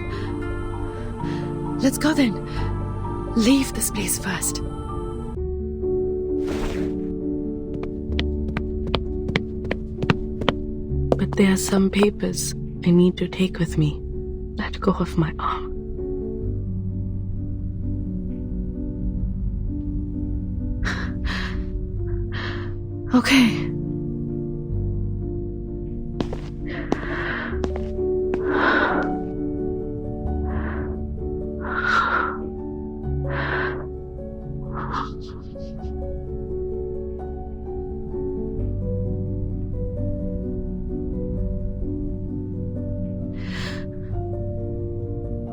Let's go then. Leave this place first. But there are some papers I need to take with me. Let go of my arm. Okay.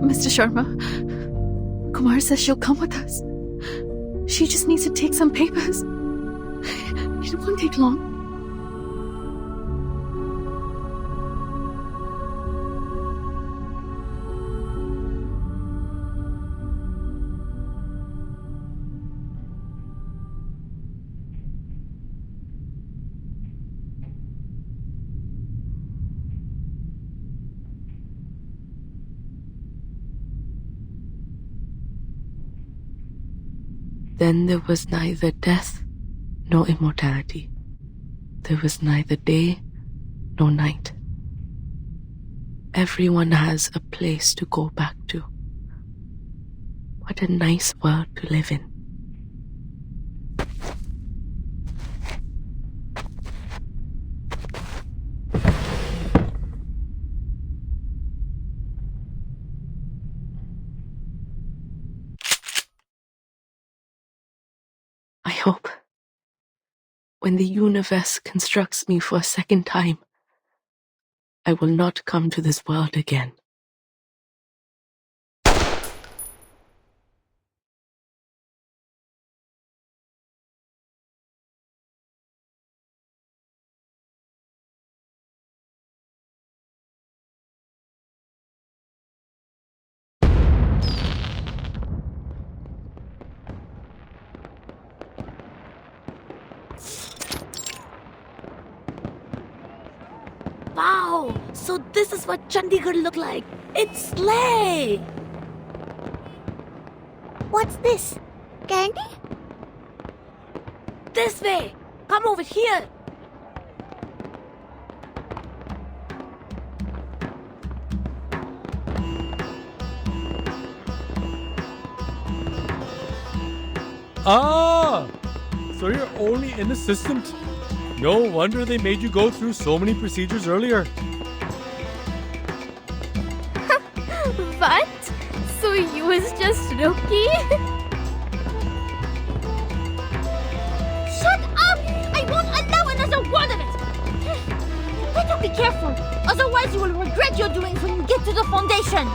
Mr. Sharma, Kumar says she'll come with us. She just needs to take some papers. It won't take long. Then there was neither death nor immortality. There was neither day nor night. Everyone has a place to go back to. What a nice world to live in. I hope when the universe constructs me for a second time, I will not come to this world again. Wow! So this is what Chandigarh looked like. It's slay! What's this? Candy? This way! Come over here! Ah! So you're only an assistant. No wonder they made you go through so many procedures earlier. What? So you was just rookie? Shut up! I won't allow another word of it! You better be careful, otherwise you will regret your doings when you get to the foundation!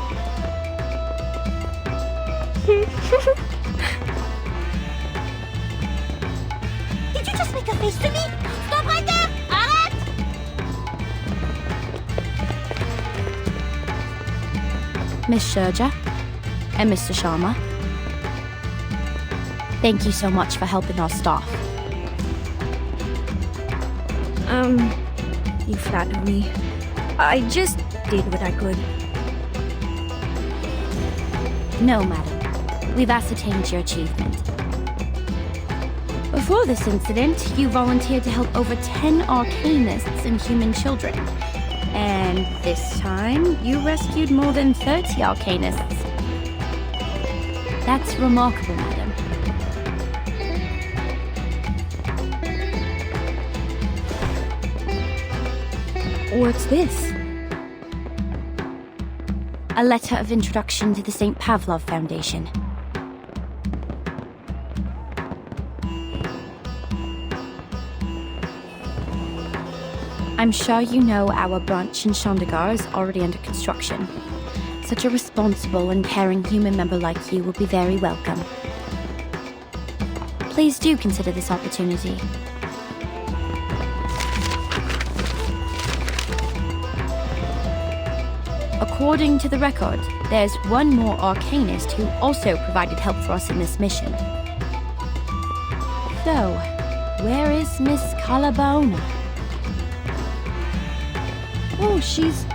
Did you just make a face to me? Stop right there! Arrête! Miss Sharja and Mr. Sharma, thank you so much for helping our staff. You flatter me. I just did what I could. No, madam. We've ascertained your achievement. Before this incident, you volunteered to help over 10 arcanists and human children. And this time, you rescued more than 30 arcanists. That's remarkable, madam. What's this? A letter of introduction to the St. Pavlov Foundation. I'm sure you know our branch in Chandigarh is already under construction. Such a responsible and caring human member like you will be very welcome. Please do consider this opportunity. According to the record, there's one more arcanist who also provided help for us in this mission. So, where is Miss Calabona? Oh, she's...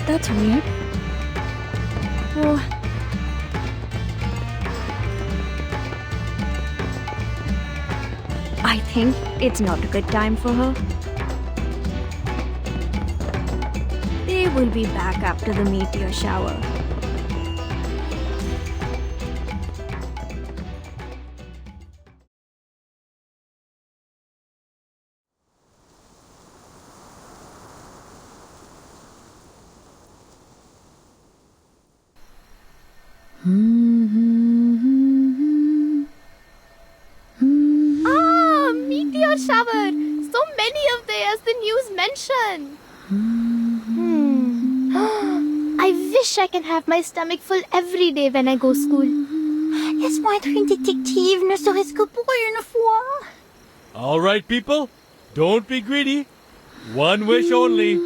That's weird. Oh... I think it's not a good time for her. They will be back after the meteor shower. Meteor shower! So many of they as the news mentioned. I wish I can have my stomach full every day when I go school. Laisse-moi être une détective, ne serait-ce que pour une fois. All right, people, don't be greedy. One wish only.